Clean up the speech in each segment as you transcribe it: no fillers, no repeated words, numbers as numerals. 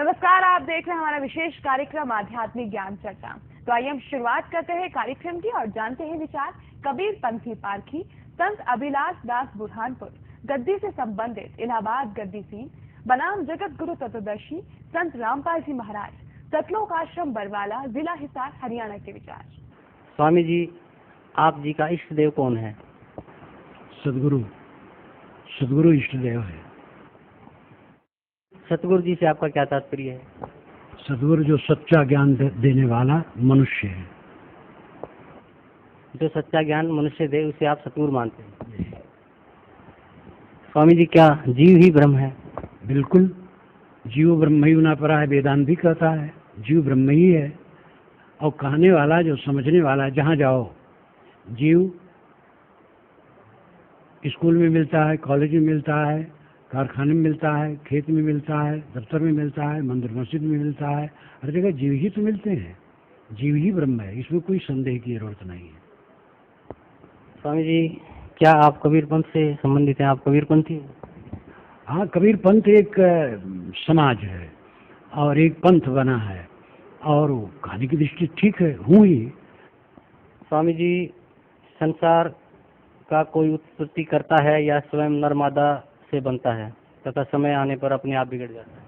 नमस्कार, आप देख रहे हैं हमारा विशेष कार्यक्रम आध्यात्मिक ज्ञान चर्चा। तो आइए हम शुरुआत करते हैं कार्यक्रम की और जानते हैं विचार कबीर पंथी पारखी संत अभिलाष दास बुरहानपुर गद्दी से संबंधित इलाहाबाद गद्दी सीन बनाम जगत गुरु तत्वदर्शी संत रामपाल जी महाराज सतलोक आश्रम बरवाला जिला हिसार हरियाणा के विचार। स्वामी जी, आप जी का इष्ट देव कौन है? सदगुरु इष्ट देव है। सतगुरु जी से आपका क्या तात्पर्य है? सदगुरु जो सच्चा ज्ञान देने वाला मनुष्य है। जो सच्चा ज्ञान मनुष्य दे उसे आप सतगुरु मानते हैं। स्वामी जी, क्या जीव ही ब्रह्म है? बिल्कुल, जीव ब्रह्म ही ना परा है, वेदांत भी कहता है जीव ब्रह्म ही है। और कहने वाला जो समझने वाला है, जहाँ जाओ जीव स्कूल में मिलता है, कॉलेज में मिलता है, कारखाने में मिलता है, खेत में मिलता है, दफ्तर में मिलता है, मंदिर मस्जिद में मिलता है, हर जगह जीव ही तो मिलते हैं। जीव ही ब्रह्म है, इसमें कोई संदेह की जरूरत नहीं है। स्वामी जी, क्या आप कबीर पंथ से संबंधित हैं? आप कबीर पंथी हैं? हाँ, कबीर पंथ एक समाज है और एक पंथ बना है और कहानी की दृष्टि ठीक है, हूँ ही। स्वामी जी, संसार का कोई उत्पत्ति करता है या स्वयं नर मादा से बनता है तथा समय आने पर अपने आप बिगड़ जाता है?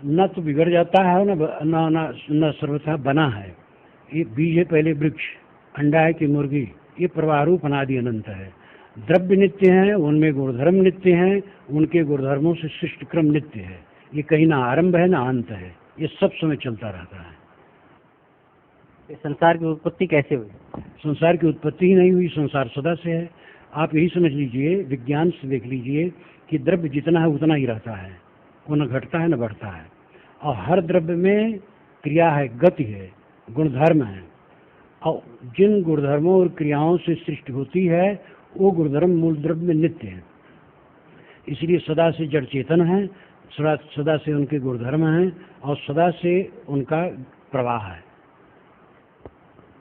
न तो बिगड़ जाता है न सर्वथा बना है। ये बीज है पहले वृक्ष, अंडा है कि मुर्गी, ये प्रवाह रूप अनादि अनंत है। द्रव्य नित्य है, उनमें गुणधर्म नित्य हैं, उनके गुणधर्मों से सृष्टि क्रम नित्य है। ये कहीं ना आरंभ है ना अंत है, ये सब समय चलता रहता है। संसार की उत्पत्ति कैसे हुई? संसार की उत्पत्ति ही नहीं हुई, संसार सदा से है। आप यही समझ लीजिए, विज्ञान से देख लीजिए कि द्रव्य जितना है उतना ही रहता है, वो न घटता है न बढ़ता है। और हर द्रव्य में क्रिया है, गति है, गुणधर्म है। और जिन गुणधर्मों और क्रियाओं से सृष्टि होती है वो गुणधर्म मूल द्रव्य में नित्य है। इसलिए सदा से जड़ चेतन है, सदा से उनके गुणधर्म हैं और सदा से उनका प्रवाह है।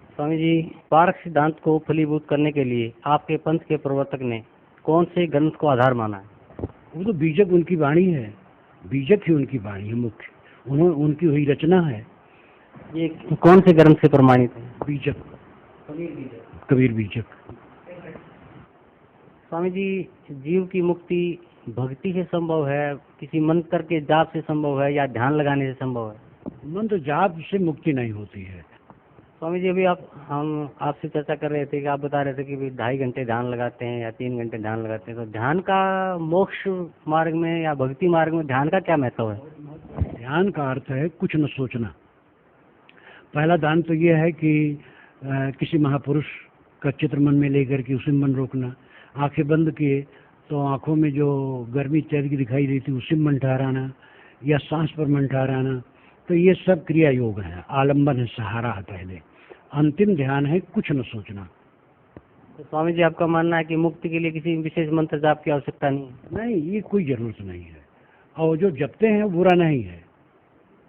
स्वामी जी, पारख सिद्धांत को फलीभूत करने के लिए आपके पंथ के प्रवर्तक ने कौन से ग्रंथ को आधार माना है? वो तो बीजक उनकी वाणी है, बीजक ही उनकी वाणी है मुख्य, उनकी हुई रचना है। ये कौन से ग्रंथ से प्रमाणित है? बीजक, कबीर बीजक। स्वामी जी, जीव की मुक्ति भक्ति से संभव है, किसी मंत्र के जाप से संभव है या ध्यान लगाने से संभव है? मंत्र जाप से मुक्ति नहीं होती है। स्वामी जी, अभी हम आपसे चर्चा कर रहे थे कि आप बता रहे थे कि 2.5 घंटे ध्यान लगाते हैं या 3 घंटे ध्यान लगाते हैं, तो ध्यान का मोक्ष मार्ग में या भक्ति मार्ग में ध्यान का क्या महत्व है? ध्यान का अर्थ है कुछ न सोचना। पहला दान तो यह है कि किसी महापुरुष का चित्र मन में लेकर के उसी मन रोकना, आंखें बंद किए तो आंखों में जो गर्मी इत्यादि की दिखाई देती है उसी में मन ठहराना या सांस पर मन ठहराना। तो ये सब क्रिया योग है, आलंबन है, सहारा है पहले। अंतिम ध्यान है कुछ न सोचना। तो स्वामी जी, आपका मानना है कि मुक्ति के लिए किसी विशेष मंत्र जाप की आवश्यकता नहीं है? नहीं, ये कोई जरूरत नहीं है। और जो जपते हैं बुरा नहीं है,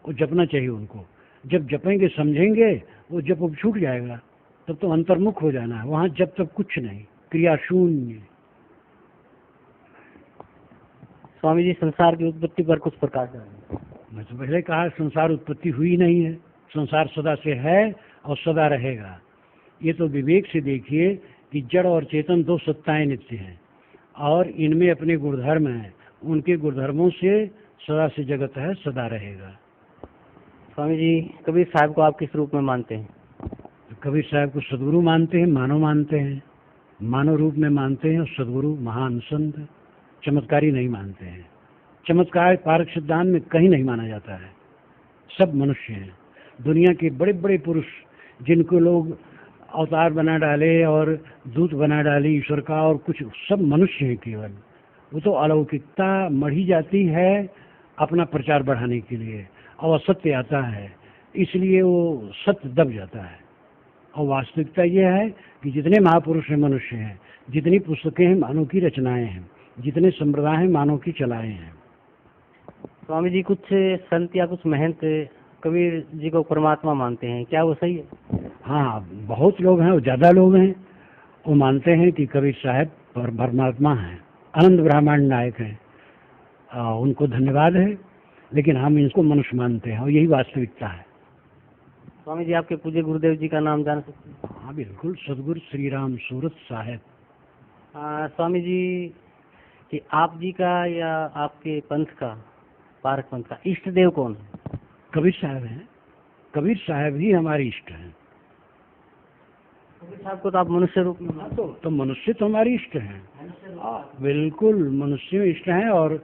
वो जपना चाहिए उनको। जब जपेंगे समझेंगे वो जप अब छूट जाएगा, तब तो अंतर्मुख हो जाना है। वहाँ जब तक कुछ नहीं, क्रिया शून्य। स्वामी जी, संसार की उत्पत्ति पर कुछ प्रकाश डालें। मैं तो पहले कहा संसार उत्पत्ति हुई नहीं है, संसार सदा से है और सदा रहेगा। ये तो विवेक से देखिए कि जड़ और चेतन दो सत्ताएं नित्य हैं और इनमें अपने गुणधर्म हैं, उनके गुणधर्मों से सदा से जगत है, सदा रहेगा। स्वामी जी, कबीर साहब को आप किस रूप में मानते हैं? कबीर साहब को सदगुरु मानते हैं, मानव मानते हैं, मानव रूप में मानते हैं। और सदगुरु महान संत, चमत्कारी नहीं मानते हैं। चमत्कार पारक सिद्धांत में कहीं नहीं माना जाता है। सब मनुष्य हैं। दुनिया के बड़े बड़े पुरुष जिनको लोग अवतार बना डाले और दूत बना डाले ईश्वर का, और कुछ सब मनुष्य हैं केवल। वो तो अलौकिकता मढ़ी जाती है अपना प्रचार बढ़ाने के लिए, और असत्य आता है इसलिए वो सत्य दब जाता है। और वास्तविकता यह है कि जितने महापुरुष हैं मनुष्य हैं, जितनी पुस्तकें हैं मानव की रचनाएं हैं, जितने संप्रदाय हैं मानव की चलाएं हैं। स्वामी जी, कुछ संत या कुछ महंत कबीर जी को परमात्मा मानते हैं, क्या वो सही है? हाँ, बहुत लोग हैं, ज़्यादा लोग हैं, वो मानते हैं कि कबीर साहब परमात्मा हैं, अनंत ब्रह्मांड नायक हैं। उनको धन्यवाद है लेकिन हम इसको मनुष्य मानते हैं और यही वास्तविकता है। स्वामी जी, आपके पूज्य गुरुदेव जी का नाम जान सकते हैं? हाँ बिल्कुल, सदगुरु श्री राम सूरत साहेब। स्वामी जी, कि आप जी का या आपके पंथ का, पारक पंथ का इष्ट देव कौन है? कबीर साहब हैं। कबीर साहब ही हमारे इष्ट हैं। कबीर साहब को तो आप मनुष्य रूप में मानते हैं। तो मनुष्य तो हमारे इष्ट हैं। बिल्कुल मनुष्य इष्ट हैं और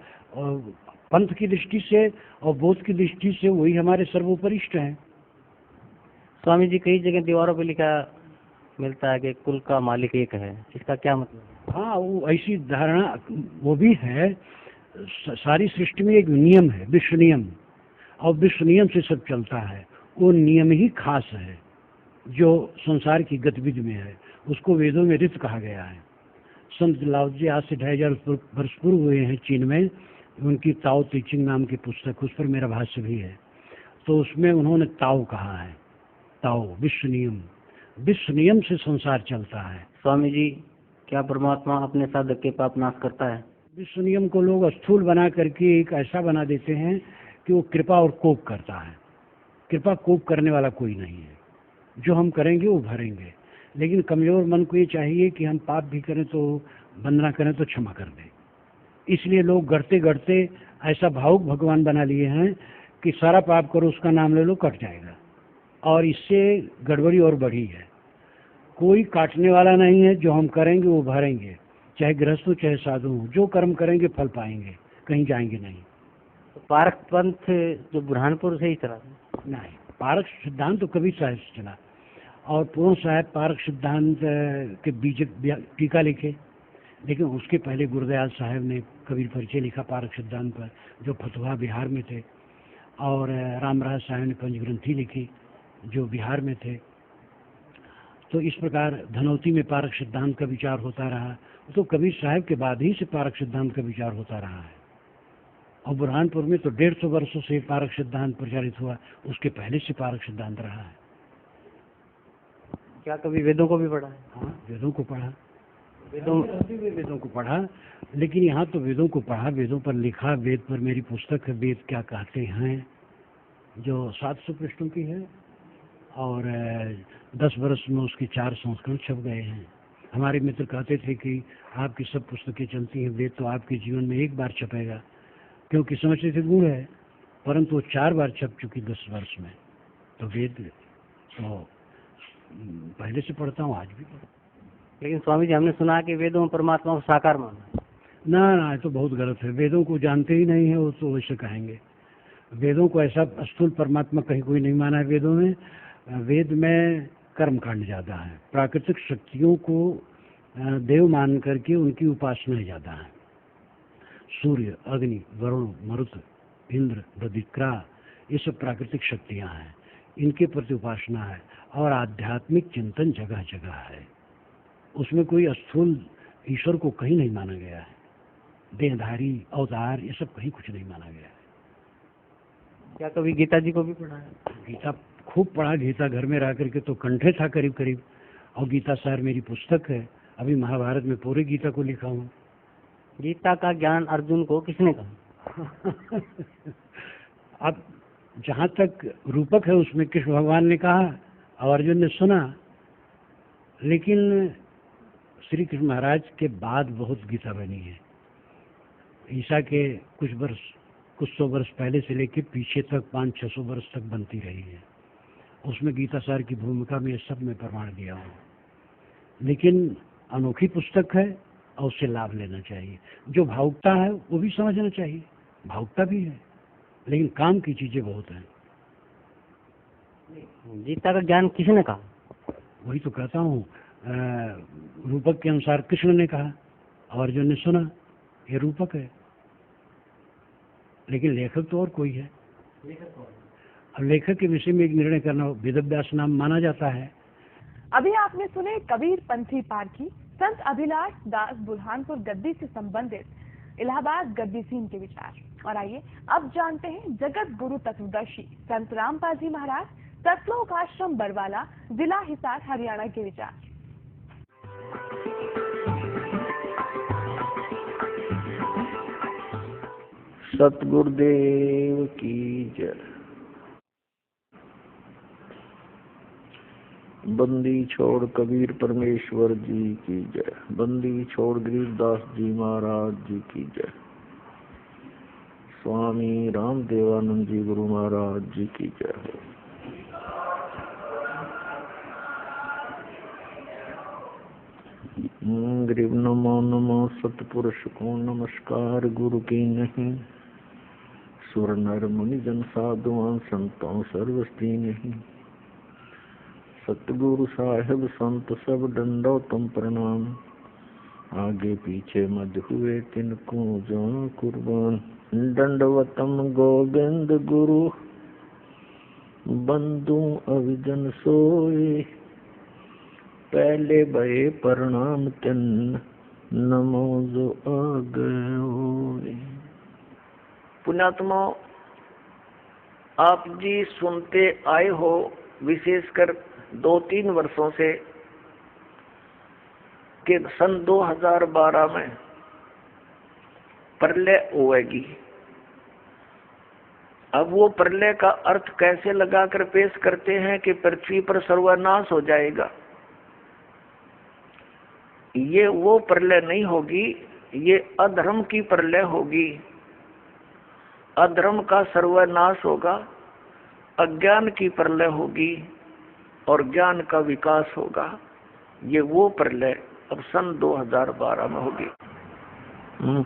पंथ की दृष्टि से और बोध की दृष्टि से वही हमारे सर्वोपरि इष्ट हैं। स्वामी जी, कई जगह दीवारों पे लिखा मिलता है कि कुल का मालिक एक है, इसका क्या मतलब है? हाँ, वो ऐसी धारणा वो भी है। सारी सृष्टि में एक नियम है, विश्व नियम, और विश्व नियम से सब चलता है। वो नियम ही खास है जो संसार की गतिविधि में है, उसको वेदों में ऋत कहा गया है। संत लाओ जी आज से 2500 वर्ष पूर्व हुए हैं चीन में। उनकी ताओ ते चिंग नाम की पुस्तक, उस पर मेरा भाष्य भी है। तो उसमें उन्होंने ताओ कहा है। ताओ विश्व नियम, विश्व नियम से संसार चलता है। स्वामी जी, क्या परमात्मा अपने साधक के पाप नाश करता है? विश्व नियम को लोग स्थूल बना करके एक ऐसा बना देते हैं कि वो कृपा और कोप करता है। कृपा कोप करने वाला कोई नहीं है। जो हम करेंगे वो भरेंगे, लेकिन कमजोर मन को ये चाहिए कि हम पाप भी करें तो वंदना करें तो क्षमा कर दें। इसलिए लोग गढ़ते गढ़ते ऐसा भावुक भगवान बना लिए हैं कि सारा पाप करो, उसका नाम ले लो, कट जाएगा। और इससे गड़बड़ी और बढ़ी है। कोई काटने वाला नहीं है। जो हम करेंगे वो भरेंगे, चाहे गृहस्थ हो चाहे साधु हो। जो कर्म करेंगे फल पाएंगे, कहीं जाएंगे नहीं। तो पारक पंथ जो बुरहानपुर से ही चला नहीं, पारक सिद्धांत तो कबीर साहब से चला, और पूर्ण साहब पारक सिद्धांत के बीज टीका लिखे। लेकिन उसके पहले गुरुदयाल साहब ने कबीर परिचय लिखा पारक सिद्धांत पर, जो फतुहा बिहार में थे। और रामराज साहब ने पंचग्रंथी लिखी जो बिहार में थे। तो इस प्रकार धनौती में पारक सिद्धांत का विचार होता रहा। तो कबीर साहब के बाद ही से पारक सिद्धांत का विचार होता रहा है। और बुरहानपुर में तो 150 वर्षों से पारक सिद्धांत प्रचारित हुआ, उसके पहले से पारक सिद्धांत रहा है। क्या कभी वेदों को भी पढ़ा है? हाँ, वेदों को पढ़ा, वेदों को पढ़ा। लेकिन यहाँ तो वेदों को पढ़ा, वेदों पर लिखा। वेद पर मेरी पुस्तक है, वेद क्या कहते हैं, जो 700 पृष्ठों की है। और 10 वर्ष में उसके 4 संस्करण छप गए हैं। हमारे मित्र कहते थे कि आपकी सब पुस्तकें चलती हैं, वेद तो आपके जीवन में एक बार छपेगा, क्योंकि समझते थे गुण है। परंतु वो 4 बार छप चुकी 10 वर्ष में। तो वेद तो पहले से पढ़ता हूँ, आज भी पढ़ता। लेकिन स्वामी जी, हमने सुना कि वेदों में परमात्मा को साकार माना। ना, ये तो बहुत गलत है। वेदों को जानते ही नहीं है वो, तो वैसे कहेंगे। वेदों को ऐसा स्थूल परमात्मा कहीं कोई नहीं माना है वेदों में। वेद में कर्म कांड ज़्यादा है। प्राकृतिक शक्तियों को देव मान करके उनकी उपासना ज़्यादा है। सूर्य, अग्नि, वरुण, मरुत, इंद्र, बदिक्रा, ये सब प्राकृतिक शक्तियाँ हैं। इनके प्रति उपासना है। और आध्यात्मिक चिंतन जगह जगह है। उसमें कोई स्थूल ईश्वर को कहीं नहीं माना गया है। देहधारी, अवतार, ये सब कहीं कुछ नहीं माना गया है। क्या कभी गीता जी को भी पढ़ा है? गीता खूब पढ़ा। गीता घर में रह करके तो कंठे था करीब करीब। और गीता सार मेरी पुस्तक है। अभी महाभारत में पूरे गीता को लिखा हूँ। गीता का ज्ञान अर्जुन को किसने कहा? अब जहाँ तक रूपक है उसमें कृष्ण भगवान ने कहा और अर्जुन ने सुना। लेकिन श्री कृष्ण महाराज के बाद बहुत गीता बनी है। ईसा के कुछ सौ वर्ष पहले से लेकर पीछे तक 500-600 वर्ष तक बनती रही है। उसमें गीता सार की भूमिका में सब में प्रमाण दिया हूँ। लेकिन अनोखी पुस्तक है और उससे लाभ लेना चाहिए। जो भावुकता है वो भी समझना चाहिए। भावुकता भी है, लेकिन काम की चीजें बहुत हैं। गीता का ज्ञान किसने कहा? वही तो कहता हूँ, रूपक के अनुसार कृष्ण ने कहा और अर्जुन ने सुना। ये रूपक है, लेकिन लेखक तो और कोई है। अब लेखक के विषय में एक निर्णय करना वेदव्यास नाम माना जाता है। अभी आपने सुने कबीर पंथी पारखी संत अभिलाष दास बुरहानपुर गद्दी से संबंधित इलाहाबाद गद्दी सीन के विचार। और आइए अब जानते हैं जगत गुरु तत्वदर्शी संत रामपाल जी महाराज सतलोक आश्रम बरवाला, जिला हिसार, हरियाणा के विचार। सतगुरुदेव की जय। बंदी छोड़ कबीर परमेश्वर जी की जय। बंदी छोड़ गरीबदास जी महाराज जी की जय। स्वामी रामदेवानंद जी गुरु महाराज जी की जय। गरीब नमो नमो सतपुरुष को नमस्कार गुरु की नहीं। सुर नर मुनि जन साधुआं संतों सर्वस्ती नहीं। सतगुरु साहेब संत सब दंडोतम प्रणाम। आगे पीछे मध्य हुए तिनको जो कुर्बान। दंडवतम गोविंद गुरु बंधु अविजन सोए। पहले भये प्रणाम तिन नमो जो आगे। पुण्यात्मा, आप जी सुनते आए हो विशेषकर 2-3 वर्षों से कि सन 2012 में प्रलय होएगी। अब वो प्रलय का अर्थ कैसे लगाकर पेश करते हैं कि पृथ्वी पर सर्वनाश हो जाएगा। ये वो प्रलय नहीं होगी, ये अधर्म की प्रलय होगी। अधर्म का सर्वनाश होगा, अज्ञान की प्रलय होगी और ज्ञान का विकास होगा। ये वो प्रलय अब सन 2012 में होगी।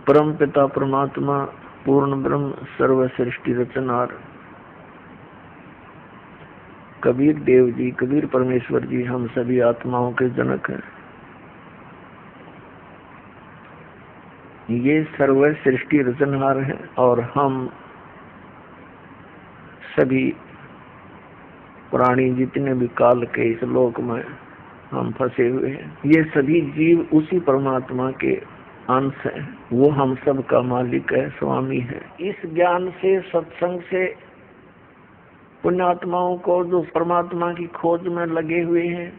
परम पिता परमात्मा पूर्ण ब्रह्म सर्व सृष्टि रचनार कबीर देव जी, कबीर परमेश्वर जी हम सभी आत्माओं के जनक हैं। ये सर्व सृष्टि रचनहार हैं और हम सभी प्राणी जितने भी काल के इस लोक में हम फंसे हुए हैं, ये सभी जीव उसी परमात्मा के अंश हैं। वो हम सब का मालिक है, स्वामी है। इस ज्ञान से, सत्संग से पुण्यात्माओं को जो परमात्मा की खोज में लगे हुए हैं,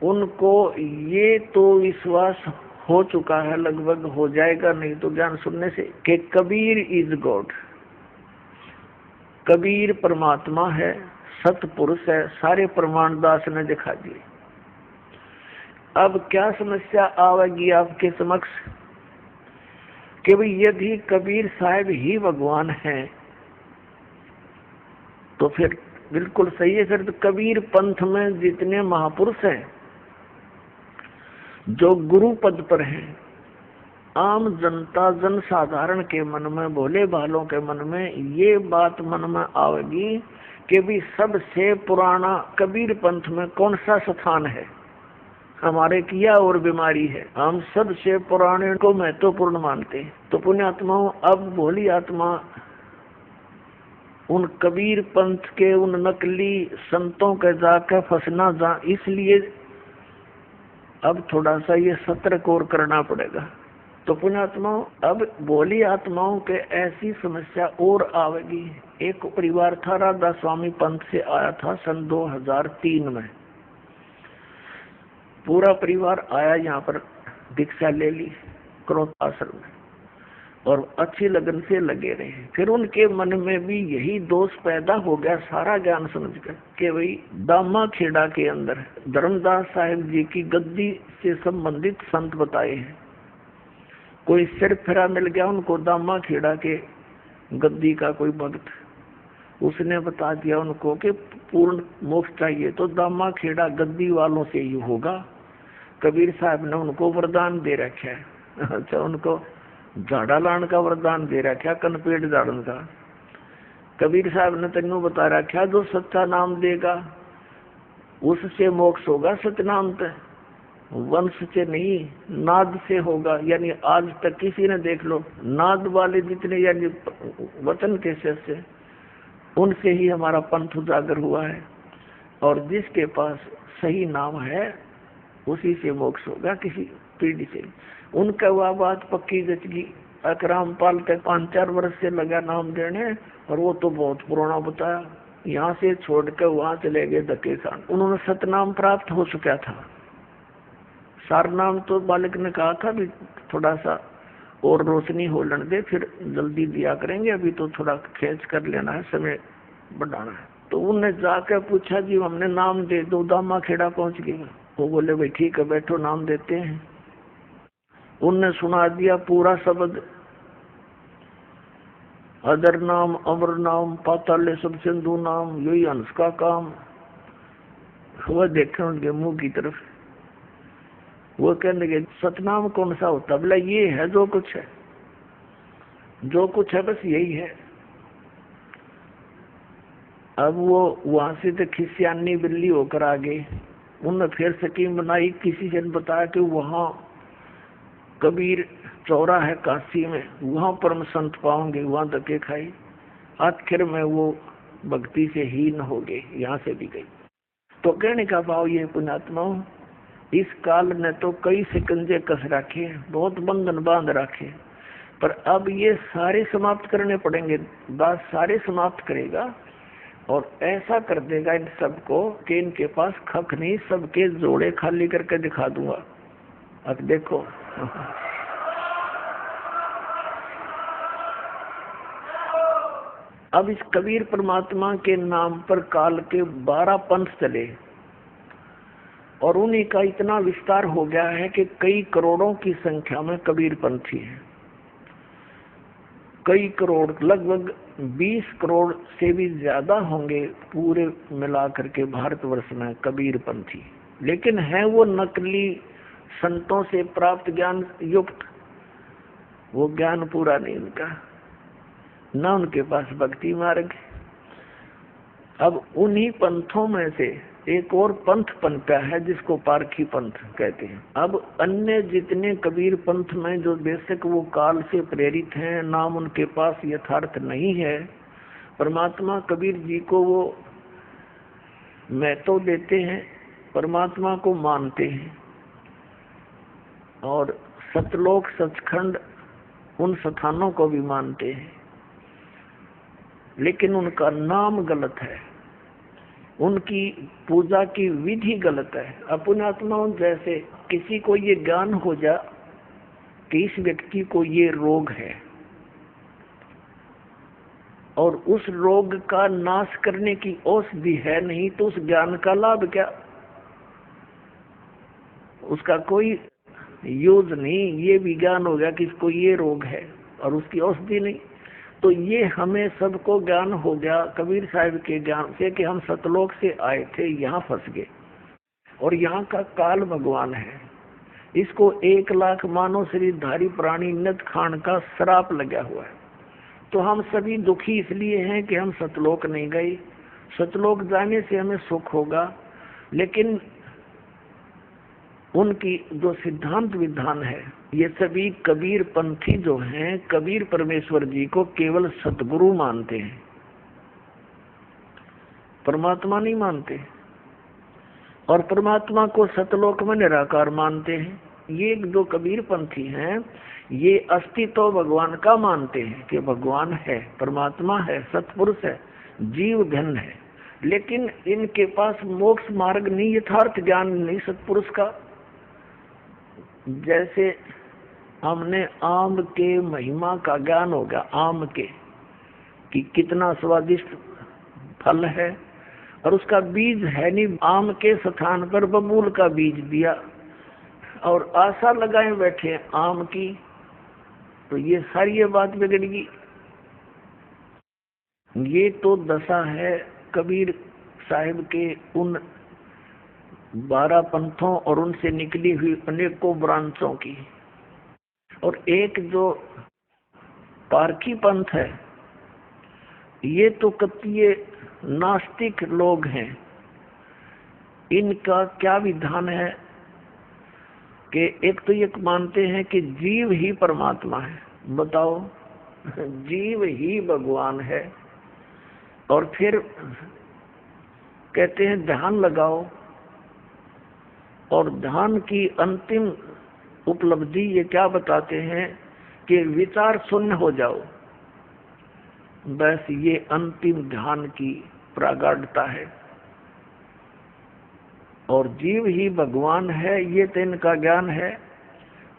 उनको ये तो विश्वास हो चुका है, लगभग हो जाएगा नहीं तो ज्ञान सुनने से, कि कबीर इज गॉड। कबीर परमात्मा है, सतपुरुष है। सारे प्रमाण दास ने दिखा दिए। अब क्या समस्या आवेगी आपके समक्ष कि भाई यदि कबीर साहब ही भगवान हैं तो फिर बिल्कुल सही है। फिर तो कबीर पंथ में जितने महापुरुष हैं जो गुरु पद पर हैं, आम जनता जन साधारण के मन में, भोले भालों के मन में ये बात मन में आवेगी कि भी सबसे पुराना कबीर पंथ में कौन सा स्थान है। हमारे किया और बीमारी है, हम सबसे पुराने को महत्वपूर्ण मानते हैं। तो पुण्यात्माओं, अब भोली आत्मा उन कबीर पंथ के उन नकली संतों के जाकर फंसना जा, इसलिए अब थोड़ा सा ये सतर्क और करना पड़ेगा। तो पुण्यात्माओं, अब भोली आत्माओं के ऐसी समस्या और आवेगी। एक परिवार था, राधा स्वामी पंथ से आया था सन 2003 में। पूरा परिवार आया, यहाँ पर दीक्षा ले ली क्रोध आश्रम में और अच्छी लगन से लगे रहे। फिर उनके मन में भी यही दोष पैदा हो गया, सारा ज्ञान समझकर, कि भाई दामा खेड़ा के अंदर धर्मदास साहिब जी की गद्दी से संबंधित संत बताए हैं। कोई सिर फिरा मिल गया उनको दामा खेड़ा के गद्दी का कोई भक्त, उसने बता दिया उनको कि पूर्ण मोक्ष चाहिए तो दामा खेड़ा गद्दी वालों से ही होगा। कबीर साहब ने उनको वरदान दे रखा है। अच्छा, उनको झाड़ा लाने का वरदान दे रखा, कनपेट झाड़न का। कबीर साहब ने तेनू बता रखा जो सच्चा नाम देगा उससे मोक्ष होगा। सतनाम ते वंश से नहीं, नाद से होगा। यानी आज तक किसी ने देख लो, नाद वाले जितने यानी वचन के से उनसे ही हमारा पंथ उजागर हुआ है। और जिसके पास सही नाम है उसी से मोक्ष होगा, किसी पीढ़ी से। उनका वह बात पक्की गचगी। अकराम पाल के 5-4 वर्ष से लगा नाम देने, और वो तो बहुत पुराना बताया। यहाँ से छोड़कर वहां चले गए धक्के खान। उन्होंने सतनाम प्राप्त हो चुका था। सार नाम तो बालक ने कहा था भी थोड़ा सा और रोशनी हो लेने दे, फिर जल्दी दिया करेंगे, अभी तो थोड़ा खींच कर लेना है, समय बढ़ाना है। तो उनने जाकर पूछा जी हमने नाम दे दो, दामा खेड़ा पहुंच गए। वो बोले भाई ठीक है बैठो नाम देते हैं। उनने सुना दिया पूरा शब्द, अदर नाम अमर नाम पाताल सब सिंधु नाम, यही हंस का काम। वह देखे उनके मुंह की तरफ, वो कहने लगे सतनाम कौन सा होता? बोला ये है जो कुछ है, जो कुछ है बस यही है। अब वो वहां से तो खिसियानी बिल्ली होकर आ गई। उन्होंने फिर स्कीम बनाई, किसी ने बताया कि वहां कबीर चौरा है काशी में, वहां परम संत पाओगे, वहां धक्के खाई। आखिर में वो भक्ति से हीन हो गई, यहाँ से भी गई। तो कहने का भाव ये पुण्यात्माओं, इस काल ने तो कई शिकंजे कस रखे, बहुत बंधन बांध रखे, पर अब ये सारे समाप्त करने पड़ेंगे। दास सारे समाप्त करेगा और ऐसा कर देगा इन सबको कि इनके पास खक नहीं, सबके जोड़े खाली करके दिखा दूंगा। अब देखो अब इस कबीर परमात्मा के नाम पर काल के 12 पंथ चले और उन्हीं का इतना विस्तार हो गया है कि कई करोड़ों की संख्या में कबीर पंथी है। कई करोड़, लगभग 20 करोड़ से भी ज्यादा होंगे पूरे मिलाकर के भारतवर्ष में कबीर पंथी। लेकिन है वो नकली संतों से प्राप्त ज्ञान युक्त, वो ज्ञान पूरा नहीं उनका, न उनके पास भक्ति मार्ग। अब उन्हीं पंथों में से एक और पंथ पनपा है जिसको पारखी पंथ कहते हैं। अब अन्य जितने कबीर पंथ में जो बेशक वो काल से प्रेरित हैं, नाम उनके पास यथार्थ नहीं है, परमात्मा कबीर जी को वो महत्व देते हैं, परमात्मा को मानते हैं और सतलोक सचखंड उन स्थानों को भी मानते हैं, लेकिन उनका नाम गलत है, उनकी पूजा की विधि गलत है। अपनात्माओं जैसे किसी को ये ज्ञान हो जा कि इस व्यक्ति को ये रोग है और उस रोग का नाश करने की औषधि है नहीं, तो उस ज्ञान का लाभ क्या? उसका कोई यूज नहीं। ये भी ज्ञान हो गया कि इसको ये रोग है और उसकी औषधि नहीं। तो ये हमें सबको ज्ञान हो गया कबीर साहब के ज्ञान से कि हम सतलोक से आए थे, यहाँ फंस गए और यहाँ का काल भगवान है। इसको 1 लाख मानव शरीरधारी प्राणी नित खान का श्राप लगा हुआ है। तो हम सभी दुखी इसलिए हैं कि हम सतलोक नहीं गए। सतलोक जाने से हमें सुख होगा, लेकिन उनकी जो सिद्धांत विधान है, ये सभी कबीर पंथी जो हैं, कबीर परमेश्वर जी को केवल सतगुरु मानते हैं, परमात्मा नहीं मानते, और परमात्मा को सतलोक में निराकार मानते हैं। ये जो कबीर पंथी हैं, ये अस्तित्व भगवान का मानते हैं कि भगवान है, परमात्मा है, सतपुरुष है, जीव घन है, लेकिन इनके पास मोक्ष मार्ग नहीं, यथार्थ ज्ञान नहीं सतपुरुष का। जैसे हमने आम के महिमा का ज्ञान हो गया, आम के कि कितना स्वादिष्ट फल है, और उसका बीज है नहीं, आम के स्थान पर बबूल का बीज दिया और आशा लगाए बैठे आम की, तो ये सारी ये बात बिगड़ गई। ये तो दशा है कबीर साहिब के उन 12 पंथों और उनसे निकली हुई अनेकों ब्रांचों की। और एक जो पारखी पंथ है, ये तो कतिये नास्तिक लोग हैं। इनका क्या विधान है कि एक तो ये मानते हैं कि जीव ही परमात्मा है। बताओ, जीव ही भगवान है, और फिर कहते हैं ध्यान लगाओ, और ध्यान की अंतिम उपलब्धि ये क्या बताते हैं कि विचार शून्य हो जाओ, बस ये अंतिम ध्यान की प्रागाढ़ता है। और जीव ही भगवान है, ये तो इनका ज्ञान है।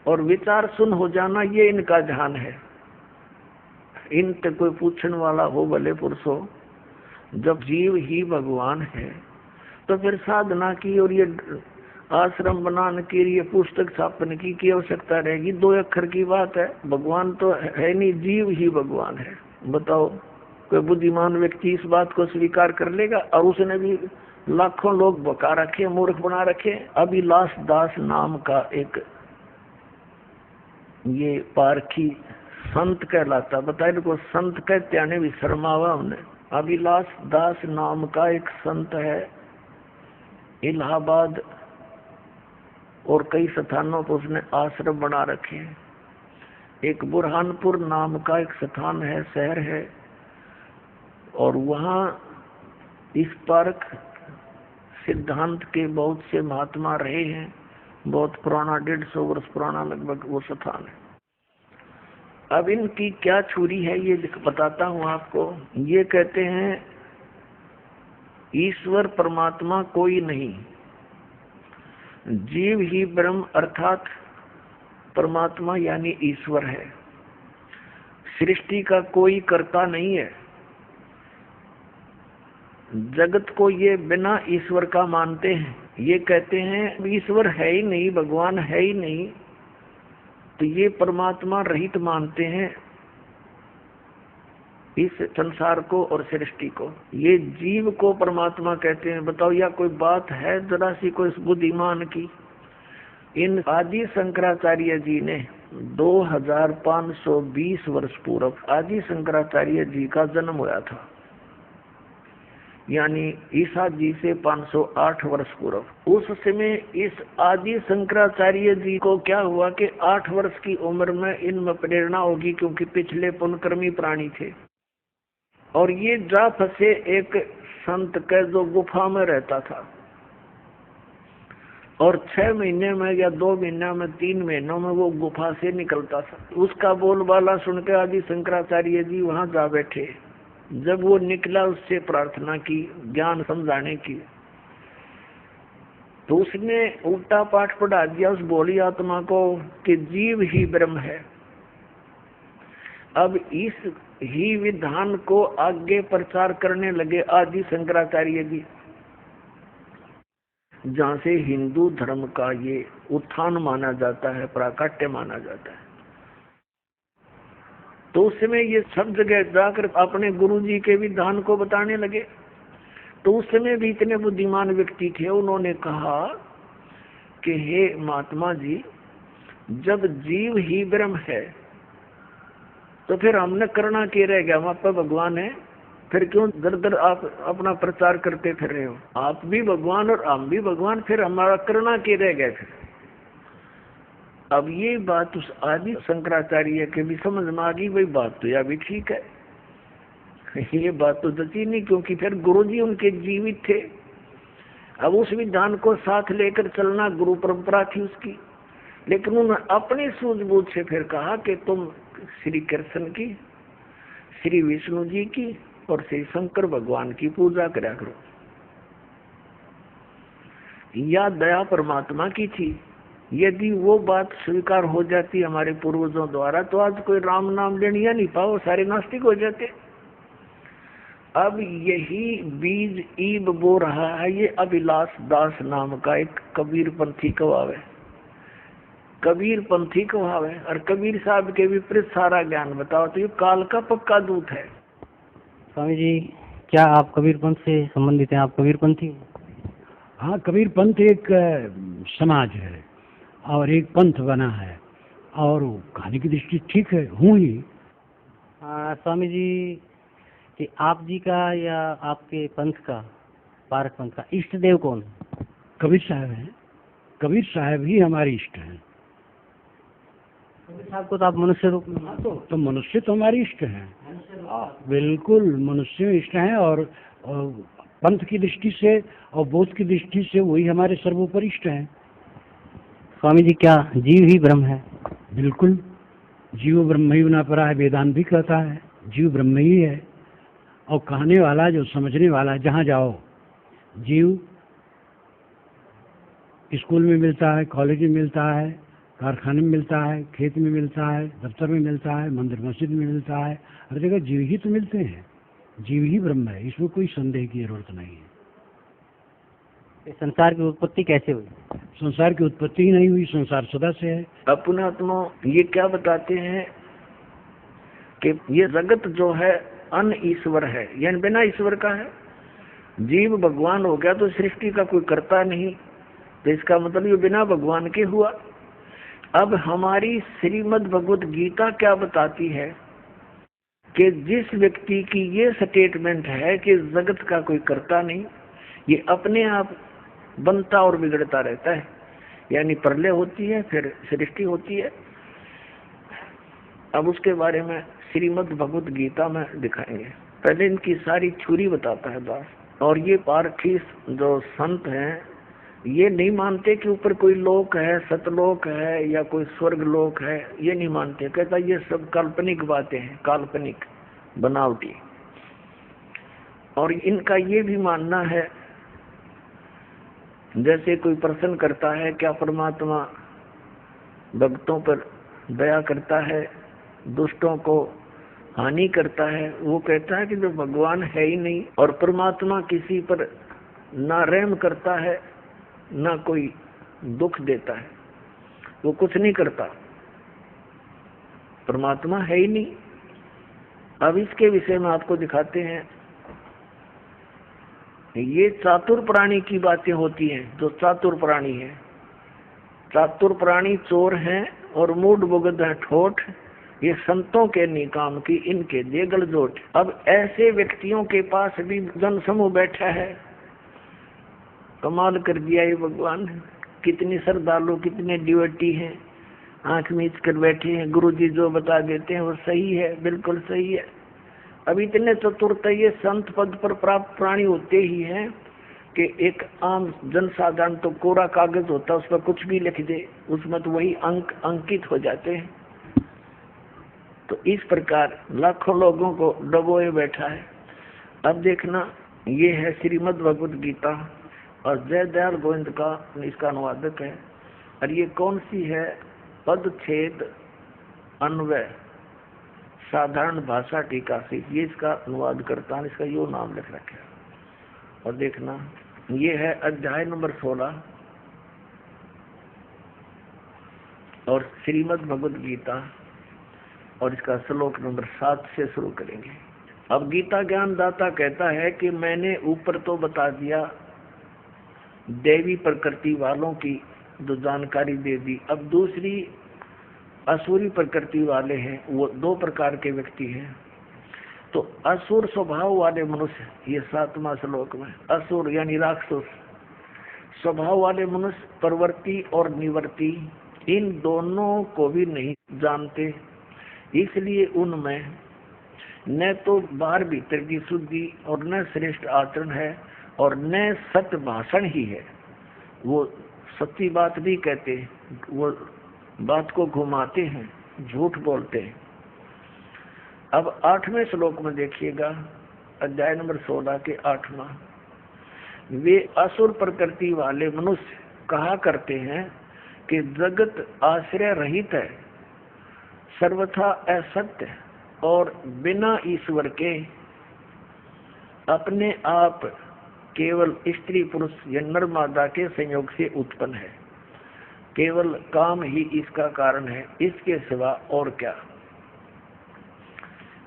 और विचार सुन हो जाना, ये इनका ध्यान है। इनसे कोई पूछने वाला हो भले पुरुष हो, जब जीव ही भगवान है तो फिर साधना की और ये आश्रम बनाने के लिए पुस्तक छापने की आवश्यकता रहेगी? 2 अक्षर की बात है, भगवान तो है नहीं, जीव ही भगवान है। बताओ, कोई बुद्धिमान व्यक्ति इस बात को स्वीकार कर लेगा? और उसने भी लाखों लोग बका रखे, मूर्ख बना रखे। अभिलाष दास नाम का एक ये पारखी संत कहलाता, बताए इनको संत कहते आने भी शर्मावा हमने। अभिलाष दास नाम का एक संत है, इलाहाबाद और कई स्थानों पर उसने आश्रम बना रखे हैं। एक बुरहानपुर नाम का एक स्थान है, शहर है, और वहाँ इस पार्क सिद्धांत के बहुत से महात्मा रहे हैं। बहुत पुराना, 150 वर्ष पुराना लगभग वो स्थान है। अब इनकी क्या छुरी है ये बताता हूँ आपको। ये कहते हैं ईश्वर परमात्मा कोई नहीं, जीव ही ब्रह्म अर्थात परमात्मा यानी ईश्वर है। सृष्टि का कोई कर्ता नहीं है। जगत को ये बिना ईश्वर का मानते हैं। ये कहते हैं ईश्वर है ही नहीं, भगवान है ही नहीं, तो ये परमात्मा रहित मानते हैं इस संसार को और सृष्टि को। ये जीव को परमात्मा कहते हैं। बताओ, या कोई बात है जरा सी कोई बुद्धिमान की? इन आदि शंकराचार्य जी ने 2520 वर्ष पूर्व आदि शंकराचार्य जी का जन्म हुआ था, यानी ईसा जी से 508 वर्ष पूर्व। उस समय इस आदि शंकराचार्य जी को क्या हुआ कि 8 वर्ष की उम्र में इनमें प्रेरणा होगी, क्योंकि पिछले पुण्यकर्मी प्राणी थे, और ये जा फंसे एक संत के जो गुफा में रहता था, और 6 महीने में या 2 महीने में 3 महीनों में वो गुफा से निकलता था। उसका बोलबाला सुनकर आदि शंकराचार्य जी वहां जा बैठे। जब वो निकला, उससे प्रार्थना की ज्ञान समझाने की, तो उसने उल्टा पाठ पढ़ा दिया उस भोली आत्मा को कि जीव ही ब्रह्म है। अब इस ही विधान को आगे प्रचार करने लगे आदि शंकराचार्य जी, जहाँ से हिंदू धर्म का ये उत्थान माना जाता है, प्राकट्य माना जाता है। तो उस समय ये सब जगह जाकर अपने गुरुजी के विधान को बताने लगे। तो उस समय भी इतने बुद्धिमान व्यक्ति थे, उन्होंने कहा कि हे महात्मा जी, जब जीव ही ब्रह्म है तो फिर हमने करना क्या रह गया? हम आप भगवान है, फिर क्यों दर दर आप अपना प्रचार करते फिर रहे हो? आप भी भगवान और हम भी भगवान, फिर हमारा करना क्या रह गया? फिर अब ये बात उस आदि शंकराचार्य के भी समझ में आ गई। वही बात तो यह भी ठीक है, ये बात तो जची नहीं, क्योंकि फिर गुरुजी उनके जीवित थे। अब उस विधान को साथ लेकर चलना गुरु परंपरा थी उसकी, लेकिन उन्होंने अपनी सूझबूझ से फिर कहा कि तुम श्री कृष्ण की, श्री विष्णु जी की और श्री शंकर भगवान की पूजा करा करो। या दया परमात्मा की थी। यदि वो बात स्वीकार हो जाती हमारे पूर्वजों द्वारा, तो आज कोई राम नाम लेने नहीं पाओ, सारे नास्तिक हो जाते। अब यही बीज ईब बो रहा है ये अभिलाष दास नाम का एक कबीर पंथी कवाव है। कबीर पंथी कवाव है, और कबीर साहब के विपरीत सारा ज्ञान बताओ, तो ये काल का पक्का दूत है। स्वामी जी, क्या आप कबीर पंथ से संबंधित हैं? आप कबीर पंथी? हाँ, कबीर पंथ एक समाज है और एक पंथ बना है, और कहानी की दृष्टि ठीक है, हूँ ही। स्वामी जी, कि आप जी का या आपके पंथ का, पारक पंथ का इष्ट देव कौन है? कबीर साहब हैं। कबीर साहब ही हमारे इष्ट हैं। कबीर साहब को तो आप मनुष्य रूप में, तो मनुष्य तो हमारे इष्ट हैं, बिल्कुल मनुष्य इष्ट हैं, और पंथ की दृष्टि से और बोध की दृष्टि से वही हमारे सर्वोपरि इष्ट हैं। स्वामी जी, क्या जीव ही ब्रह्म है? बिल्कुल, जीव ब्रह्म ही न परा है, वेदांत भी कहता है जीव ब्रह्म ही है। और कहने वाला जो समझने वाला, जहाँ जाओ जीव स्कूल में मिलता है, कॉलेज में मिलता है, कारखाने में मिलता है, खेत में मिलता है, दफ्तर में मिलता है, मंदिर मस्जिद में मिलता है, हर जगह जीव ही तो मिलते हैं। जीव ही ब्रह्म है, इसमें कोई संदेह की जरूरत नहीं है। इस संसार की उत्पत्ति कैसे हुई? संसार की उत्पत्ति ही नहीं हुई, संसार सदा से है। अपना आत्मा ये क्या बताते हैं कि ये जगत जो है अन ईश्वर है, यानी बिना ईश्वर का है। जीव भगवान हो गया तो सृष्टि का कोई करता नहीं, तो इसका मतलब ये बिना भगवान के हुआ। अब हमारी श्रीमद् भगवत गीता क्या बताती है कि जिस व्यक्ति की ये स्टेटमेंट है कि जगत का कोई करता नहीं, ये अपने आप बनता और बिगड़ता रहता है, यानी प्रलय होती है फिर सृष्टि होती है। अब उसके बारे में श्रीमद् भगवत गीता में दिखाएंगे। पहले इनकी सारी थ्योरी बताता है दास। और ये पारखी जो संत हैं ये नहीं मानते कि ऊपर कोई लोक है, सतलोक है या कोई स्वर्ग लोक है, ये नहीं मानते। कहता ये सब काल्पनिक बातें हैं, काल्पनिक बनावटी। और इनका ये भी मानना है, जैसे कोई प्रश्न करता है क्या परमात्मा भक्तों पर दया करता है, दुष्टों को हानि करता है, वो कहता है कि जो भगवान है ही नहीं और परमात्मा किसी पर ना रहम करता है ना कोई दुख देता है, वो कुछ नहीं करता, परमात्मा है ही नहीं। अब इसके विषय में आपको दिखाते हैं। ये चातुर प्राणी की बातें होती हैं। जो चातुर प्राणी है, चातुर प्राणी चोर हैं और मूड बुगद है ठोठ, ये संतों के निकाम की इनके दे गलजोट। अब ऐसे व्यक्तियों के पास भी जन समूह बैठा है। कमाल कर दिया ये भगवान, कितनी श्रद्धालु, कितने डिवोटी हैं, आंख मीच कर बैठे हैं। गुरुजी जो बता देते हैं वो सही है, बिल्कुल सही है। अब इतने चतुरता ये संत पद पर प्राप्त प्राणी होते ही हैं कि एक आम जनसाधारण तो कोरा कागज होता है, उस पर कुछ भी लिख दे, उसमें तो वही अंक अंकित हो जाते हैं। तो इस प्रकार लाखों लोगों को डबोए बैठा है। अब देखना, ये है श्रीमद् भगवत गीता और जय दयाल गोविंद का इसका अनुवादक है। और ये कौन सी है? पदच्छेद अन्वय साधारण भाषा टीका से ये इसका अनुवाद करता है, इसका यो नाम लिख रखा है। और देखना, ये है अध्याय नंबर 16 और श्रीमद् भगवत गीता, और इसका श्लोक नंबर 7 से शुरू करेंगे। अब गीता ज्ञान दाता कहता है कि मैंने ऊपर तो बता दिया देवी प्रकृति वालों की जो जानकारी दे दी। अब दूसरी असुरी प्रकृति वाले हैं, वो 2 प्रकार के व्यक्ति हैं। तो असुर स्वभाव वाले मनुष्य, ये 7वां श्लोक में, असुर यानी राक्षस स्वभाव वाले मनुष्य प्रवृत्ति और निवृत्ति इन दोनों को भी नहीं जानते, इसलिए उनमें न तो बाहर भीतर की शुद्धि और न श्रेष्ठ आचरण है और न सत्य भाषण ही है। वो सच्ची बात भी कहते हैं, वो बात को घुमाते हैं, झूठ बोलते हैं। अब 8वें श्लोक में देखिएगा, अध्याय नंबर 16 के 8वां। वे असुर प्रकृति वाले मनुष्य कहा करते हैं कि जगत आश्रय रहित है, सर्वथा असत्य और बिना ईश्वर के अपने आप केवल स्त्री पुरुष या नर मादा के संयोग से उत्पन्न है। केवल काम ही इसका कारण है, इसके सिवा और क्या।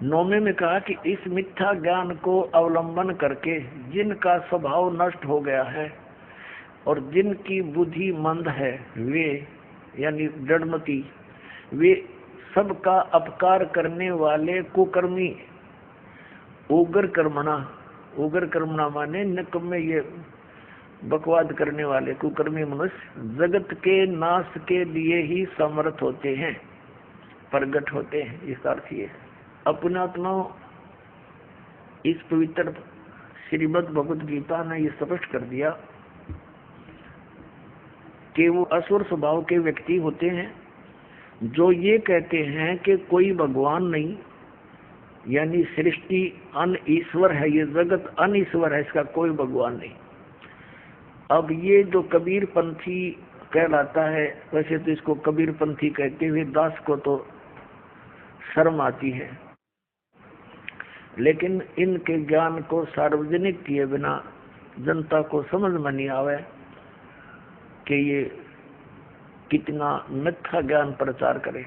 9वें में कहा कि इस मिथ्या ज्ञान को अवलंबन करके जिनका स्वभाव नष्ट हो गया है और जिनकी बुद्धि मंद है, वे यानी जड़मती, वे सबका अपकार करने वाले कुकर्मी उग्र कर्मणा माने निकम्मे, ये बकवाद करने वाले कुकर्मी मनुष्य जगत के नाश के लिए ही समर्थ होते हैं, प्रगट होते हैं। इसका अर्थ ये अपने आत्मा इस पवित्र श्रीमद् भगवत गीता ने ये स्पष्ट कर दिया कि वो असुर स्वभाव के व्यक्ति होते हैं जो ये कहते हैं कि कोई भगवान नहीं, यानी सृष्टि अन ईश्वर है, ये जगत अन ईश्वर है, इसका कोई भगवान नहीं। अब ये जो कहलाता है। वैसे तो इसको कबीरपंथी कहते हुए दास को तो शर्म आती है, लेकिन इनके ज्ञान को सार्वजनिक किए बिना जनता को समझ में नहीं आवे कि ये कितना मिथ्या ज्ञान प्रचार करे।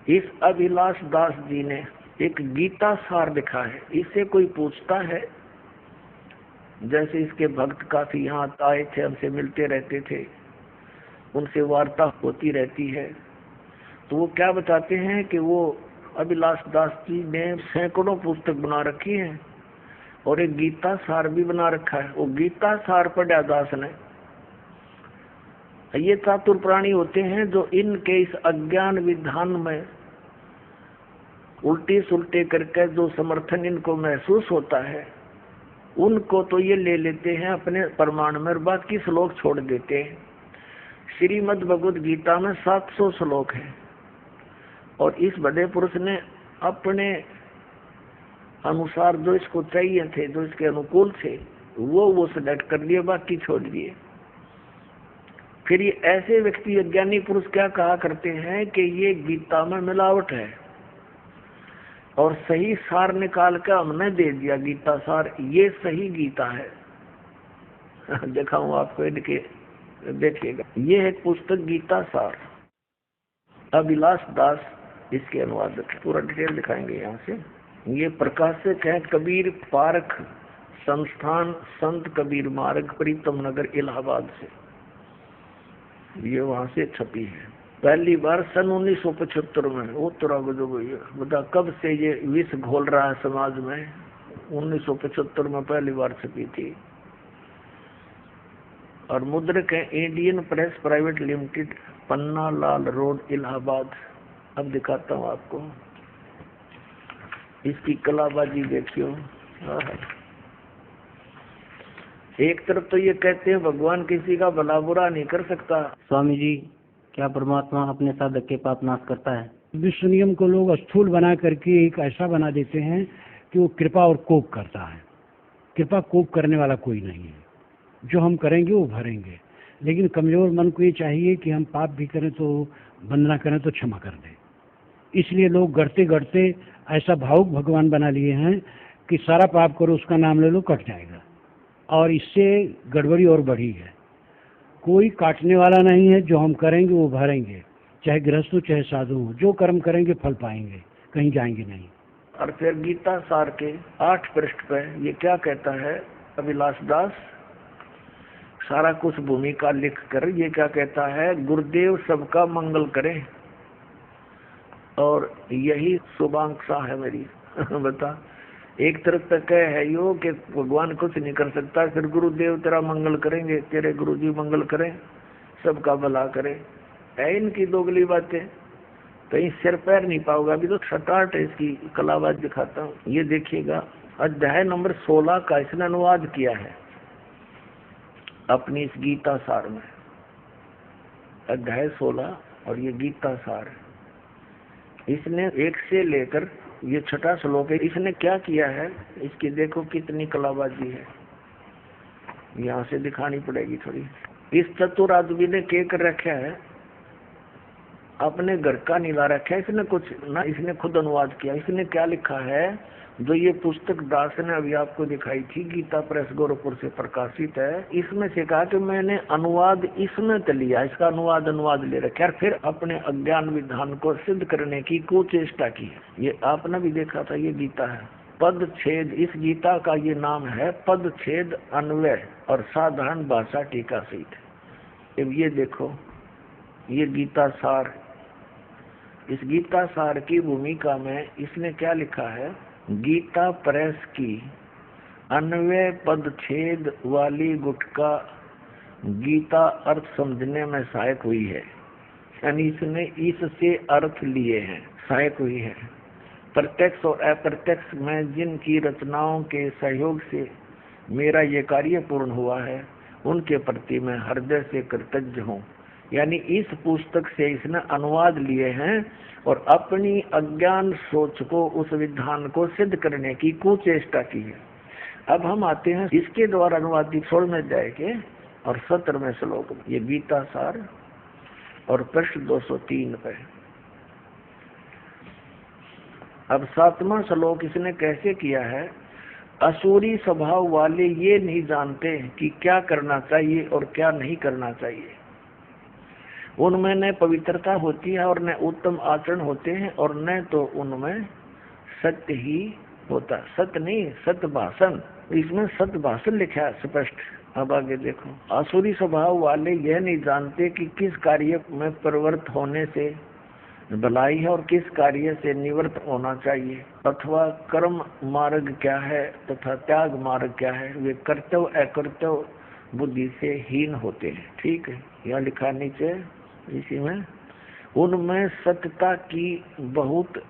इस अभिलाष दास जी ने एक गीता सार लिखा है। इससे कोई पूछता है, जैसे इसके भक्त काफी यहाँ आए थे, हमसे मिलते रहते थे, उनसे वार्ता होती रहती है, तो वो क्या बताते हैं कि वो अभिलाष दास जी ने सैकड़ों पुस्तक बना रखी है और एक गीता सार भी बना रखा है। वो गीता सार पढ़ा दास ने। ये चातुर प्राणी होते हैं जो इनके इस अज्ञान विधान में उल्टी सुलटे करके जो समर्थन इनको महसूस होता है, उनको तो ये ले लेते हैं अपने प्रमाण में और बाकी श्लोक छोड़ देते हैं। श्रीमद् भगवद गीता में 700 श्लोक हैं और इस बड़े पुरुष ने अपने अनुसार जो इसको चाहिए थे, जो इसके अनुकूल थे, वो सिलेक्ट कर लिए, बाकी छोड़ दिए। फिर ये ऐसे व्यक्ति, अज्ञानी पुरुष क्या कहा करते हैं कि ये गीता में मिलावट है और सही सार निकाल के हमने दे दिया गीता सार, ये सही गीता है। दिखाऊं आपको, इनके देखिएगा, ये है पुस्तक गीता सार, अभिलाष दास इसके अनुवादक है। पूरा डिटेल दिखाएंगे यहाँ से। ये प्रकाशक है कबीर पारख संस्थान, संत कबीर मार्ग, प्रीतम नगर, इलाहाबाद से। ये वहां से छपी है। पहली बार सन 1975 में। वो तरह बता कब से ये विष घोल रहा है समाज में। 1975 में पहली बार छपी थी और मुद्रक है Indian press private limited, Panna Lal road, Allahabad. अब दिखाता हूँ आपको इसकी कलाबाजी, देखियो। एक तरफ तो ये कहते हैं भगवान किसी का भला बुरा नहीं कर सकता। स्वामी जी, क्या परमात्मा अपने साधक के पाप नाश करता है? विश्व नियम को लोग स्थूल बना करके एक ऐसा बना देते हैं कि वो कृपा और कोप करता है। कृपा कोप करने वाला कोई नहीं है। जो हम करेंगे वो भरेंगे, लेकिन कमजोर मन को ये चाहिए कि हम पाप भी करें तो वंदना करें तो क्षमा कर दें। इसलिए लोग गढ़ते गढ़ते ऐसा भावुक भगवान बना लिए हैं कि सारा पाप करो, उसका नाम ले लो, कट जाएगा। और इससे गड़बड़ी और बढ़ी है। कोई काटने वाला नहीं है। जो हम करेंगे वो भरेंगे, चाहे गृहस्थ हो चाहे साधु हो। जो कर्म करेंगे फल पाएंगे, कहीं जाएंगे नहीं। और फिर गीता सार के 8 पृष्ठ पे ये क्या कहता है अभिलाष दास, सारा कुछ भूमिका लिख कर ये क्या कहता है, गुरुदेव सबका मंगल करें और यही शुभाकांक्षा है मेरी। बता, एक तरफ तक है यो कि भगवान कुछ नहीं कर सकता, फिर गुरुदेव तेरा मंगल करेंगे, तेरे गुरुजी मंगल करें, सबका भला करें। है इनकी दोगली बातें, कहीं सिर पैर नहीं पाओगे। अभी तो सटाट है इसकी कलाबाज दिखाता हूँ। ये देखिएगा, अध्याय नंबर 16 का इसने अनुवाद किया है अपनी इस गीता सार में। अध्याय 16 और ये गीता सार, इसने 1 से लेकर ये 6वां श्लोक है। इसने क्या किया है, इसकी देखो कितनी कलाबाजी है। यहाँ से दिखानी पड़ेगी थोड़ी। इस चतुर आदमी ने क्या कर रखा है, अपने घर का नीला रखा है इसने कुछ ना, इसने खुद अनुवाद किया। इसने क्या लिखा है, जो ये पुस्तक दास ने अभी आपको दिखाई थी, गीता प्रेस गोरखपुर से प्रकाशित है, इसमें से कहा कि मैंने अनुवाद इसमें तो लिया, इसका अनुवाद ले रखा है, फिर अपने अज्ञान विधान को सिद्ध करने की कुचेष्टा की है। ये आपने भी देखा था, ये गीता है। पद छेद, इस गीता का ये नाम है पद छेद अन्वय और साधारण भाषा टीका सहित। अब ये देखो, ये गीता सार, इस गीता सार की भूमिका में इसने क्या लिखा है, गीता प्रेस की अन्वय पद छेद वाली गुटका गीता अर्थ समझने में सहायक हुई है। यानी इसने इससे अर्थ लिए हैं, सहायक हुई है। प्रत्यक्ष और अप्रत्यक्ष में जिनकी रचनाओं के सहयोग से मेरा ये कार्य पूर्ण हुआ है, उनके प्रति मैं हृदय से कृतज्ञ हूँ। यानी इस पुस्तक से इसने अनुवाद लिए हैं और अपनी अज्ञान सोच को, उस विधान को सिद्ध करने की कुचेष्टा की है। अब हम आते हैं इसके द्वारा अनुवादित 16वें अध्याय के और 17वें श्लोक में। ये गीता सार और पृष्ठ 203 पे। अब 7वां श्लोक इसने कैसे किया है? असुरी स्वभाव वाले ये नहीं जानते कि क्या करना चाहिए और क्या नहीं करना चाहिए। उनमें न पवित्रता होती है और न उत्तम आचरण होते हैं और न तो उनमें सत्य ही होता। सत्य नहीं, सत्य भाषण। इसमें सत्य भाषण लिखा है स्पष्ट। अब आगे देखो, आसुरी स्वभाव वाले यह नहीं जानते कि किस कार्य में प्रवृत्त होने से भलाई है और किस कार्य से निवृत्त होना चाहिए, अथवा कर्म मार्ग क्या है तथा त्याग मार्ग क्या है। वे कर्तव्य अकर्तव्य बुद्धि से हीन होते हैं। ठीक है, यह लिखा नीचे इसी में। उनमें सत्यता की बहुत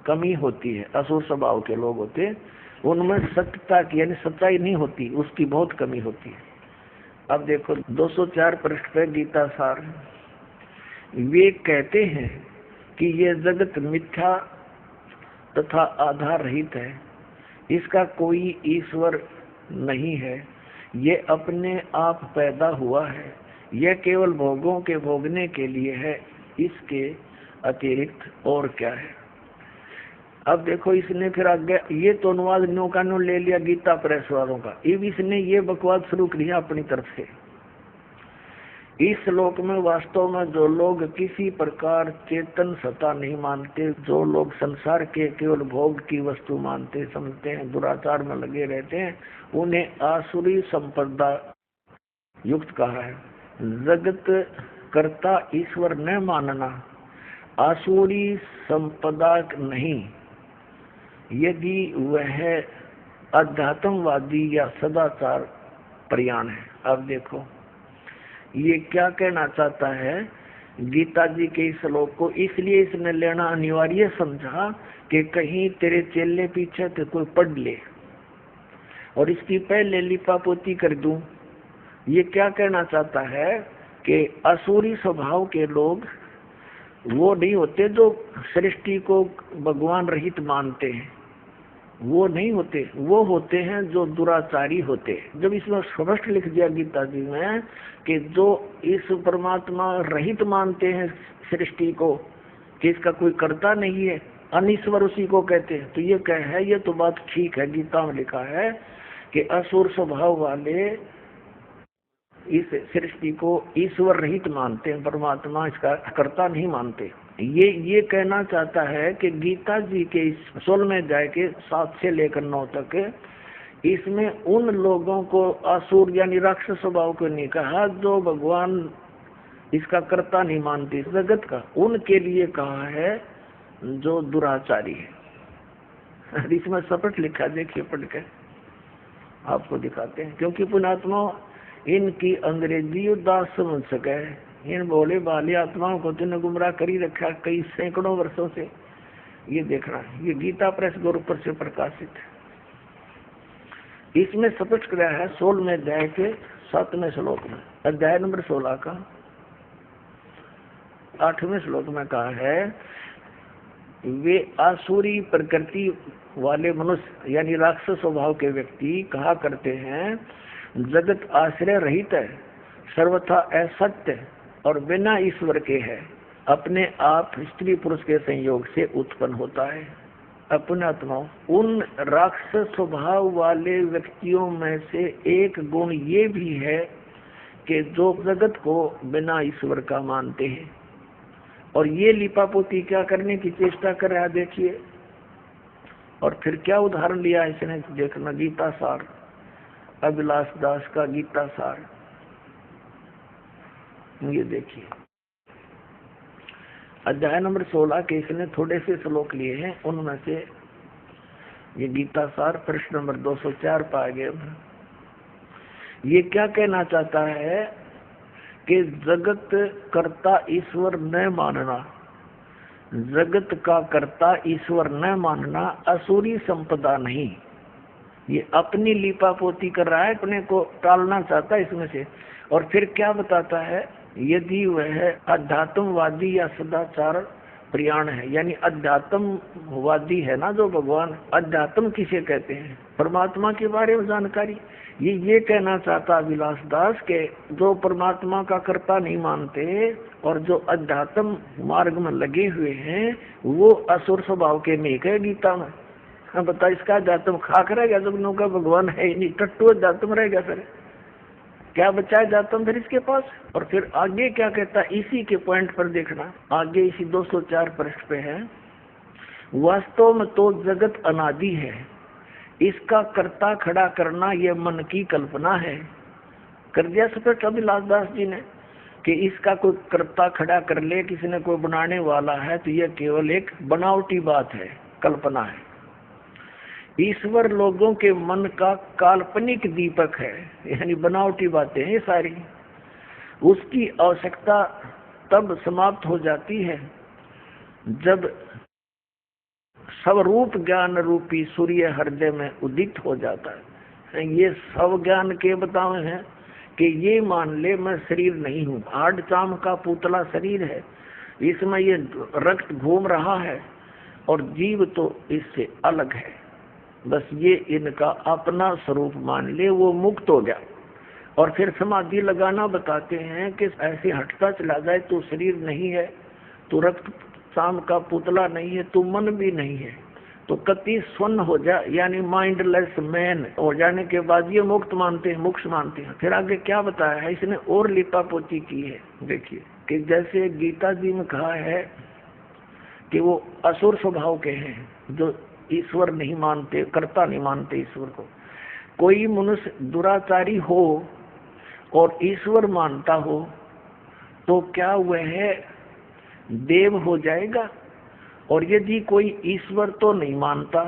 कमी होती है। असुर स्वभाव के लोग होते हैं, उनमें सत्यता की यानी सच्चाई नहीं होती, उसकी बहुत कमी होती है। अब देखो 204 पृष्ठ पे गीता सार। वे कहते हैं कि ये जगत मिथ्या तथा आधार रहित है, इसका कोई ईश्वर नहीं है, ये अपने आप पैदा हुआ है, यह केवल भोगों के भोगने के लिए है, इसके अतिरिक्त और क्या है। अब देखो इसने फिर आगे ये तो अनुवाद न्यू का न्यू ले लिया गीता प्रेस वालों का। अब इसने ये बकवास शुरू कर दिया अपनी तरफ से। इस श्लोक में वास्तव में जो लोग किसी प्रकार चेतन सत्ता नहीं मानते, जो लोग संसार के केवल भोग की वस्तु मानते समझते हैं, दुराचार में लगे रहते हैं, उन्हें आसुरी संपदा युक्त कहा है। जगत कर्ता ईश्वर न मानना आसुरी संपदा नहीं, यदि वह अध्यात्मवादी या सदाचार प्रयाण है। अब देखो ये क्या कहना चाहता है गीता जी के इस श्लोक को, इसलिए इसने लेना अनिवार्य समझा कि कहीं तेरे चेले पीछे तो कोई पढ़ ले और इसकी पहले लिपापोती कर दूं। ये क्या कहना चाहता है कि असुरी स्वभाव के लोग वो नहीं होते जो सृष्टि को भगवान रहित मानते हैं, वो नहीं होते, वो होते हैं जो दुराचारी होते हैं। जब इसमें स्पष्ट लिख दिया गीता जी में कि जो इस परमात्मा रहित मानते हैं सृष्टि को, कि इसका कोई कर्ता नहीं है, अनीश्वर उसी को कहते हैं, तो ये क्या है, ये तो बात ठीक है। गीता में लिखा है कि असुर स्वभाव वाले इस सृष्टि को ईश्वर रहित मानते हैं, परमात्मा इसका कर्ता नहीं मानते। ये कहना चाहता है कि गीता जी के इस 16वें अध्याय के 7 से लेकर 9 तक इसमें उन लोगों को असुर यानी राक्षस स्वभाव को नहीं कहा जो भगवान इसका कर्ता नहीं मानते इस जगत का, उनके लिए कहा है जो दुराचारी है। इसमें स्पष्ट लिखा, देखिए पढ़ के आपको दिखाते हैं, क्योंकि पुण्यात्मा इनकी अंग्रेजी उदास समझ सके। इन भोले भाले आत्माओं को तुमने गुमराह करी रखा कई सैकड़ों वर्षों से। ये देखना, ये गीता प्रेस गोरखपुर से प्रकाशित है। इसमें स्पष्ट किया है 16वें अध्याय के 7वें श्लोक में, अध्याय नंबर 16 का 8वें श्लोक में कहा है, वे आसुरी प्रकृति वाले मनुष्य यानी राक्षस स्वभाव के व्यक्ति कहा करते हैं जगत आश्रय रहित है, सर्वथा असत्य और बिना ईश्वर के है, अपने आप स्त्री पुरुष के संयोग से उत्पन्न होता है। अपने आत्मा उन राक्षस स्वभाव वाले व्यक्तियों में से एक गुण ये भी है कि जो जगत को बिना ईश्वर का मानते हैं, और ये लिपापोती क्या करने की चेष्टा कर रहा है देखिए। और फिर क्या उदाहरण लिया इसने, देखना गीता सार, अभिलाष दास का गीता सार, ये देखिए अध्याय नंबर 16 के इसने थोड़े से श्लोक लिए हैं, उनमें से ये गीता सार पृष्ठ नंबर 204 पा गए। ये क्या कहना चाहता है कि जगत कर्ता ईश्वर न मानना, जगत का कर्ता ईश्वर न मानना असुरी संपदा नहीं। ये अपनी लिपापोती कर रहा है, अपने को टालना चाहता है इसमें से। और फिर क्या बताता है, यदि वह अध्यात्मवादी या सदाचार प्रयाण है, यानी अध्यात्मवादी है ना जो भगवान, अध्यात्म किसे कहते हैं, परमात्मा के बारे में जानकारी। ये कहना चाहता विलास दास के जो परमात्मा का कर्ता नहीं मानते और जो अध्यात्म मार्ग में लगे हुए हैं वो असुर स्वभाव के नहीं कहे गीता में। हाँ बता, इसका अध्यात्म खाक रह गया, जब का भगवान है नहीं, टट्टू अध्यात्म रह गया, फिर क्या बचा अध्यात्म फिर इसके पास। और फिर आगे क्या कहता, इसी के पॉइंट पर देखना, आगे इसी 204 पृष्ठ पे है, वास्तव में तो जगत अनादि है, इसका कर्ता खड़ा करना यह मन की कल्पना है। कर दिया स्पष्ट अभिलाष दास जी ने कि इसका कोई कर्ता खड़ा कर ले, किसी ने कोई बनाने वाला है, तो यह केवल एक बनावटी बात है, कल्पना है। ईश्वर लोगों के मन का काल्पनिक दीपक है, यानी बनावटी बातें हैं ये सारी। उसकी आवश्यकता तब समाप्त हो जाती है जब स्वरूप ज्ञान रूपी सूर्य हृदय में उदित हो जाता है। ये सब ज्ञान के बतावे हैं कि ये मान ले मैं शरीर नहीं हूँ, हाड़ चाम का पुतला शरीर है, इसमें ये रक्त घूम रहा है और जीव तो इससे अलग है, बस ये इनका अपना स्वरूप मान ले, वो मुक्त हो गया। और फिर समाधि लगाना बताते हैं कि ऐसे हटता चला जाए, तो शरीर नहीं है, तो रक्त चाम का पुतला नहीं है, तो मन भी नहीं है, तो कति स्वर्ण हो जाए, यानी माइंडलेस मैन हो जाने के बाद ये मुक्त मानते हैं, मोक्ष मानते हैं। फिर आगे क्या बताया है इसने, और लिपा पोती की है। देखिए कि जैसे गीता जी में कहा है कि वो असुर स्वभाव के हैं जो ईश्वर नहीं मानते, कर्ता नहीं मानते ईश्वर को। कोई मनुष्य दुराचारी हो और ईश्वर मानता हो तो क्या वह देव हो जाएगा? और यदि कोई ईश्वर तो नहीं मानता,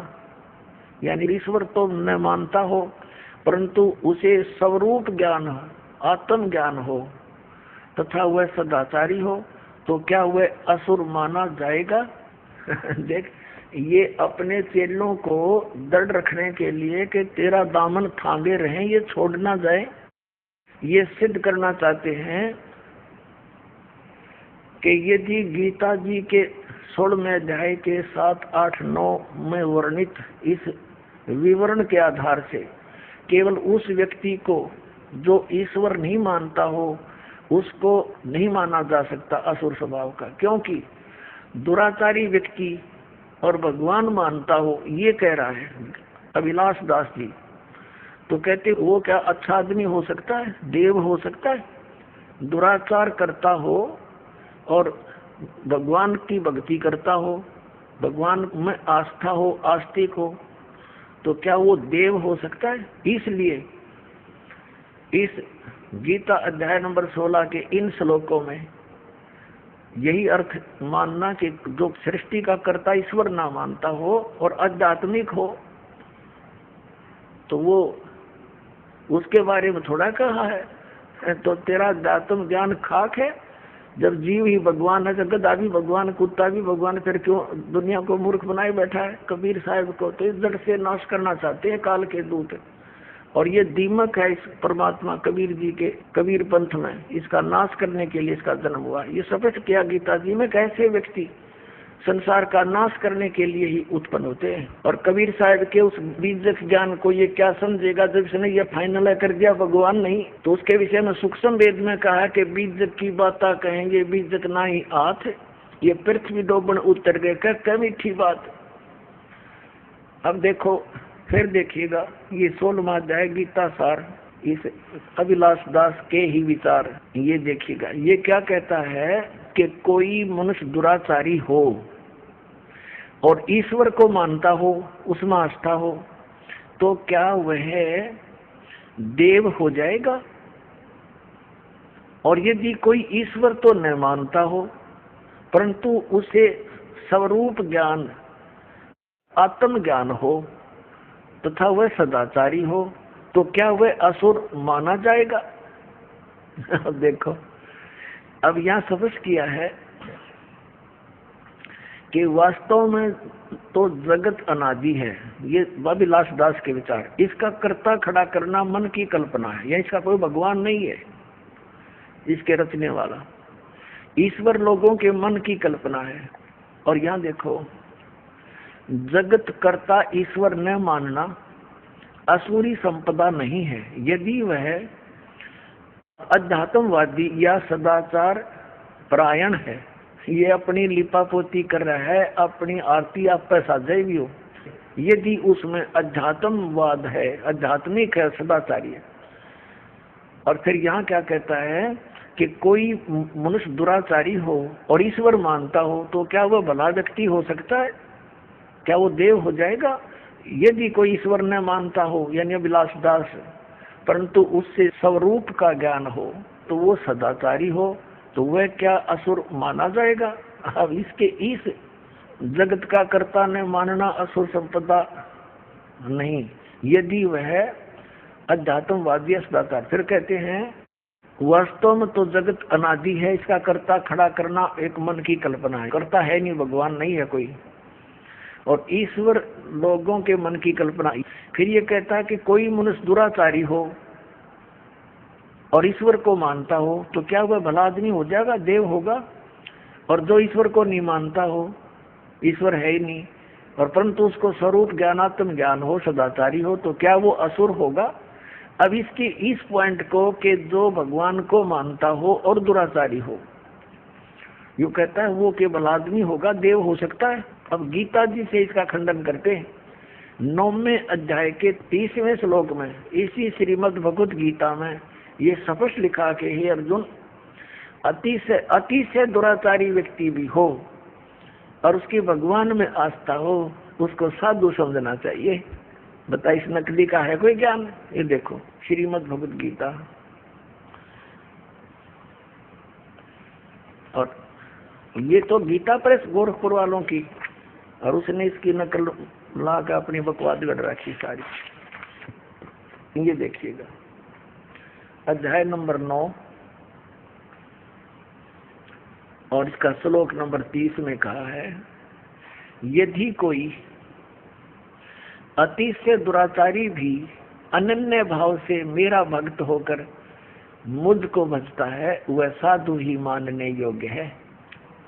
यानी ईश्वर तो न मानता हो परंतु उसे स्वरूप ज्ञान, आत्म ज्ञान हो तथा वह सदाचारी हो, तो क्या वह असुर माना जाएगा? देख, ये अपने चेलों को दृढ़ रखने के लिए कि तेरा दामन थामे रहे, ये छोड़ ना जाए, ये सिद्ध करना चाहते हैं कि यदि गीता जी के 16वें अध्याय के 7, 8, 9 में वर्णित इस विवरण के आधार से केवल उस व्यक्ति को जो ईश्वर नहीं मानता हो उसको नहीं माना जा सकता असुर स्वभाव का, क्योंकि दुराचारी व्यक्ति और भगवान मानता हो, ये कह रहा है अभिलाष दास जी। तो कहते वो क्या अच्छा आदमी हो सकता है, देव हो सकता है? दुराचार करता हो और भगवान की भक्ति करता हो, भगवान में आस्था हो, आस्तिक हो, तो क्या वो देव हो सकता है? इसलिए इस गीता अध्याय नंबर 16 के इन श्लोकों में यही अर्थ मानना कि जो सृष्टि का कर्ता ईश्वर ना मानता हो और आध्यात्मिक हो तो वो उसके बारे में थोड़ा कहा है। तो तेरा अध्यात्म ज्ञान खाक है, जब जीव ही भगवान है, गधा भी भगवान, कुत्ता भी भगवान, फिर क्यों दुनिया को मूर्ख बनाए बैठा है? कबीर साहब को तो इस जड़ से नाश करना चाहते हैं काल के दूत, और ये दीमक है इस परमात्मा कबीर जी के कबीर पंथ में, इसका नाश करने के लिए इसका जन्म हुआ। ये स्पष्ट किया गीता जी में कैसे व्यक्ति संसार का नाश करने के लिए ही उत्पन्न होते हैं। और कबीर साहब के उस बीजक ज्ञान को ये क्या समझेगा जब इसने ये फाइनल कर दिया भगवान नहीं, तो उसके विषय में सूक्ष्म वेद में कहा कि बीजक की बात कहेंगे बीजक ना ही आथ, ये पृथ्वी डोबन उतर गए, क्या मीठी बात। अब देखो फिर देखिएगा ये 16वां अध्याय गीता सार, इस अभिलाष दास के ही विचार, ये देखिएगा ये क्या कहता है कि कोई मनुष्य दुराचारी हो और ईश्वर को मानता हो, उसमें आस्था हो, तो क्या वह देव हो जाएगा? और यदि कोई ईश्वर तो न मानता हो परंतु उसे स्वरूप ज्ञान, आत्म ज्ञान हो तथा वह सदाचारी हो, तो क्या वह असुर माना जाएगा? देखो अब यहाँ स्पष्ट किया है कि वास्तव में तो जगत अनादि है, ये अभिलाष दास के विचार। इसका कर्ता खड़ा करना मन की कल्पना है, या इसका कोई भगवान नहीं है इसके रचने वाला, ईश्वर लोगों के मन की कल्पना है। और यहाँ देखो जगत कर्ता ईश्वर न मानना असुरी संपदा नहीं है। यदि वह अध्यात्मवादी या सदाचार परायण है, ये अपनी लिपापोती कर रहा है, अपनी आरती आप पे साझे भी हो, यदि उसमें अध्यात्मवाद है, आध्यात्मिक है, सदाचारी है। और फिर यहाँ क्या कहता है कि कोई मनुष्य दुराचारी हो और ईश्वर मानता हो तो क्या वह भला व्यक्ति हो सकता है? क्या वो देव हो जाएगा? यदि कोई ईश्वर न मानता हो यानी अभिलाष दास, परंतु उससे स्वरूप का ज्ञान हो तो वो सदाचारी हो, तो वह क्या असुर माना जाएगा? अब इसके इस जगत का कर्ता ने मानना असुर संपदा नहीं, यदि वह अध्यात्मवादी सदाचार। फिर कहते हैं वास्तव में तो जगत अनादि है, इसका कर्ता खड़ा करना एक मन की कल्पना है, कर्ता है नहीं, भगवान नहीं है कोई, और ईश्वर लोगों के मन की कल्पना। फिर ये कहता है कि कोई मनुष्य दुराचारी हो और ईश्वर को मानता हो तो क्या वह भला आदमी हो जाएगा, देव होगा? और जो ईश्वर को नहीं मानता हो, ईश्वर है ही नहीं, और परंतु उसको स्वरूप ज्ञानात्म ज्ञान हो, सदाचारी हो, तो क्या वो असुर होगा? अब इसकी इस पॉइंट को कि जो भगवान को मानता हो और दुराचारी हो, यू कहता है वो केवल आदमी होगा, देव हो सकता है। अब गीता जी से इसका खंडन करते हैं। 9वें अध्याय के 30वें श्लोक में इसी श्रीमद् भगवत गीता में ये स्पष्ट लिखा कि हे अर्जुन, अति से दुराचारी व्यक्ति भी हो और उसकी भगवान में आस्था हो, उसको साधु समझना चाहिए। बता इस नकली का है कोई ज्ञान? ये देखो श्रीमद् भगवत गीता, और ये तो गीता प्रेस गोरखपुर वालों की, और उसने इसकी नकल ला के अपनी बकवास गढ़ रखी सारी। ये देखिएगा अध्याय नंबर 9 और इसका श्लोक नंबर 30 में कहा है, यदि कोई अति से दुराचारी भी अनन्य भाव से मेरा भक्त होकर मुझको भजता है, वह साधु ही मानने योग्य है।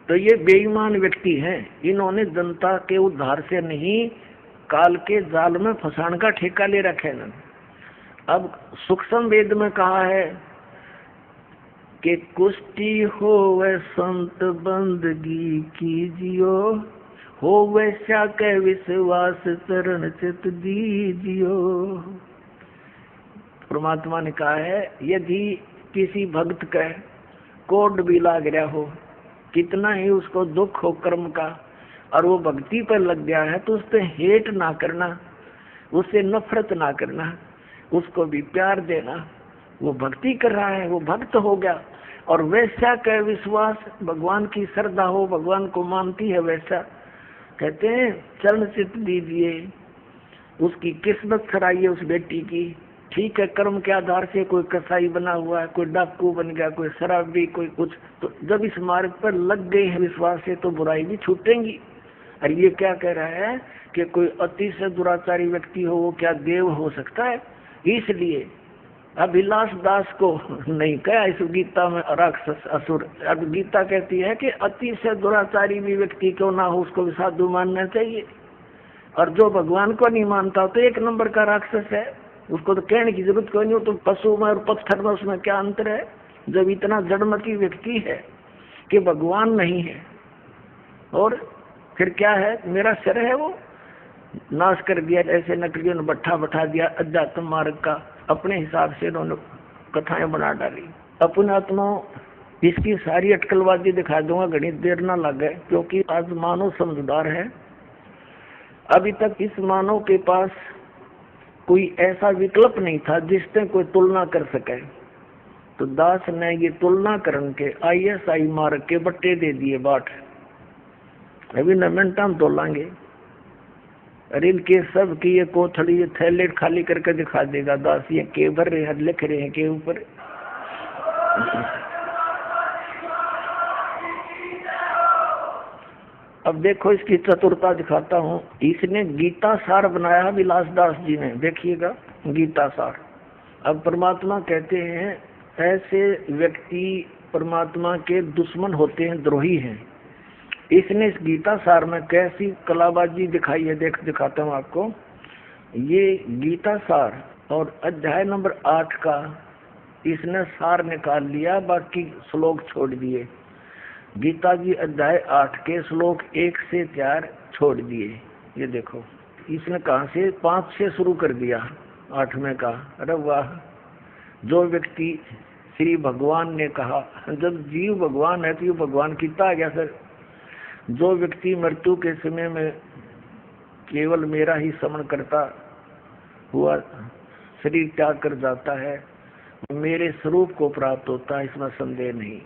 तो ये बेईमान व्यक्ति हैं, इन्होंने जनता के उद्धार से नहीं काल के जाल में फंसाने का ठेका ले रखे हैं। अब सूक्ष्म वेद में कहा है कि कुष्टी हो वह संत बंदगी कीजियो, हो वैसा के विश्वास चरण चित दीजियो। परमात्मा ने कहा है यदि किसी भक्त का कोड भी लाग रहा हो, कितना ही उसको दुख हो कर्म का, और वो भक्ति पर लग गया है, तो उससे हेट ना करना, उससे नफरत ना करना, उसको भी प्यार देना। वो भक्ति कर रहा है, वो भक्त हो गया, और वैसा का विश्वास, भगवान की श्रद्धा हो, भगवान को मानती है, वैसा कहते हैं चरण चित दीजिए, उसकी किस्मत सराइए उस बेटी की। ठीक है, कर्म के आधार से कोई कसाई बना हुआ है, कोई डाकू बन गया, कोई शराबी, कोई कुछ, तो जब इस मार्ग पर लग गए हैं विश्वास से तो बुराई भी छूटेंगी। और ये क्या कह रहा है कि कोई अति से दुराचारी व्यक्ति हो वो क्या देव हो सकता है? इसलिए अभिलाष दास को नहीं कहा इस गीता में राक्षस असुर। अब गीता कहती है कि अति से दुराचारी भी व्यक्ति क्यों ना हो उसको भी साधु मानना चाहिए, और जो भगवान को नहीं मानता तो एक नंबर का राक्षस है, उसको तो कहने की जरूरत कोई नहीं हो। तो पशु में और पत्थर में उसमें क्या अंतर है? जब इतना जड़मती व्यक्ति है कि भगवान नहीं है, और फिर क्या है, मेरा सिर है वो नाश कर दिया, ऐसे नकलियों ने बट्ठा बैठा दिया अध्यात्म मार्ग का, अपने हिसाब से उन्होंने कथाएं बना डाली। अपने आत्मा इसकी सारी अटकलबाजी दिखा दूंगा, घनी देर ना लगे, क्योंकि आज मानव समझदार है। अभी तक इस मानव के पास कोई ऐसा विकल्प नहीं था जिससे कोई तुलना कर सके, तो दास ने ये तुलना करने के ISI मार्ग के बट्टे दे दिए बाट। अभी न मिनट हम तोलांगे, अरे इनके सब की ये कोथड़ी ये थैले खाली करके दिखा देगा दास, ये के भर रहे हैं, लिख रहे हैं के ऊपर। अब देखो इसकी चतुरता दिखाता हूँ। इसने गीता सार बनाया विलास दास जी ने, देखिएगा गीता सार। अब परमात्मा कहते हैं ऐसे व्यक्ति परमात्मा के दुश्मन होते हैं, द्रोही हैं। इसने इस गीता सार में कैसी कलाबाजी दिखाई है, दिखाता हूँ आपको। ये गीता सार और अध्याय नंबर 8 का इसने सार निकाल लिया, बाकी श्लोक छोड़ दिए। गीता जी अध्याय 8 के श्लोक 1 से 4 छोड़ दिए। ये देखो इसने कहा से 5 से शुरू कर दिया 8वें का। अरे वाह, जो व्यक्ति श्री भगवान ने कहा, जब जीव भगवान है तो ये भगवान कितना आ गया सर। जो व्यक्ति मृत्यु के समय में केवल मेरा ही स्मरण करता हुआ शरीर त्याग कर जाता है, मेरे स्वरूप को प्राप्त होता है, इसमें संदेह नहीं।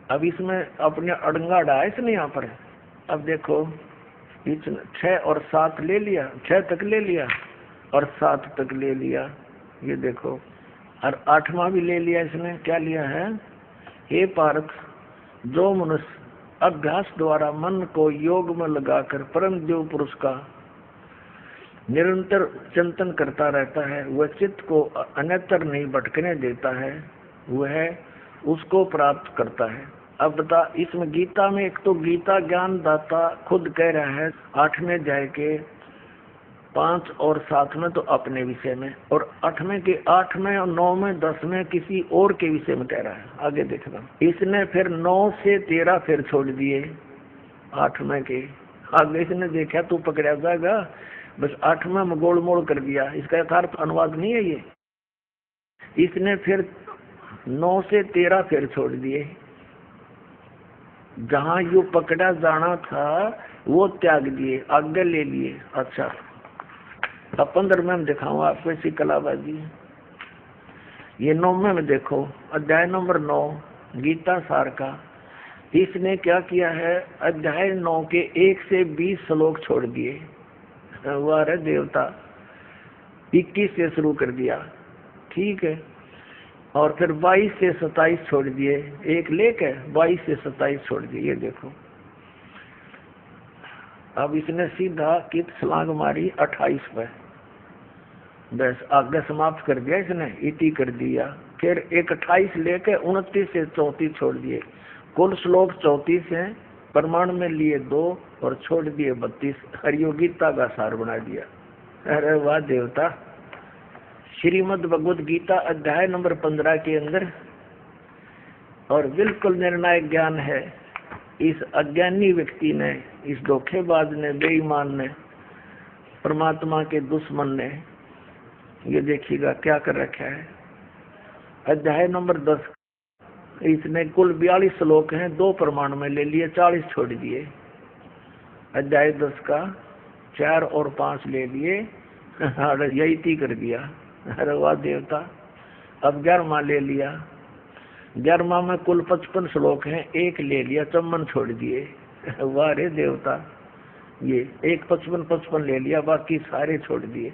अब इसमें अपने अड़ंगा डाला इसने यहाँ पर। अब देखो 6 और 7 ले लिया, 6 तक ले लिया और 7 तक ले लिया। ये देखो और 8वां भी ले लिया इसने। क्या लिया है? हे पार्थ, जो मनुष्य अभ्यास द्वारा मन को योग में लगाकर परम देव पुरुष का निरंतर चिंतन करता रहता है, वह चित्त को अन्यत्र नहीं भटकने देता है, वह उसको प्राप्त करता है। अब बता, इसमें गीता में एक तो गीता ज्ञान दाता खुद कह रहा है 8वें अध्याय के 5 और 7 में तो अपने विषय में, और 8वें के 8वें और 9वें 10वें किसी और के विषय में कह रहा है। आगे देखना, इसने फिर 9 से 13 फिर छोड़ दिए 8वें के। आगे इसने देखा तू पकड़ा जाएगा, बस 8वें में गोल मोड़ कर दिया। इसका यथार्थ अनुवाद नहीं है ये। इसने फिर 9 से 13 फिर छोड़ दिए। जहां यू पकड़ा जाना था वो त्याग दिए, आगे ले लिए। अच्छा, अब 15वें में दिखाऊंगा आपको ऐसी कलाबाजी। ये 9वें में देखो, अध्याय नंबर 9 गीता सार का। इसने क्या किया है? अध्याय 9 के 1 से 20 श्लोक छोड़ दिए। वाह रे देवता, 21 से शुरू कर दिया, ठीक है। और फिर 22 से 27 छोड़ दिए, एक लेके 22 से 27 छोड़ दिए। ये देखो अब इसने सीधा कित छलांग मारी 28 पे, बस आगे समाप्त कर दिया इसने, इति कर दिया। फिर एक 28 लेके 29 से 34 छोड़ दिए। कुल श्लोक 34 हैं, प्रमाण में लिए 2 और छोड़ दिए 32। हरियो गीता का सार बना दिया। अरे वाह देवता। श्रीमद् भगवद गीता अध्याय नंबर 15 के अंदर और बिल्कुल निर्णायक ज्ञान है। इस अज्ञानी व्यक्ति ने, इस धोखेबाज ने, बेईमान ने, परमात्मा के दुश्मन ने, ये देखिएगा क्या कर रखा है। अध्याय नंबर 10 इसने कुल 42 श्लोक हैं, 2 प्रमाण में ले लिए, 40 छोड़ दिए। अध्याय 10 का 4 और 5 ले लिए, यही कर दिया। अरे वाह देवता। अब 11वां ले लिया। 11वां में कुल 55 श्लोक हैं, 1 ले लिया, 54 छोड़ दिए। वाह रे देवता। ये 1 55 ले लिया, बाकी सारे छोड़ दिए।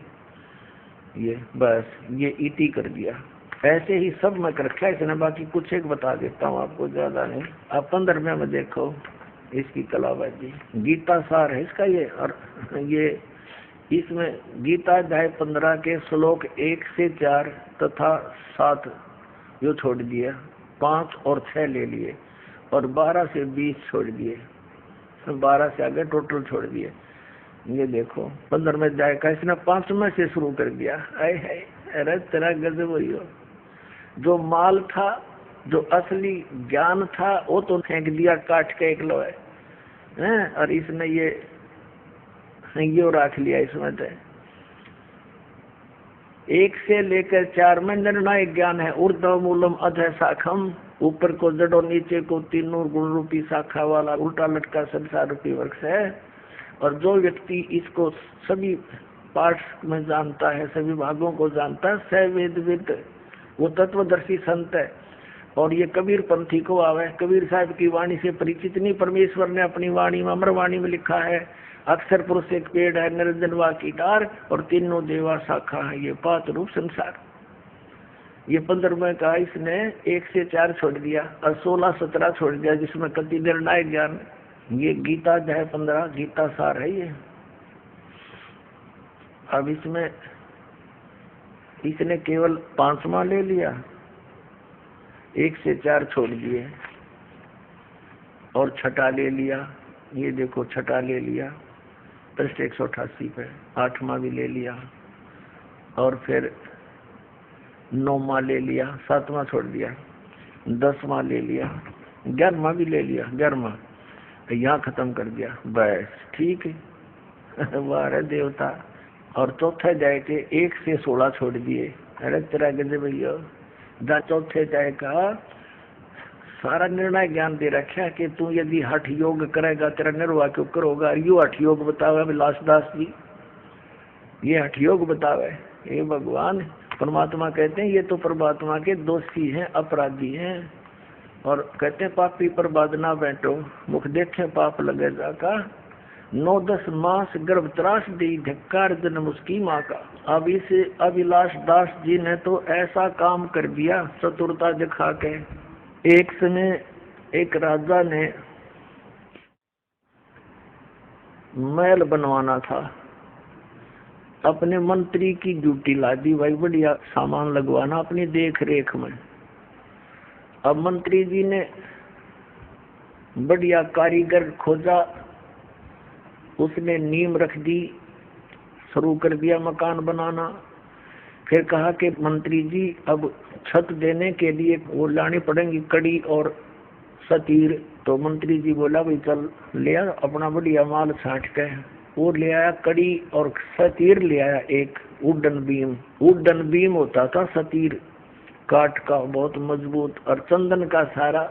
ये बस ये इति कर दिया। ऐसे ही सब में कर रखा है इसने। बाकी कुछ एक बता देता हूँ आपको, ज्यादा नहीं। अब 15वें में देखो इसकी कलाबाजी। गीता सार है इसका ये। और ये इसमें गीता अध्याय 15 के श्लोक 1 से 4 तथा 7 जो छोड़ दिया, 5 और 6 ले लिए, और 12 से 20 छोड़ दिए, 12 से आगे टोटल छोड़ दिए। ये देखो 15वें अध्याय का इसने 5वें से शुरू कर दिया। अरे तेरा गजब हुई हो। जो माल था, जो असली ज्ञान था, वो तो फेंक दिया काट के एक लोहे हैं, और इसने ये रख लिया इसमें। तो 1 से लेकर 4 में निर्णायक ज्ञान है। ऊर्ध्व मूलम अधः शाखम, ऊपर को जड़ और नीचे को तीनों गुण रूपी शाखा वाला उल्टा लटका संसार रूपी वृक्ष है। और जो व्यक्ति इसको सभी पार्ट में जानता है, सभी भागों को जानता है, स वेदविद, वो तत्वदर्शी संत है। और ये कबीर पंथी को आवे। कबीर साहब की वाणी से परिचित नहीं। परमेश्वर ने अपनी वाणी में, अमर वाणी में लिखा है, अक्षर पुरुष एक पेड़ है, निरंजन वा की डार, और तीनों देवा शाखा है, ये 5 रूप संसार। ये 15वें का इसने 1 से 4 छोड़ दिया, और 16-17 छोड़ दिया, जिसमें कति निर्णायक ज्ञान। ये गीता अध्याय 15 गीता सार है ये। अब इसमें इसने केवल 5वां ले लिया, 1 से 4 छोड़ दिए, और छठा ले लिया। ये देखो छठा ले लिया, पृष्ठ 188 पे 8वां भी ले लिया, और फिर 9वां ले लिया, 7वां छोड़ दिया, 10वां ले लिया, 11वां भी ले लिया, 11वां यहाँ खत्म कर दिया, बस ठीक है। वाह देवता। और चौथे जाए के 1 से 16 छोड़ दिए। अरे तेरा गजब भैया, जहाँ चौथे जाए का सारा निर्णय ज्ञान दे रखा कि तू यदि हठ योग करेगा तेरा निर्वाह क्यों करोगा। यो हठ योग बतावे विलास दास जी, ये हठ योग बतावे। ये भगवान परमात्मा कहते हैं ये तो परमात्मा के दोषी हैं, अपराधी हैं, और कहते हैं पापी पर बाद ना बैठो, मुख देखे पाप लगे जाका, 9-10 मास गर्भ त्रास दी, धिक्कार जन्म उसकी माँ का। अब इस अभिलाष दास जी ने तो ऐसा काम कर दिया चतुरता दिखा के। एक समय एक राजा ने महल बनवाना था, अपने मंत्री की ड्यूटी ला दी, भाई बढ़िया सामान लगवाना अपनी देख रेख में। अब मंत्री जी ने बढ़िया कारीगर खोजा, उसने नींव रख दी, शुरू कर दिया मकान बनाना। फिर कहा कि मंत्री जी अब छत देने के लिए वो लानी पड़ेंगी कड़ी और सतीर। तो मंत्री जी बोला भाई चल ले आ अपना बढ़िया माल छांट के। वो ले आया कड़ी और सतीर ले आया, एक वुडन बीम। वुडन बीम होता था सतीर, काठ का बहुत मजबूत, और चंदन का सारा,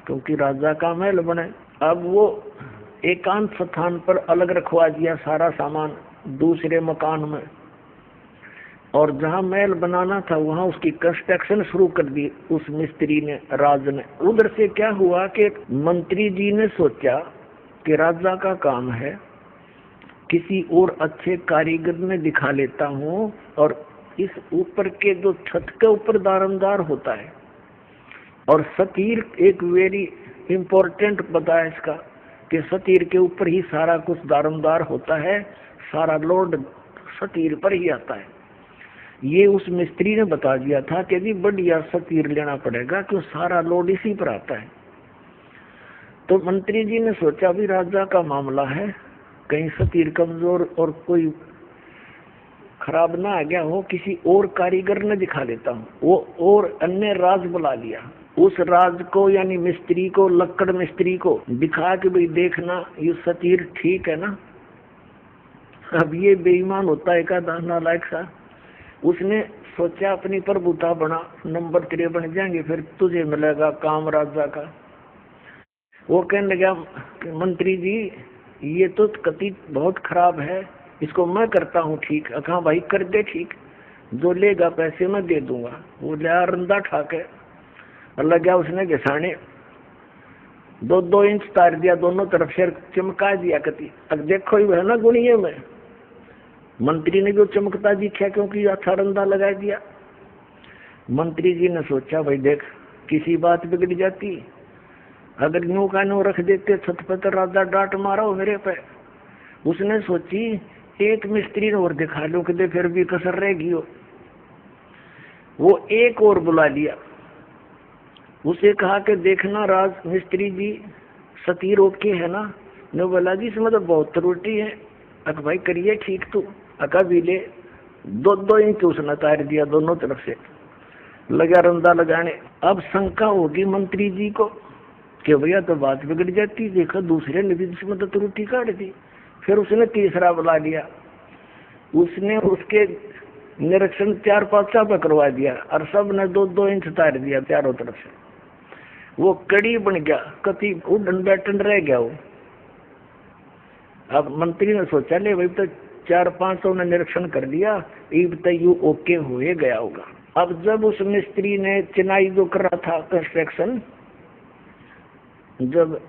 क्योंकि राजा का महल बने। अब वो एकांत स्थान पर अलग रखवा दिया सारा सामान दूसरे मकान में, और जहाँ महल बनाना था वहाँ उसकी कंस्ट्रक्शन शुरू कर दी उस मिस्त्री ने, राज ने। उधर से क्या हुआ कि मंत्री जी ने सोचा कि राजा का काम है, किसी और अच्छे कारीगर में दिखा लेता हूँ, और इस ऊपर के जो छत के ऊपर दारमदार होता है, और सतीर एक वेरी इम्पोर्टेंट पता है इसका कि सतीर के ऊपर ही सारा कुछ दारमदार होता है, सारा लोड सतीर पर ही आता है। ये उस मिस्त्री ने बता दिया था कि जी बढ़िया सतीर लेना पड़ेगा क्यों सारा लोड इसी पर आता है। तो मंत्री जी ने सोचा भी राजा का मामला है, कहीं सतीर कमजोर और कोई खराब ना आ गया हो, किसी और कारीगर ने दिखा लेता हूँ। वो और अन्य राज बुला लिया, उस राज को यानी मिस्त्री को, लक्कड़ मिस्त्री को दिखा कि भाई देखना ये सतीर ठीक है ना। अब ये बेईमान होता है का दाना लायक सा, उसने सोचा अपनी प्रभुता बना, नंबर 3 बन जाएंगे फिर तुझे मिलेगा काम राजा का। वो कहने लगा कि मंत्री जी ये तो कति बहुत खराब है, इसको मैं करता हूँ ठीक। कहा भाई कर दे ठीक, जो लेगा पैसे मैं दे दूंगा। वो लिया रंदा ठाके लगा, उसने घिसाने 2-2 इंच तार दिया दोनों तरफ से, चमका दिया कति। अब देखो ये है ना गुणिये में, मंत्री ने जो चमकता दिखा क्योंकि अच्छा रंदा लगा दिया। मंत्री जी ने सोचा भाई देख किसी बात बिगड़ जाती, अगर न्यू का न्यू रख देते छत पर तो राजा डांट मारा हो मेरे पे। उसने सोची एक मिस्त्री ने और दिखा लो कि फिर भी कसर रहेगी हो। वो एक और बुला लिया, उसे कहा कि देखना राज मिस्त्री जी सतीर ओके है ना। ने बोला जी इसमें तो बहुत त्रुटि है। अक भाई करिए ठीक, तू अका भी ले 2-2 इंच उसने तार दिया दोनों तरफ से, लगा रंदा लगाने। अब शंका होगी मंत्री जी को कि भैया तो बात बिगड़ जाती, देखा दूसरे ने भी इसमें तो त्रुटि काट दी। फिर उसने तीसरा बुला लिया, उसने उसके निरीक्षण 4-5 पे करवा दिया, और सब ने 2-2 इंच तार दिया चारों तरफ से। वो कड़ी बन गया, कति उड़न बैठन रह गया वो। अब मंत्री ने सोचा ले भाई तो 4-5 ने निरीक्षण कर लिया, अब तो यू ओके हुए गया होगा। अब जब उस मिस्त्री ने चिनाई जो कर रहा था कंस्ट्रक्शन, जब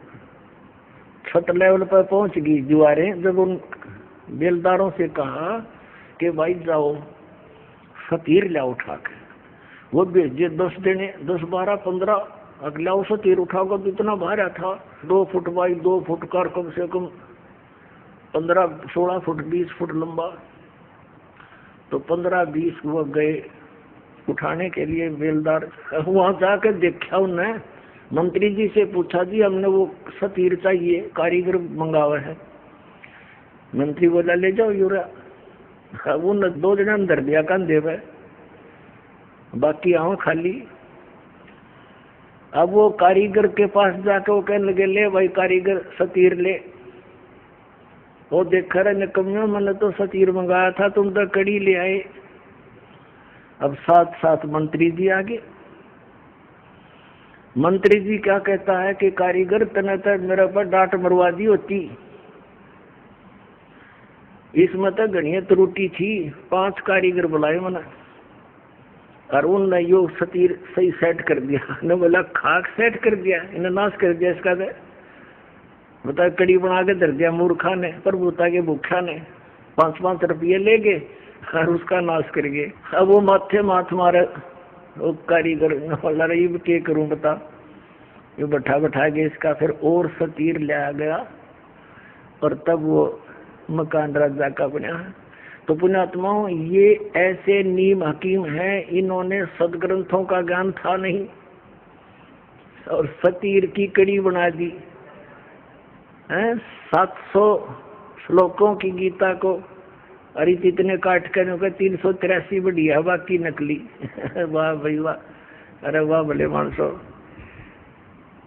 छत लेवल पर पहुंच गई दीवारें, जब उन बेलदारों से कहा कि भाई जाओ सतीर लाओ उठा के, वो भेजे 10 देने 10, 12, 15 अगला वो सतीर उठाओगा तो इतना भारा था, 2 फुट बाई 2 फुट का, कम से कम 15-16 फुट 20 फुट लंबा। तो 15-20 वो गए उठाने के लिए बेलदार। वहां जाकर देखा उन्हें, मंत्री जी से पूछा जी हमने वो सतीर चाहिए, कारीगर मंगावा है। मंत्री बोला ले जाओ यूरा। वो न 2 जना अंदर दिया कंधे पे, बाकी आँख खाली। अब वो कारीगर के पास जाके वो कहने लगे ले भाई कारीगर सतीर ले। वो देखा रहे निकम्मियों, मैंने तो सतीर मंगाया था, तुम तो कड़ी ले आए। अब साथ साथ मंत्री जी आगे। मंत्री जी क्या कहता है कि कारीगर तने तो मेरे पर डांट मरवा दी होती, इसमें तो घनी त्रुटि थी। 5 कारीगर बुलाए मैंने और उनने यो सतीर सही सेट कर दिया। ने बोला खाक सेट कर दिया, इन्हें नाश कर दिया इसका। बता कड़ी बना के धर दिया मूर्खा ने, पर बता के भूखा ने 5-5 रुपये ले गए और उसका नाश कर गए। अब वो माथे माथ मारे वो कारीगर, बोला रही क्या करूं बता। ये बैठा के इसका फिर और सतीर लाया गया और तब वो मकान राजा का बना। तो पुण्यात्माओं, ये ऐसे नीम हकीम हैं, इन्होंने सदग्रंथों का ज्ञान था नहीं और सतीर की कड़ी बना दी है। 700 श्लोकों की गीता को अरे इतने काट कर 383 बढ़िया, बाकी नकली। वाह भाई वाह, अरे वाह भले मानसो,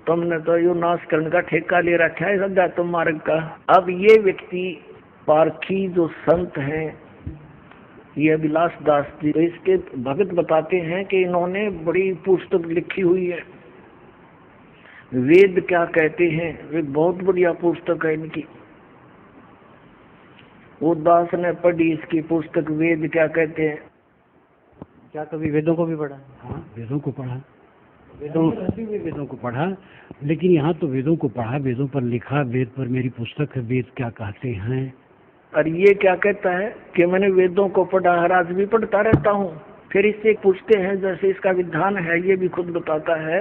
तुमने तो यो नाश करने का ठेका ले रखा है सदा तुम मार्ग का। अब ये व्यक्ति पारखी जो संत हैं, ये अभिलाष दास जी, तो इसके भगत बताते हैं कि इन्होंने बड़ी पुस्तक लिखी हुई है, वेद क्या कहते हैं, वे बहुत बढ़िया पुस्तक है इनकी। वो दास ने पढ़ी इसकी पुस्तक वेद क्या कहते हैं। क्या कभी वेदों को भी पढ़ा? हाँ, वेदों को पढ़ा, वेदों को पढ़ा, लेकिन यहाँ तो वेदों को पढ़ा, वेदों पर लिखा, वेद पर मेरी पुस्तक है, वेद क्या कहते हैं। और ये क्या कहता है कि मैंने वेदों को पढ़ा, हर आज भी पढ़ता रहता हूँ। फिर इससे पूछते हैं, जैसे इसका विधान है, ये भी खुद बताता है,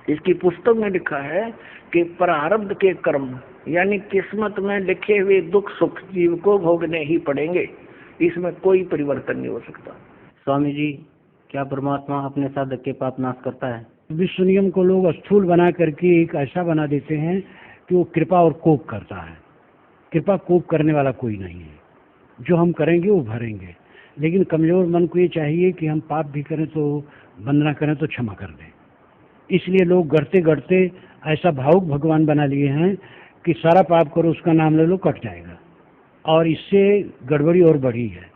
इसकी पुस्तक में लिखा है कि प्रारब्ध के कर्म यानी किस्मत में लिखे हुए दुख सुख जीव को भोगने ही पड़ेंगे, इसमें कोई परिवर्तन नहीं हो सकता। स्वामी जी, क्या परमात्मा अपने साधक के पाप नाश करता है? विश्व नियम को लोग स्थूल बना करके एक ऐसा बना देते हैं कि वो कृपा और कोप करता है। कृपा कोप करने वाला कोई नहीं है, जो हम करेंगे वो भरेंगे। लेकिन कमजोर मन को ये चाहिए कि हम पाप भी करें तो वंदना करें तो क्षमा कर दें। इसलिए लोग गढ़ते गढ़ते ऐसा भावुक भगवान बना लिए हैं कि सारा पाप करो उसका नाम ले लो कट जाएगा, और इससे गड़बड़ी और बढ़ी है।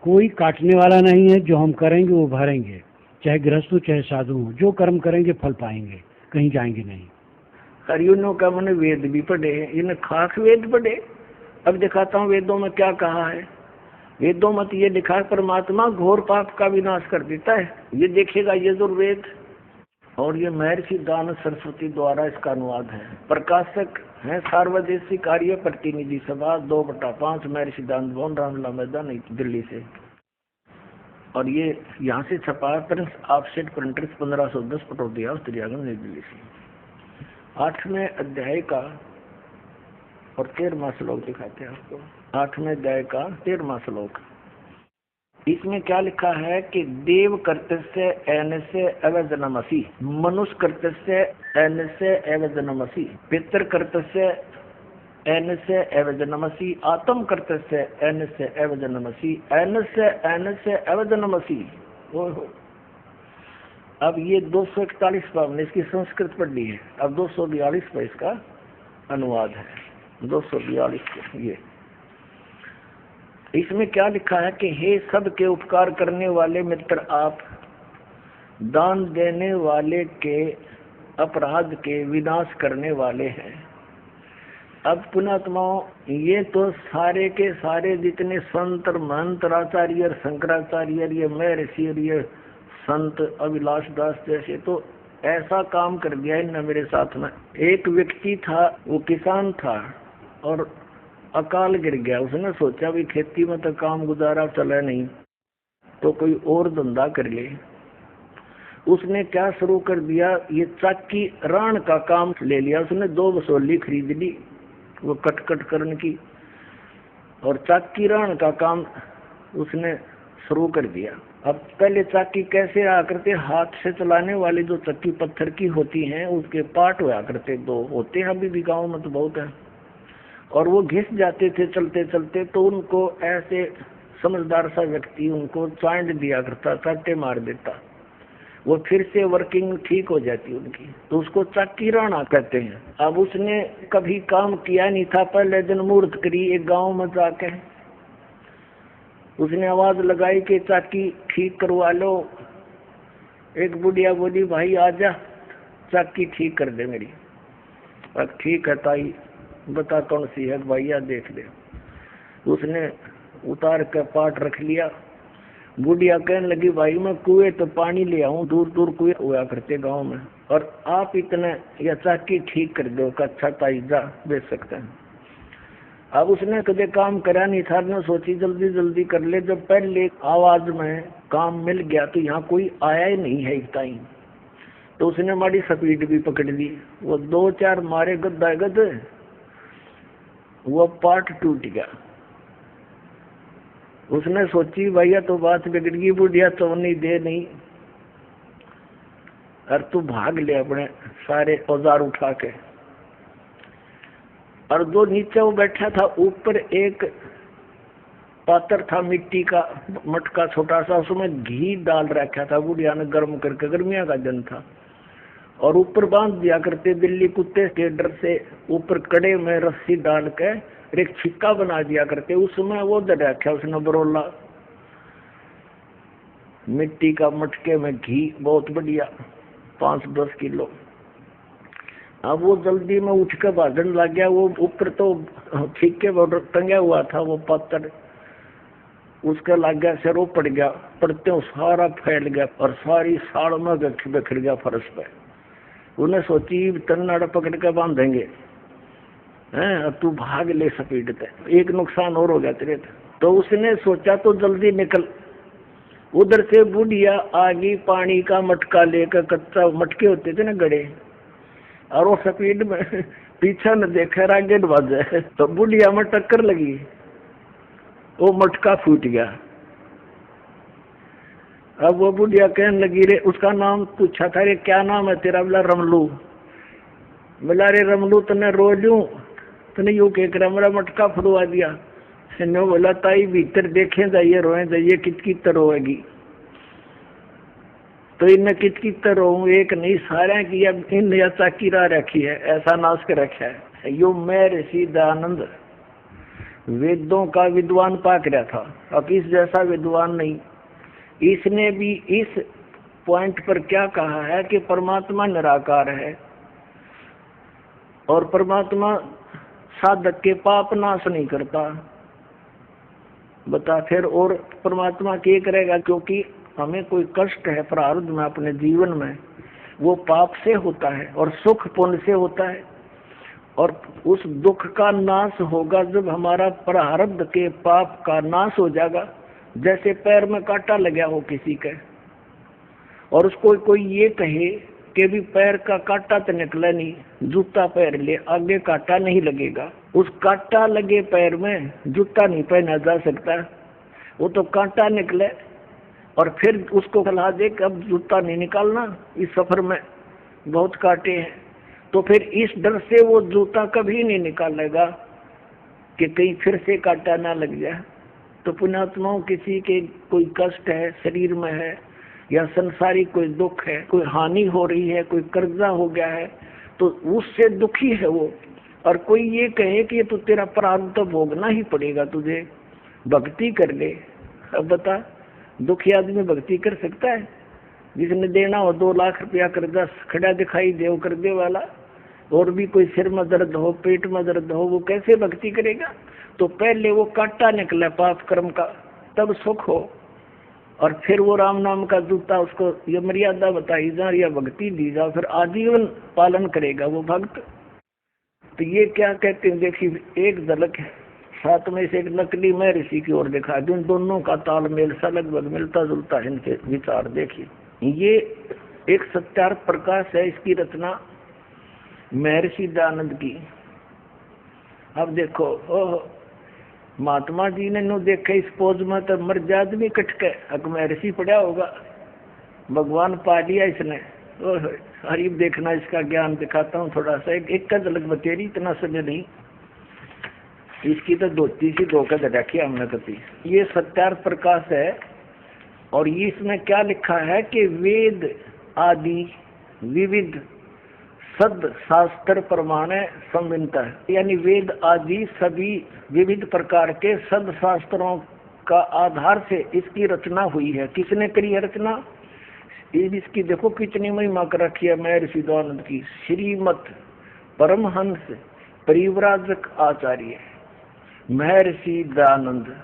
कोई काटने वाला नहीं है, जो हम करेंगे वो भरेंगे, चाहे गृहस्थ हो चाहे साधु हो, जो कर्म करेंगे फल पाएंगे, कहीं जाएंगे नहीं। हरियों का मैंने वेद भी पढ़े, इन्हें खास वेद पढ़े। अब दिखाता हूँ वेदों में क्या कहा है। वेदों में तो ये लिखा है परमात्मा घोर पाप का विनाश कर देता है, ये देखिएगा यजुर्वेद। और ये महर्षि दान सरस्वती द्वारा इसका अनुवाद है। प्रकाशक है सार्वदेशिक कार्य प्रतिनिधि सभा 2/5 महर्षि दान भवन, रामला मैदान, नई दिल्ली से। और ये यहाँ से छपा है प्रिंस ऑफसेट प्रिंटर्स 1510 पटौदिया उत्तरियागंज, नई दिल्ली से। 8वें अध्याय का और 13वां श्लोक दिखाते हैं आपको। 8वें अध्याय का 13वां श्लोक, इसमें क्या लिखा है कि देव कर्तस्य एनस्य अवजनमसि, मनुष्य कर्तस्य एनस्य अवजनमसि, पितृ कर्तस्य एनस्य अवजनमसि, आत्म कर्तस्य एनस्य अवजनमसि, एनस्य अवजनमसि। ओहो, अब ये 241 पर हमने इसकी संस्कृत पढ़ ली है, अब 242 पर इसका अनुवाद है। 242 ये इसमें क्या लिखा है कि हे सबके उपकार करने वाले मित्र आप, दान देने वाले के अपराध के विनाश करने वाले हैं। अब पुण्यात्माओं, ये तो सारे के सारे जितने संत महंत आचार्य शंकराचार्य, ये महर्षि, ये संत अभिलाष दास जैसे, तो ऐसा काम कर दिया इन्होंने मेरे साथ में। एक व्यक्ति था, वो किसान था और अकाल गिर गया। उसने सोचा भी खेती में तो काम गुजारा चला नहीं, तो कोई और धंधा कर ले। उसने क्या शुरू कर दिया, ये चाकी राण का काम ले लिया। उसने 2 बसोली खरीद ली, वो कट करने की, और चाकी राण का काम उसने शुरू कर दिया। अब पहले चाकी कैसे आया करते, हाथ से चलाने वाली जो चक्की पत्थर की होती हैं, उसके पार्ट हुआ करते 2 होते हैं, अभी भी गाँव में तो बहुत है। और वो घिस जाते थे चलते चलते, तो उनको ऐसे समझदार सा व्यक्ति उनको चांट दिया करता, चांटे मार देता, वो फिर से वर्किंग ठीक हो जाती उनकी, तो उसको चाकी राणा कहते हैं। अब उसने कभी काम किया नहीं था, पहले दिन मुहूर्त करी एक गांव में जाके, उसने आवाज लगाई कि चाकी ठीक करवा लो। एक बुढ़िया बोली भाई आजा चाकी ठीक कर दे मेरी। अब ठीक है ताई, बता कौन सी है भैया देख ले। उसने उतार के पाट रख लिया। बुढ़िया कहने लगी भाई मैं कुएं तो पानी ले आऊं, दूर दूर कुएं हुआ करते गांव में, और आप इतने या चाकी ठीक कर दो। अच्छा ताई जा बेच सकते हैं। अब उसने कदे काम करा नहीं था, ने सोची जल्दी जल्दी कर ले। जब पहले आवाज में काम मिल गया तो यहाँ कोई आया ही नहीं है एक टाइम, तो उसने माड़ी स्पीड भी पकड़ ली। वो 2-4 मारे गद्दा गद, वो पार्ट टूट गया। उसने सोची भैया तो बात बिगड़ गई, बुढ़िया तो नहीं दे नहीं, और तू भाग ले अपने सारे औजार उठा के। और जो नीचे वो बैठा था, ऊपर एक पात्र था मिट्टी का मटका छोटा सा, उसमें घी डाल रखा था बुढ़िया ने गर्म करके, गर्मिया का दिन था, और ऊपर बांध दिया करते बिल्ली कुत्ते के डर से। ऊपर कड़े में रस्सी डाल के एक छिक्का बना दिया करते, उसमें वो दे रखा उसने बरोला मिट्टी का मटके में घी बहुत बढ़िया 5-10 किलो। अब वो जल्दी में उठ के भागने लग गया। वो ऊपर तो छिक्के टंगा हुआ था वो पत्थर, उसका लग गया सिर, वो पड़ गया, पड़ते सारा फैल गया और सारी साड़ में बिखर गया फर्श पे। उन्हें सोची तन्नाड़ा पकड़ के बांधेंगे हैं, अब तू भाग ले स्पीड पे, एक नुकसान और हो गया तेरे। तो उसने सोचा तो जल्दी निकल। उधर से बुढ़िया आगे पानी का मटका लेकर, कच्चा मटके होते थे ना गड़े, और वो स्पीड में पीछा न देखा आगे बाजे, तो बुढ़िया में टक्कर लगी, वो मटका फूट गया। अब वो बुढ़िया कहने लगी रे, उसका नाम पूछा था, रे क्या नाम है तेरा? बोला रमलू। बोला रे रमलू तने रो लूं, तने यूं कह कर मेरा मटका फुड़वा दिया। ने बोला ताई भीतर देखे जाइए, रोए जाइए, कित रोएगी। तो इनने कित रो एक नहीं सारे की, अब इन या चाकी रा रखी है, ऐसा नाश कर रखा है। यो मैं ऋषि दयानंद वेदों का विद्वान पाक रहा था, अब इस जैसा विद्वान नहीं। इसने भी इस पॉइंट पर क्या कहा है कि परमात्मा निराकार है, और परमात्मा साधक के पाप नाश नहीं करता। बता फिर और परमात्मा क्या करेगा? क्योंकि हमें कोई कष्ट है प्रारब्ध में अपने जीवन में, वो पाप से होता है और सुख पुण्य से होता है, और उस दुख का नाश होगा जब हमारा प्रारब्ध के पाप का नाश हो जाएगा। जैसे पैर में कांटा लगा हो किसी के, और उसको कोई ये कहे कि भी पैर का कांटा तो निकला नहीं, जूता पैर ले, आगे कांटा नहीं लगेगा। उस कांटा लगे पैर में जूता नहीं पहना जा सकता, वो तो कांटा निकले, और फिर उसको सलाह दे कि अब जूता नहीं निकालना, इस सफर में बहुत कांटे हैं। तो फिर इस डर से वो जूता कभी नहीं निकालेगा कि कहीं फिर से कांटा ना लग जाए। तो पुण्यात्माओं, किसी के कोई कष्ट है शरीर में है, या संसारिक कोई दुख है, कोई हानि हो रही है, कोई कर्जा हो गया है, तो उससे दुखी है वो, और कोई ये कहे कि ये तो तेरा प्रारब्ध तो भोगना ही पड़ेगा, तुझे भक्ति कर ले। अब बता, दुखी आदमी भक्ति कर सकता है? जिसने देना हो 2 लाख रुपया कर्जा खड़ा दिखाई दे कर दे वाला, और भी कोई सिर में दर्द हो, पेट में दर्द हो, वो कैसे भक्ति करेगा? तो पहले वो कांटा निकले पाप कर्म का, तब सुख हो, और फिर वो राम नाम का जूता उसको ये मर्यादा बताई जा, या भक्ति दी जा, फिर आजीवन पालन करेगा वो भक्त। तो ये क्या कहते हैं, देखिए एक झलक है, साथ में से एक नकली मैं ऋषि की ओर दिखा दूं, दोनों का तालमेल सा लगभग मिलता जुलता है इनके विचार। देखिए ये एक सत्यार्थ प्रकाश है, इसकी रचना महर्षि दयानंद की। अब देखो, महात्मा जी ने नो देखे इस पोज में तो मर जाद भी कटके, अक महर्षि पड़ा होगा, भगवान पा लिया इसने। हरीब देखना, इसका ज्ञान दिखाता हूँ थोड़ा सा, एक का झलक बतेरी, इतना समय नहीं। इसकी तो धोती सी धोकर रखी हमने कभी। ये सत्यार्थ प्रकाश है और ये इसमें क्या लिखा है कि वेद आदि विविध सद शास्त्र प्रमाणे संवित है, यानी वेद आदि सभी विविध प्रकार के सद शास्त्रों का आधार से इसकी रचना हुई है। किसने करी है रचना? इसकी देखो कितनी महिमा कर रखी है महर्षि दयानंद की। श्रीमत परमहंस परिव्राजक आचार्य महर्षि दयानंद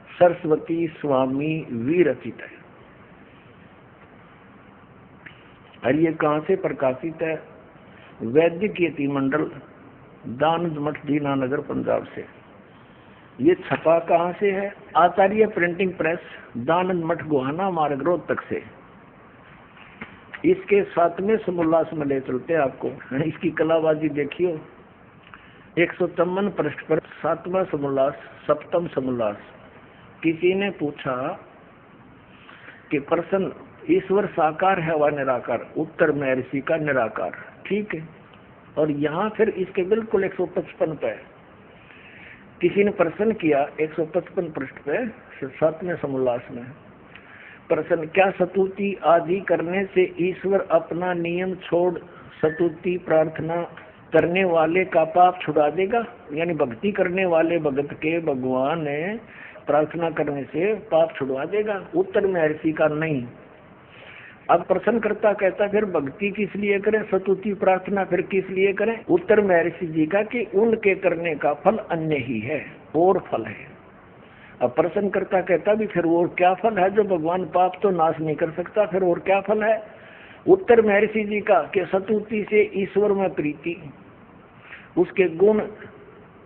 सरस्वती स्वामी विरचित है। और ये कहाँ से प्रकाशित है? वैदिक यति मंडल दानंद मठ दीनानगर पंजाब से। ये छपा कहाँ से है? आचार्य प्रिंटिंग प्रेस दानंद मठ गोहाना मार्ग रोहतक से। इसके 7वें समोल्लास में ले चलते हैं आपको। इसकी कलाबाजी देखियो। 154 पृष्ठ पर 7वां समोल्लास सप्तम समोल्लास। किसी ने पूछा कि प्रश्न ईश्वर साकार है व निराकार? उत्तर महर्षि का निराकार। ठीक है। और यहाँ फिर इसके बिल्कुल 155 पे किसी ने प्रश्न किया 155 पृष्ठ पे 7वें समोल्लास में प्रश्न, क्या स्तुति आदि करने से ईश्वर अपना नियम छोड़ स्तुति प्रार्थना करने वाले का पाप छुड़ा देगा? यानी भक्ति करने वाले भगत के भगवान ने प्रार्थना करने से पाप छुड़वा देगा? उत्तर महर्षि का नहीं। अब प्रश्नकर्ता कहता फिर भक्ति किस लिए करें, स्तुति प्रार्थना फिर किस लिए करें? उत्तर महर्षि जी का कि उनके करने का फल अन्य ही है, और फल है। अब प्रश्नकर्ता कहता भी फिर और क्या फल है जो भगवान पाप तो नाश नहीं कर सकता, फिर और क्या फल है? उत्तर महर्षि जी का कि स्तुति से ईश्वर में प्रीति, उसके गुण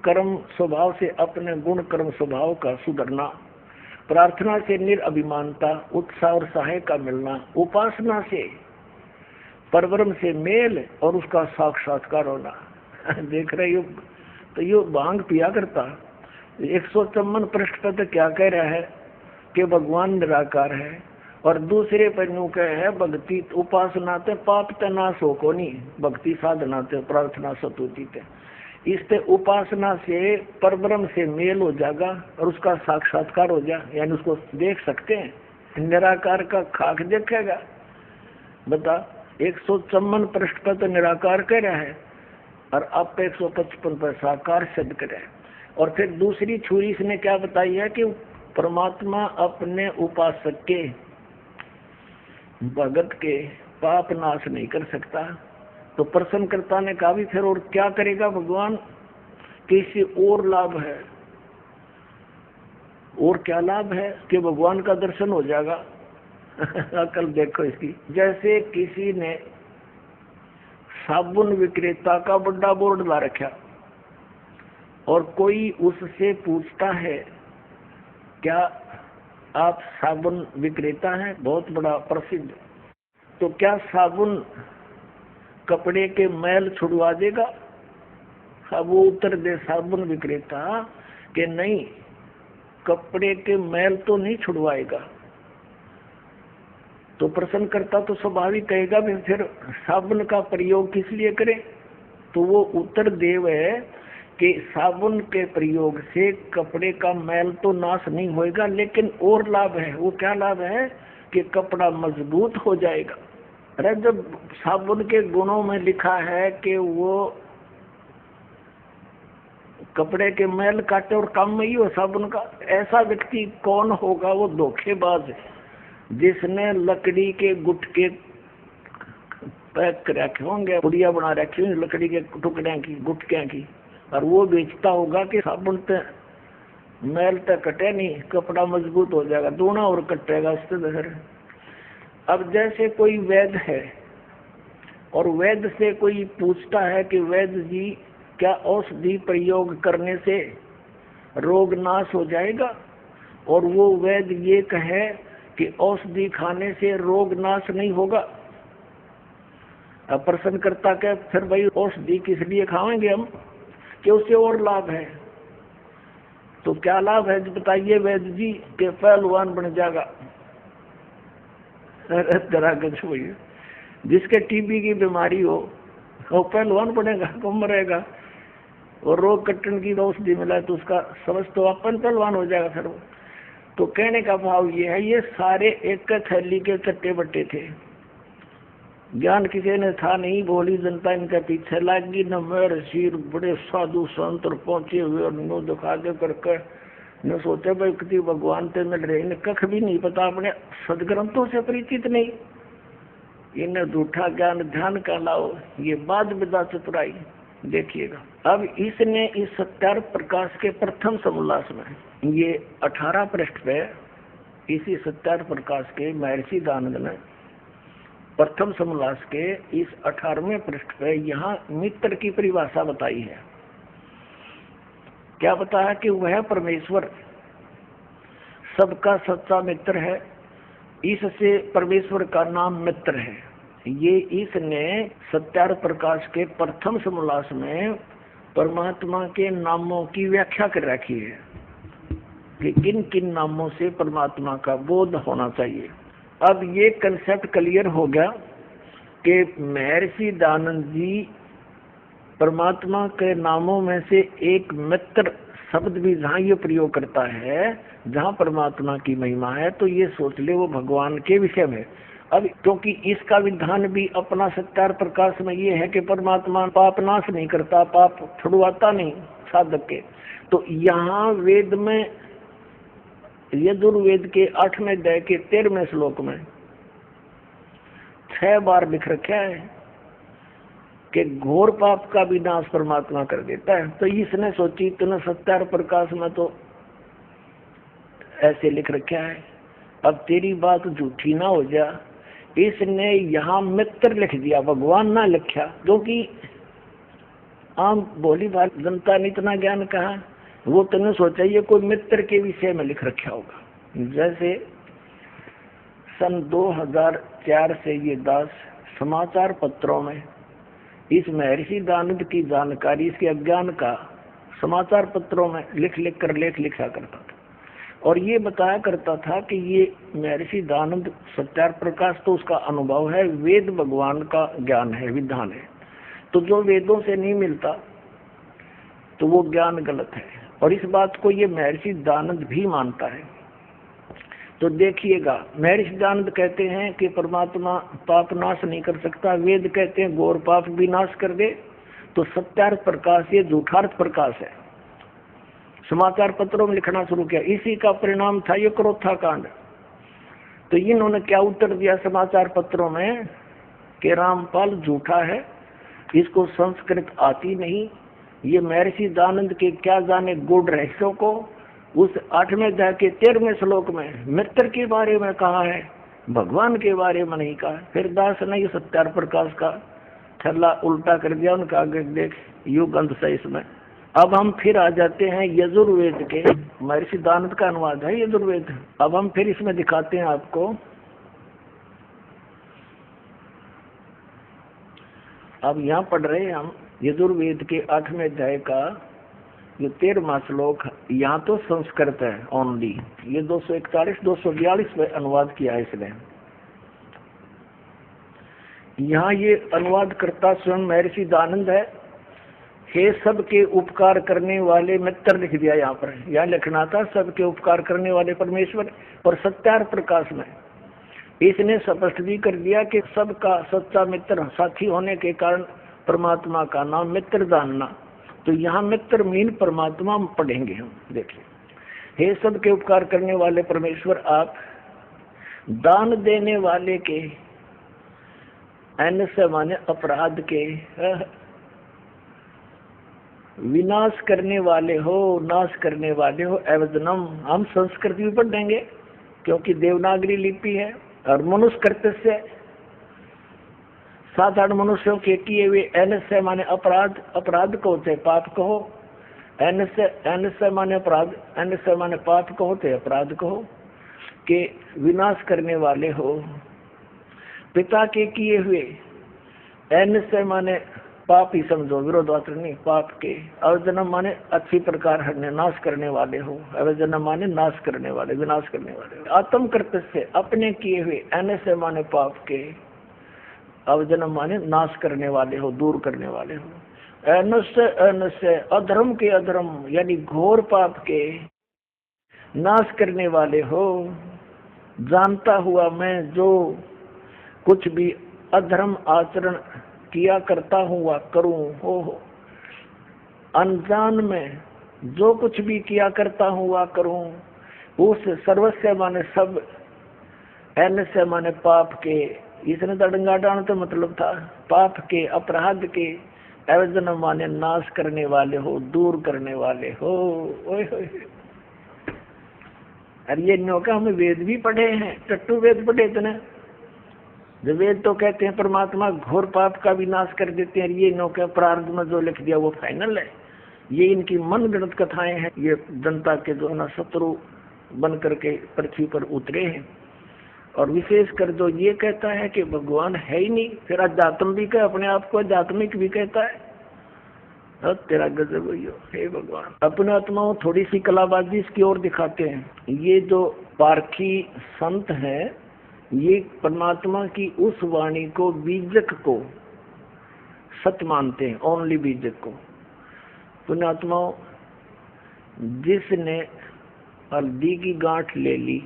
कर्म स्वभाव से अपने गुण कर्म स्वभाव का सुधरना, प्रार्थना से निरअभिमानता उत्साह और सहाय का मिलना, उपासना से परब्रह्म से मेल और उसका साक्षात्कार होना। देख रहे हो तो ये भांग पिया करता। 154 पृष्ठ पर तो क्या कह रहा है कि भगवान निराकार है, और दूसरे पर यूं कह है भक्ति उपासना ते पाप ते नाश हो को नहीं, भक्ति साधना ते प्रार्थना स्तुति ते इससे उपासना से परब्रह्म से मेल हो जाएगा और उसका साक्षात्कार हो जाए, यानी उसको देख सकते हैं। निराकार का खाक देखेगा। बता 154 पृष्ठ पर तो निराकार कह रहा है और अब 155 पर साकार सिद्ध करे। और फिर दूसरी छुरी इसने क्या बताई है कि परमात्मा अपने उपासक के भगत के पाप नाश नहीं कर सकता। तो प्रश्नकर्ता ने कहा भी फिर और क्या करेगा भगवान? किसी और लाभ है? और क्या लाभ है? कि भगवान का दर्शन हो जाएगा। अकल देखो इसकी। जैसे किसी ने साबुन विक्रेता का बड़ा बोर्ड ला रखा और कोई उससे पूछता है क्या आप साबुन विक्रेता हैं, बहुत बड़ा प्रसिद्ध, तो क्या साबुन कपड़े के मैल छुड़वा देगा? अब वो उत्तर दे साबुन विक्रेता कि नहीं, कपड़े के मैल तो नहीं छुड़वाएगा। तो प्रश्नकर्ता तो स्वाभाविक कहेगा भी फिर साबुन का प्रयोग किस लिए करें? तो वो उत्तर देव है कि साबुन के प्रयोग से कपड़े का मैल तो नाश नहीं होएगा, लेकिन और लाभ है। वो क्या लाभ है? कि कपड़ा मजबूत हो जाएगा। अरे जब साबुन के गुणों में लिखा है कि वो कपड़े के मैल काटे और काम में ही हो साबुन का, ऐसा व्यक्ति कौन होगा? वो धोखेबाज है जिसने लकड़ी के गुटके पैक कर रखे होंगे, पुड़िया बना रखी होंगी लकड़ी के टुकड़े की गुटके की, और वो बेचता होगा कि साबुन पे मैल पे कटे नहीं, कपड़ा मजबूत हो जाएगा, दूना और कटेगा उससे। अब जैसे कोई वैद्य है और वैद्य से कोई पूछता है कि वैद्य जी क्या औषधि प्रयोग करने से रोग नाश हो जाएगा, और वो वैद्य ये कहे कि औषधि खाने से रोग नाश नहीं होगा। अब प्रश्नकर्ता के फिर भाई औषधि किस लिए खाएंगे हम, कि उससे और लाभ है। तो क्या लाभ है बताइए वैद्य जी? के पहलवान बन जाएगा। जिसके टीबी की बीमारी हो वो पहलवान बनेगा, कम रहेगा। और रोग कट्टन की औषधि मिला तो उसका समझ तो अपन पहलवान हो जाएगा फिर वो। तो कहने का भाव ये है, ये सारे एक थैली के चट्टे बट्टे थे, ज्ञान किसी ने था नहीं, भोली जनता इनके पीछे लागी, न मेर शीर बड़े साधु संत और पहुंचे हुए और नो दिखा दे करके न सोचे भाई किसी भगवान से मिल रहे, इन्हें कख भी नहीं पता, अपने सदग्रंथों से परिचित नहीं, इन्हें झूठा ज्ञान ध्यान का लाओ, ये बाद विदा चतुराई। देखिएगा अब इसने इस सत्यार्थ प्रकाश के प्रथम समोल्लास में ये 18 पृष्ठ पे इसी सत्यार्थ प्रकाश के महर्षि दयानंद ने प्रथम समोल्लास के इस 18वें पृष्ठ पे यहाँ मित्र की परिभाषा बताई है। क्या बताया कि वह परमेश्वर सबका सच्चा मित्र है, इससे परमेश्वर का नाम मित्र है। ये इसने सत्यार्थ प्रकाश के प्रथम समोल्लास में परमात्मा के नामों की व्याख्या कर रखी है कि किन किन नामों से परमात्मा का बोध होना चाहिए। अब ये कंसेप्ट क्लियर हो गया कि महर्षि दयानंद जी परमात्मा के नामों में से एक मित्र शब्द भी जहाँ ये प्रयोग करता है, जहाँ परमात्मा की महिमा है, तो ये सोच ले वो भगवान के विषय में। अब क्योंकि इसका विधान भी अपना सत्यार्थ प्रकाश में ये है कि परमात्मा पाप नाश नहीं करता, पाप छुड़वाता नहीं साधक के, तो यहाँ वेद में यजुर्वेद के 8वें अध्याय के 13वें श्लोक में 6 बार लिख रखा है कि घोर पाप का भी नाश परमात्मा कर देता है। तो इसने सोची इतने सत्यार्थ प्रकाश में तो ऐसे लिख रखा है, अब तेरी बात झूठी ना हो जा, इसने यहाँ मित्र लिख दिया, भगवान ना लिखा, क्योंकि आम भोली भात जनता ने इतना ज्ञान कहा, वो तुमने सोचा ये कोई मित्र के विषय में लिख रखा होगा। जैसे सन 2004 से ये दास समाचार पत्रों में इस महर्षि दयानंद की जानकारी, इसके अज्ञान का समाचार पत्रों में लिख लिख कर लेख लिखा करता था और ये बताया करता था कि ये महर्षि दयानंद सत्यार्थ प्रकाश तो उसका अनुभव है, वेद भगवान का ज्ञान है, विधान है, तो जो वेदों से नहीं मिलता तो वो ज्ञान गलत है। और इस बात को ये महर्षि दयानंद भी मानता है। तो देखिएगा, महर्षि दयानंद कहते हैं कि परमात्मा पाप नाश नहीं कर सकता, वेद कहते हैं घोर पाप भी नाश कर दे, तो सत्यार्थ प्रकाश ये झूठार्थ प्रकाश है। समाचार पत्रों में लिखना शुरू किया, इसी का परिणाम था ये क्रोथा कांड। तो इन्होंने क्या उत्तर दिया समाचार पत्रों में कि रामपाल झूठा है, इसको संस्कृत आती नहीं, ये महर्षि दयानंद के क्या जाने गूढ़ रहस्यों को उस 8वें अध्याय के 13वें श्लोक में मित्र के बारे में कहा है, भगवान के बारे में नहीं कहा। फिर दास ने ये सत्यार्थ प्रकाश का छल्ला उल्टा कर दिया, उनका आगे देख युग अंत से इसमें। अब हम फिर आ जाते हैं यजुर्वेद के, महर्षि दयानंद का अनुवाद है यजुर्वेद। अब हम फिर इसमें दिखाते हैं आपको, अब यहाँ पढ़ रहे हैं हम यजुर्वेद के 8वें अध्याय का जो 13वां श्लोक, यहाँ तो संस्कृत है ओनली, ये 241-242 में अनुवाद किया है इसने। यहाँ ये अनुवाद करता स्वयं महर्षि दयानंद है। हे सबके उपकार करने वाले मित्र लिख दिया यहाँ पर, यहाँ लिखना था सबके उपकार करने वाले परमेश्वर। और सत्यार्थ प्रकाश में इसने स्पष्ट भी कर दिया कि सबका सच्चा मित्र साथी होने के कारण परमात्मा का नाम मित्र जानना। तो यहाँ मित्र मीन परमात्मा पढ़ेंगे हम। देखिए, हे सबके उपकार करने वाले परमेश्वर, आप दान देने वाले के से माने अपराध के विनाश करने वाले हो, नाश करने वाले हो। एवजनम हम संस्कृत भी पढ़ देंगे क्योंकि देवनागरी लिपि है। और मनुष्य कर्तव्य साधारण मनुष्यों के किए हुए एनस्य माने अपराध, अपराध को चाहे पाप कहो, एनस्य माने अपराध, एनस्य माने पाप कहो चाहे अपराध कहो, के विनाश करने वाले हो। पिता के किए हुए एनस्य माने पाप ही समझो, विरोधाचरण नहीं, पाप के। अवजनम माने अच्छी प्रकार हरने, नाश करने वाले हो। अवजनम माने नाश करने वाले, विनाश करने वाले। आत्म कर्तव्य अपने किए हुए, एनस्य माने पाप के, अवजनम माने नाश करने वाले हो, दूर करने वाले हो। अनस्य अधर्म के अधर्म यानी घोर पाप के नाश करने वाले हो। जानता हुआ मैं जो कुछ भी अधर्म आचरण किया करता हुआ करूं हो, अनजान में जो कुछ भी किया करता हुआ करूं, उस सर्वस्व माने सब, एन से माने पाप के, इसने दड़ंगा डाण तो मतलब था पाप के, अपराध के, अवजन माने नाश करने वाले हो, दूर करने वाले हो। ओए होए, अरे ये नौका हमें वेद भी पढ़े हैं, टट्टू वेद पढ़े इतने। जो वेद तो कहते हैं परमात्मा घोर पाप का भी नाश कर देते हैं, ये नौका प्रारब्ध में जो लिख दिया वो फाइनल है। ये इनकी मन गणत कथाएं हैं, ये जनता के जो ना शत्रु बन करके पृथ्वी पर उतरे हैं। और विशेष कर जो ये कहता है कि भगवान है ही नहीं, फिर अध्यात्म भी कहे, अपने आप को आध्यात्मिक भी कहता है, और तेरा गजब हो, हे भगवान। अपने आत्माओं थोड़ी सी कलाबाजी इसकी ओर दिखाते हैं। ये जो पारखी संत है, ये परमात्मा की उस वाणी को, बीजक को सत्य मानते हैं, ओनली बीजक को। पुण्यात्माओं, जिसने हल्दी की गांठ ले ली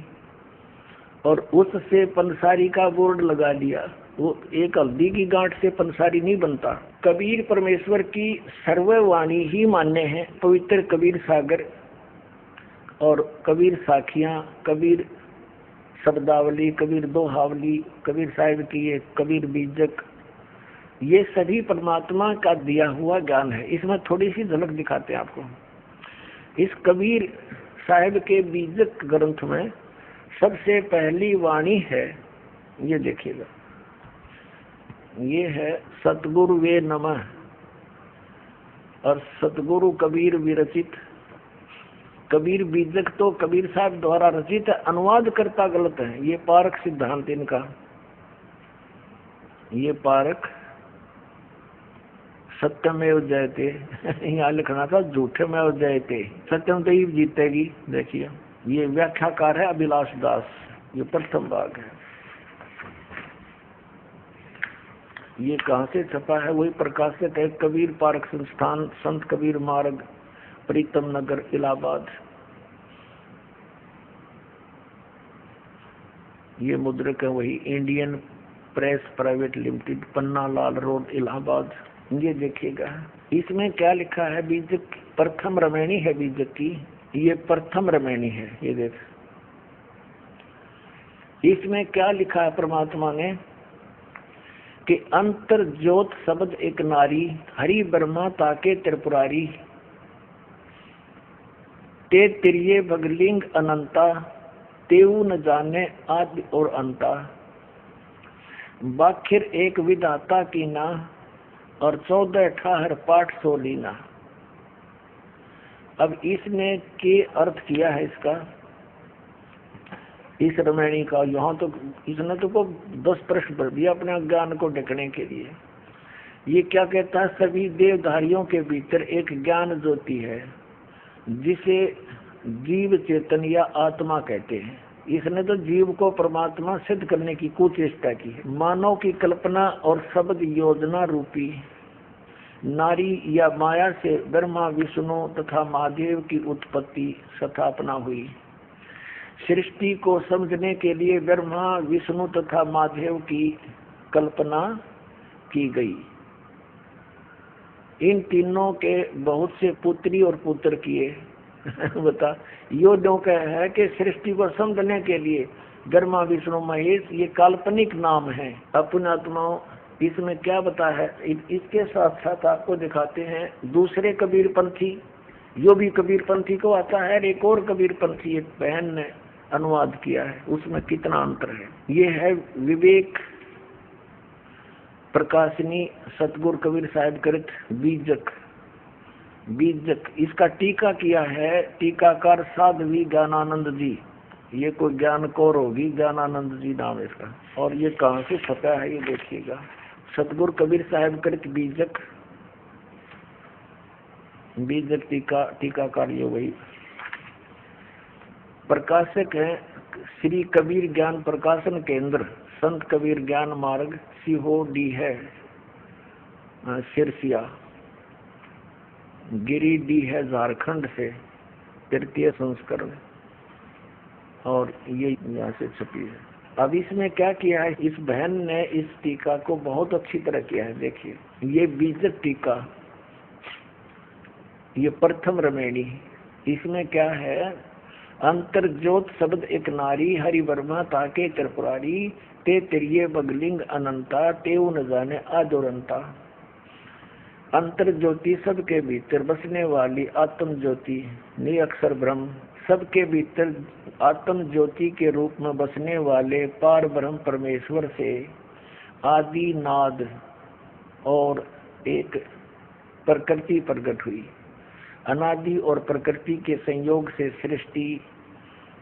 और उससे पंसारी का बोर्ड लगा लिया, वो एक हल्दी की गांठ से पंसारी नहीं बनता। कबीर परमेश्वर की सर्ववाणी ही मान्य है, पवित्र कबीर सागर और कबीर साखियां, कबीर शब्दावली, कबीर दोहावली, कबीर साहिब की ये कबीर बीजक, ये सभी परमात्मा का दिया हुआ ज्ञान है। इसमें थोड़ी सी झलक दिखाते हैं आपको। इस कबीर साहिब के बीजक ग्रंथ में सबसे पहली वाणी है, ये देखिएगा, ये है सतगुरु वे नमः, और सतगुरु कबीर विरचित। कबीर बीजक तो कबीर साहब द्वारा रचित है, अनुवाद करता गलत है। ये पारक सिद्धांत इनका, ये पारक सत्यमेव जयते, यहाँ लिखना था झूठमेव जयते, सत्यम तो ही जीतेगी। देखिए ये व्याख्याकार है अभिलाष दास, ये प्रथम भाग है। ये कहाँ से छपा है? वही प्रकाशित है, कबीर पारक संस्थान, संत कबीर मार्ग, प्रीतम नगर, इलाहाबाद। ये मुद्रक है वही, Indian press private limited, Panna Lal road, Allahabad. ये देखिएगा इसमें क्या लिखा है। बीजक प्रथम रमैनी है बीजक की, ये प्रथम रमैनी है। ये देख, इसमें क्या लिखा है परमात्मा ने कि अंतर ज्योत शब्द एक नारी, हरि ब्रह्मा ताके त्रिपुरारी, ते तिरिये भगलिंग अनंता, तेऊ न जाने आदि और अंता, बाखिर एक विधाता की ना, और 14 ठाहर पाठ सो लीना। अब इसने के अर्थ किया है इसका, इस रमैनी का। यहाँ तो इसने तो को 10 प्रश्न भर दिया अपने ज्ञान को ढकने के लिए। ये क्या कहता है? सभी देवधारियों के भीतर एक ज्ञान ज्योति है, जिसे जीव चेतन या आत्मा कहते हैं। इसने तो जीव को परमात्मा सिद्ध करने की कुचेष्टा की है। मानव की कल्पना और शब्द योजना रूपी नारी या माया से ब्रह्मा विष्णु तथा महादेव की उत्पत्ति स्थापना हुई। सृष्टि को समझने के लिए ब्रह्मा विष्णु तथा महादेव की कल्पना की गई। इन तीनों के बहुत से पुत्री और पुत्र किए। बता, योद्यों का है कि सृष्टि को समझने के लिए ब्रह्मा विष्णु महेश ये काल्पनिक नाम है। अपने आत्माओं, इसमें क्या बता है? इसके साथ साथ आपको दिखाते हैं दूसरे कबीर पंथी, जो भी कबीर पंथी को आता है, एक और कबीर पंथी एक बहन ने अनुवाद किया है, उसमें कितना अंतर है। ये है विवेक प्रकाशनी सतगुरु कबीर साहिब कृत बीजक। बीजक इसका टीका किया है टीकाकार साध्वी ज्ञानानंद जी। ये कोई ज्ञान कौर होगी, ज्ञानानंद जी नाम है इसका। और ये कहाँ से छपा है ये देखिएगा, सतगुरु कबीर साहिब कृत बीजक, बीजक टीकाकार ये वही। प्रकाशक है श्री कबीर ज्ञान प्रकाशन केंद्र, संत कबीर ज्ञान मार्ग, सीहो डी है सिरसिया। गिरिडीह है झारखंड से, तृतीय संस्करण, और ये यहाँ से छपी है। अब इसमें क्या किया है, इस बहन ने इस टीका को बहुत अच्छी तरह किया है। देखिए ये बीजक टीका, ये प्रथम रमेणी। इसमें क्या है, अंतर्ज्योत शब्द एक नारी, हरि वर्मा ताके त्रिपुरारी, ते तिरिये बगलिंग अनंता, ते न जाने आदोरंता। अंतर ज्योति सबके भीतर बसने वाली आत्म ज्योति, नि अक्षर ब्रह्म, सबके भीतर आत्म ज्योति के रूप में बसने वाले पार ब्रह्म परमेश्वर से आदि नाद और एक प्रकृति प्रकट हुई। अनादि और प्रकृति के संयोग से सृष्टि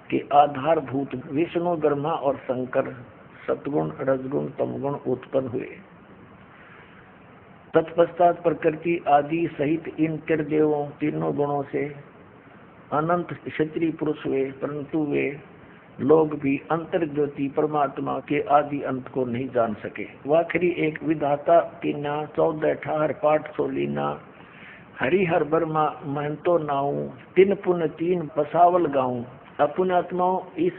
के आधारभूत विष्णु, ब्रह्मा और शंकर सतगुण, रजगुण, तमगुण उत्पन्न हुए। तत्पश्चात प्रकृति आदि सहित इन त्रिदेवों तीनों गुणों से अनंत क्षत्रिय पुरुष हुए, परंतु वे लोग भी अंतर ज्योति परमात्मा के आदि अंत को नहीं जान सके। वाखरी एक विधाता कीना, 14 18 पाठ सोलीना, हरिहर वर्मा महंतो नाऊ, तीन पुण्य तीन पसावल गाऊं। अपुण्यात्माओं, इस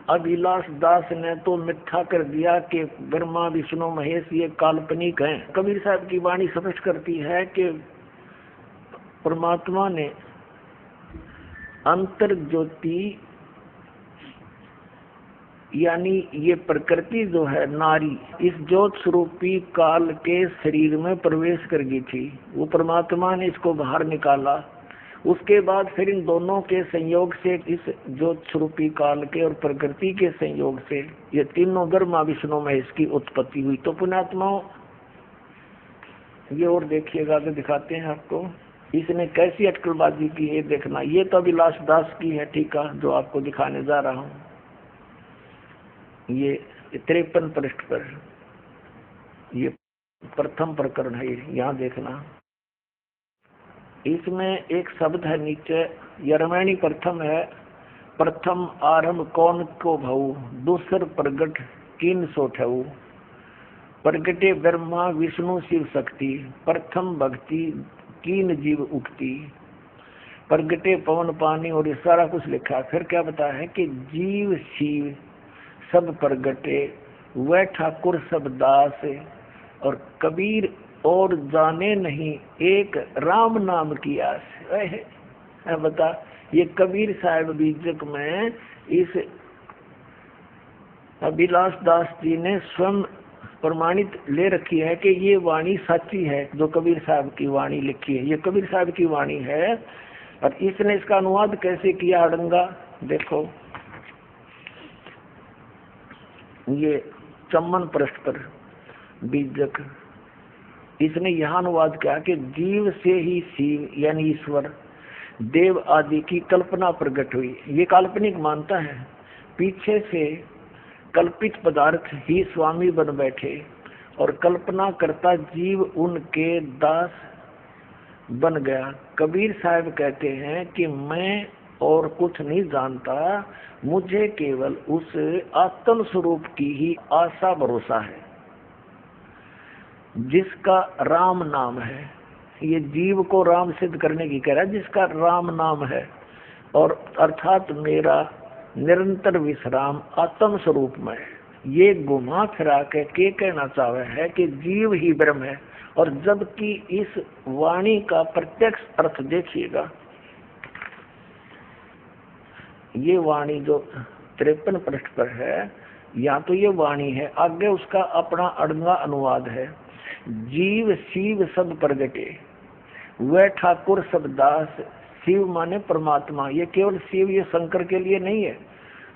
अभिलाष दास ने तो मिथ्या कर दिया कि ब्रह्मा विष्णु महेश ये काल्पनिक हैं। कबीर साहब की वाणी स्पष्ट करती है कि परमात्मा ने अंतर ज्योति यानी ये प्रकृति जो है नारी, इस ज्योत स्वरूपी काल के शरीर में प्रवेश कर गई थी। वो परमात्मा ने इसको बाहर निकाला। उसके बाद फिर इन दोनों के संयोग से, इस ज्योत स्वरूपी काल के और प्रकृति के संयोग से ये तीनों ब्रह्मा विष्णु महेश की उत्पत्ति हुई। तो पुण्यात्माओं, ये और देखिएगा तो दिखाते हैं आपको इसने कैसी अटकलबाजी की है। देखना, ये तो अभिलाष दास की है टीका जो आपको दिखाने जा रहा हूँ। ये 53 पृष्ठ पर ये प्रथम प्रकरण है। यहाँ देखना, इसमें एक शब्द है नीचे, यरमैणी प्रथम है। प्रथम आरंभ कौन को भऊ, दूसर प्रगट किन सोठऊ। प्रगटे ब्रह्मा विष्णु शिव शक्ति, प्रथम भक्ति कीन जीव उठती। प्रगटे पवन पानी, और ये सारा कुछ लिखा है। फिर क्या बताया है कि जीव शिव सब प्रगटे, वह ठाकुर सब दास, और कबीर और जाने नहीं एक राम नाम की आस। बता, ये कबीर साहब बीजक में इस अभिलाष दास जी ने स्वयं प्रमाणित ले रखी है कि ये वाणी सच्ची है। जो कबीर साहब की वाणी लिखी है, ये कबीर साहब की वाणी है। और इसने इसका अनुवाद कैसे किया अड़ंगा, देखो ये 54 पृष्ठ पर बीजक, इसने यहाँ अनुवाद किया कि जीव से ही शिव यानी ईश्वर देव आदि की कल्पना प्रकट हुई। ये काल्पनिक मानता है। पीछे से कल्पित पदार्थ ही स्वामी बन बैठे और कल्पना करता जीव उनके दास बन गया। कबीर साहब कहते हैं कि मैं और कुछ नहीं जानता, मुझे केवल उस आत्म स्वरूप की ही आशा भरोसा है जिसका राम नाम है। ये जीव को राम सिद्ध करने की कह रहा है, जिसका राम नाम है, और अर्थात मेरा निरंतर विश्राम आत्म स्वरूप में। ये घुमा फिरा के कहना चाहे है कि जीव ही ब्रह्म है। और जबकि इस वाणी का प्रत्यक्ष अर्थ देखिएगा, ये वाणी जो 53 पृष्ठ पर है, या तो ये वाणी है, आगे उसका अपना अड़ंगा अनुवाद है। जीव शिव सब प्रगटे, वह ठाकुर सब दास। शिव माने परमात्मा, ये केवल शिव ये शंकर के लिए नहीं है।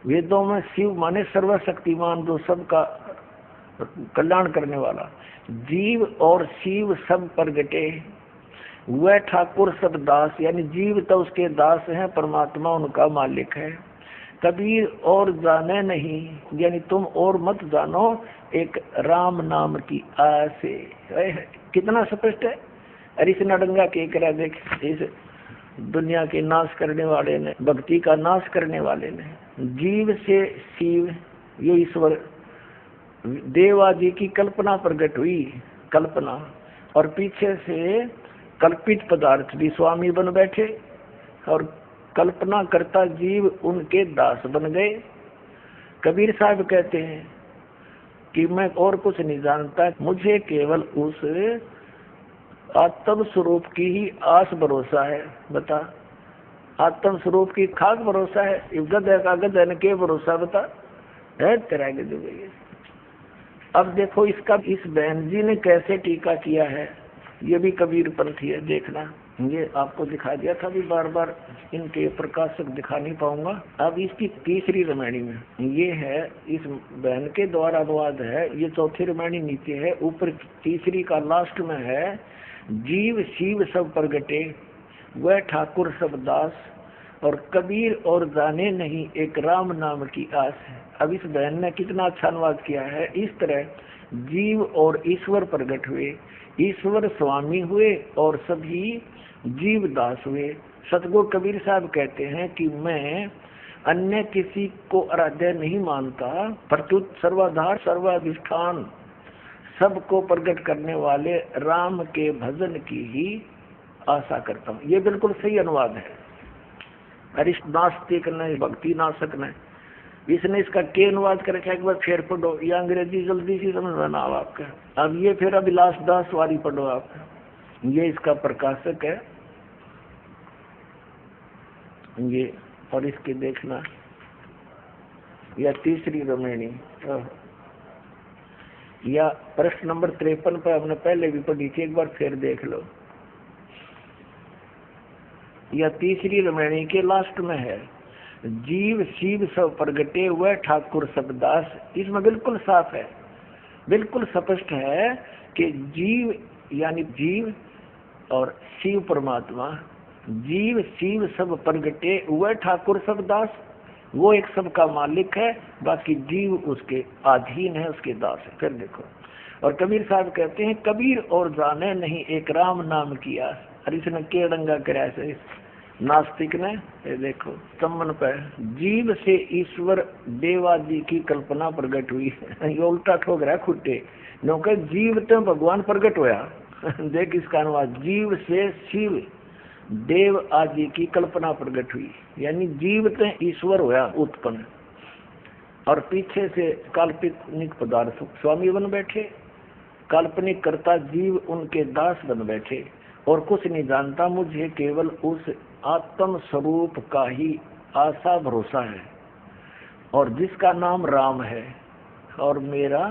वेदों में शिव माने सर्वशक्तिमान, जो सबका कल्याण करने वाला। जीव और शिव सब प्रगटे, वह ठाकुर सब दास, यानी जीव तो उसके दास हैं, परमात्मा उनका मालिक है। कबीर और जाने नहीं, यानी तुम और मत जानो एक राम नाम की आस। कितना स्पष्ट है। अरे इस नडंगा के करा देख, इस दुनिया के नाश करने वाले ने, भक्ति का नाश करने वाले ने, जीव से शिव ये ईश्वर देवादि की कल्पना प्रकट हुई, कल्पना। और पीछे से कल्पित पदार्थ भी स्वामी बन बैठे और कल्पना करता जीव उनके दास बन गए। कबीर साहब कहते हैं कि मैं और कुछ नहीं जानता, मुझे केवल उस आत्म स्वरूप की ही आस भरोसा है। बता, आत्म स्वरूप की खाक भरोसा है, गधे का गधे ने के भरोसा बता है तेरा गधे भैया। अब देखो इसका इस बहन जी ने कैसे टीका किया है, ये भी कबीर पंथी है, देखना। ये आपको दिखा दिया था भी, बार बार इनके प्रकाशक दिखा नहीं पाऊंगा। अब इसकी तीसरी रामायणी में ये है, इस बहन के द्वारा अनुवाद है, ये चौथी रामायणी नीचे है, ऊपर तीसरी का लास्ट में है, जीव शिव सब प्रगटे वह ठाकुर सब दास, और कबीर और जाने नहीं एक राम नाम की आस है। अब इस बहन ने कितना अच्छा अनुवाद किया है। इस तरह जीव और ईश्वर प्रकट हुए, ईश्वर स्वामी हुए और सभी जीव दास हुए। सतगुरु कबीर साहब कहते हैं कि मैं अन्य किसी को आराध्य नहीं मानता, प्रत्युत सर्वाधार सर्वाधिष्ठान सबको प्रकट करने वाले राम के भजन की ही आशा करता हूँ। ये बिल्कुल सही अनुवाद है। अरिष्ट नास्तिक ने, भक्ति नाशक ने, इसने इसका के अनुवाद करके एक बार फिर पढ़ो, ये अंग्रेजी जल्दी से समझ में ना आपका। अब ये फिर अभिलाष दास वाली पढ़ो आप, ये इसका प्रकाशक है ये, और इसके देखना या तीसरी रामायणी या प्रश्न नंबर 53 पर हमने पहले भी पढ़ी थी, एक बार फिर देख लो। या तीसरी रामायणी के लास्ट में है, जीव शिव सब प्रगटे हुए ठाकुर सब दास। इसमें बिल्कुल साफ है, बिल्कुल स्पष्ट है कि जीव यानी जीव और शिव परमात्मा, जीव शिव सब प्रगटे हुए ठाकुर सब दास। वो एक सबका मालिक है, बाकी जीव उसके अधीन है, उसके दास है। फिर देखो, और कबीर साहब कहते हैं कबीर और जाने नहीं एक राम नाम की आस। और इसने के डंगा कराया से नास्तिक ने, ये देखो तमन पे जीव से ईश्वर देवादि की कल्पना प्रकट हुई है। ये उल्टा ठोक रहा है खुट्टे, क्योंकि जीव तो भगवान प्रकट होया। देख इसका अनुवाद, जीव से शिव देव आदि की कल्पना प्रकट हुई, यानी जीव तो ईश्वर होया उत्पन्न, और पीछे से काल्पनिक पदार्थ स्वामी बन बैठे, काल्पनिक करता जीव उनके दास बन बैठे। और कुछ नहीं जानता, मुझे केवल उस आत्म स्वरूप का ही आशा भरोसा है, और जिसका नाम राम है, और मेरा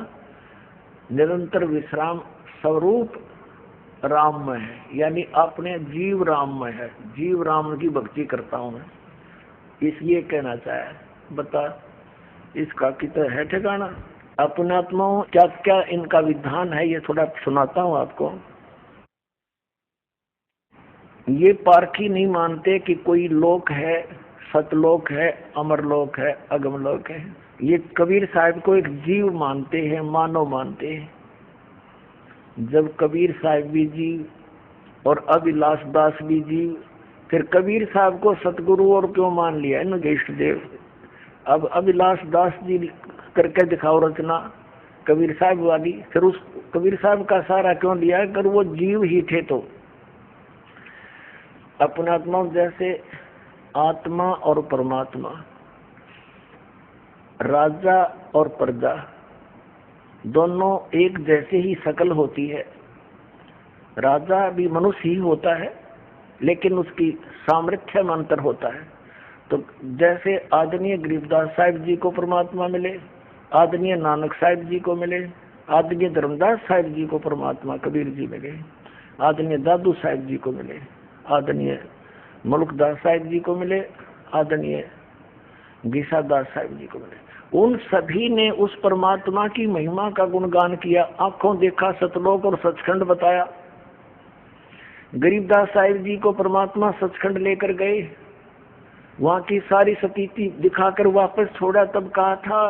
निरंतर विश्राम स्वरूप राम में है, यानी अपने जीव राम में है। जीव राम की भक्ति करता हूँ मैं, इसलिए कहना चाहे। बता इसका कितना है ठिकाना। अपने आत्माओं क्या क्या इनका विधान है, ये थोड़ा सुनाता हूँ आपको। ये पारखी नहीं मानते कि कोई लोक है, सतलोक है, अमरलोक है, अगमलोक है। ये कबीर साहब को एक जीव मानते हैं, मानव मानते हैं। जब कबीर साहब भी जीव और अभिलाष दास भी जीव, फिर कबीर साहब को सतगुरु और क्यों मान लिया इनके इष्ट देव। अब अभिलाष दास जी करके दिखाओ रचना कबीर साहब वाली, फिर उस कबीर साहब का सारा क्यों लिया, अगर वो जीव ही थे तो। अपने आत्मा जैसे आत्मा और परमात्मा, राजा और प्रजा दोनों एक जैसे ही शकल होती है। राजा भी मनुष्य ही होता है, लेकिन उसकी सामर्थ्य में अंतर होता है। तो जैसे आदरणीय गरीबदास साहिब जी को परमात्मा मिले, आदरणीय नानक साहिब जी को मिले, आदरणीय धर्मदास साहिब जी को परमात्मा कबीर जी मिले, आदरणीय दादू साहिब जी को मिले, आदरणीय मलुकदास साहिब जी को मिले, आदरणीय गीसादास साहिब जी को मिले। उन सभी ने उस परमात्मा की महिमा का गुणगान किया, आंखों देखा सतलोक और सचखंड बताया। गरीबदास साहिब जी को परमात्मा सचखंड लेकर गए, वहां की सारी स्थिति दिखाकर वापस छोड़ा, तब कहा था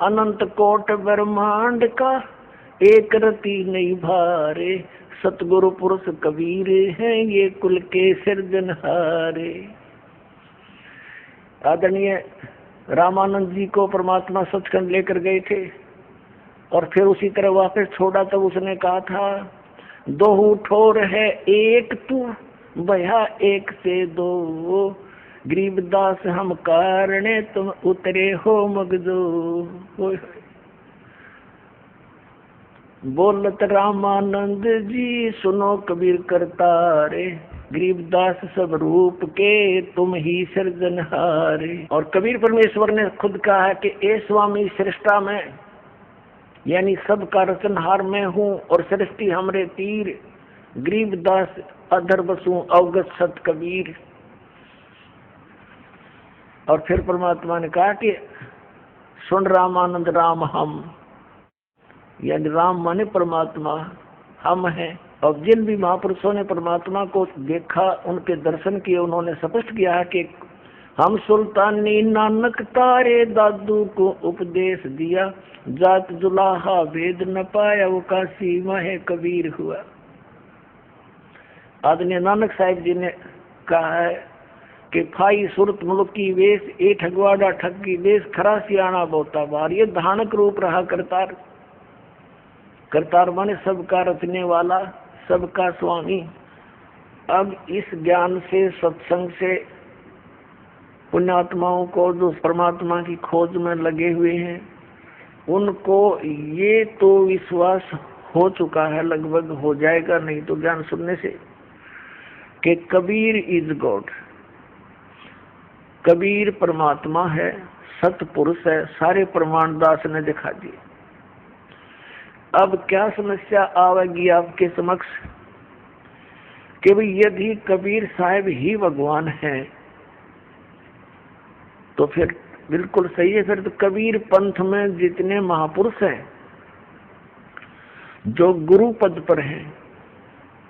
अनंत कोट ब्रह्मांड का एक रति नहीं भारे, सतगुरु पुरुष कबीर हैं ये कुल के सिरजनहारे। आदरणीय रामानंद जी को परमात्मा सचखंड लेकर गए थे, और फिर उसी तरह वापस छोड़ा, तब उसने कहा था दोहू ठोर है एक तू, भया एक से दो, गरीबदास हम कारणे तुम उतरे हो मगजो। बोलत रामानंद जी सुनो कबीर करतारे, गरीबदास सब रूप के तुम ही सृजनहारे। और कबीर परमेश्वर ने खुद कहा है कि ए स्वामी सृष्टा में, यानी सबका रचनहार मैं हूँ और सृष्टि हमरे तीर, गरीबदास अधर बसू अवगत सत कबीर। और फिर परमात्मा ने कहा कि सुन रामानंद राम हम, यानी राम माने परमात्मा, हम हैं। और जिन भी महापुरुषों ने परमात्मा को देखा, उनके दर्शन किए, उन्होंने स्पष्ट किया है कि हम सुल्तानी नानक तारे दादू को उपदेश दिया, जात जुलाहा भेद न पाया वो काशी माहे कबीर हुआ। आदरणीय नानक साहिब जी ने कहा है कि फाई सुरत मुल्की वेश ए ठगवाड़ा ठगी देश, खरा सियाणा बोता बार। ये धानक रूप रहा करतार। करतार माने सबका रचने वाला, सबका स्वामी। अब इस ज्ञान से, सत्संग से पुण्यात्माओं को जो परमात्मा की खोज में लगे हुए हैं, उनको ये तो विश्वास हो चुका है, लगभग हो जाएगा नहीं तो ज्ञान सुनने से, कि कबीर इज गॉड। कबीर परमात्मा है, सतपुरुष है, सारे प्रमाण दास ने दिखा दिए। अब क्या समस्या आवेगी आपके समक्ष कि भाई यदि कबीर साहब ही भगवान है तो फिर बिल्कुल सही है। फिर तो कबीर पंथ में जितने महापुरुष हैं जो गुरु पद पर हैं,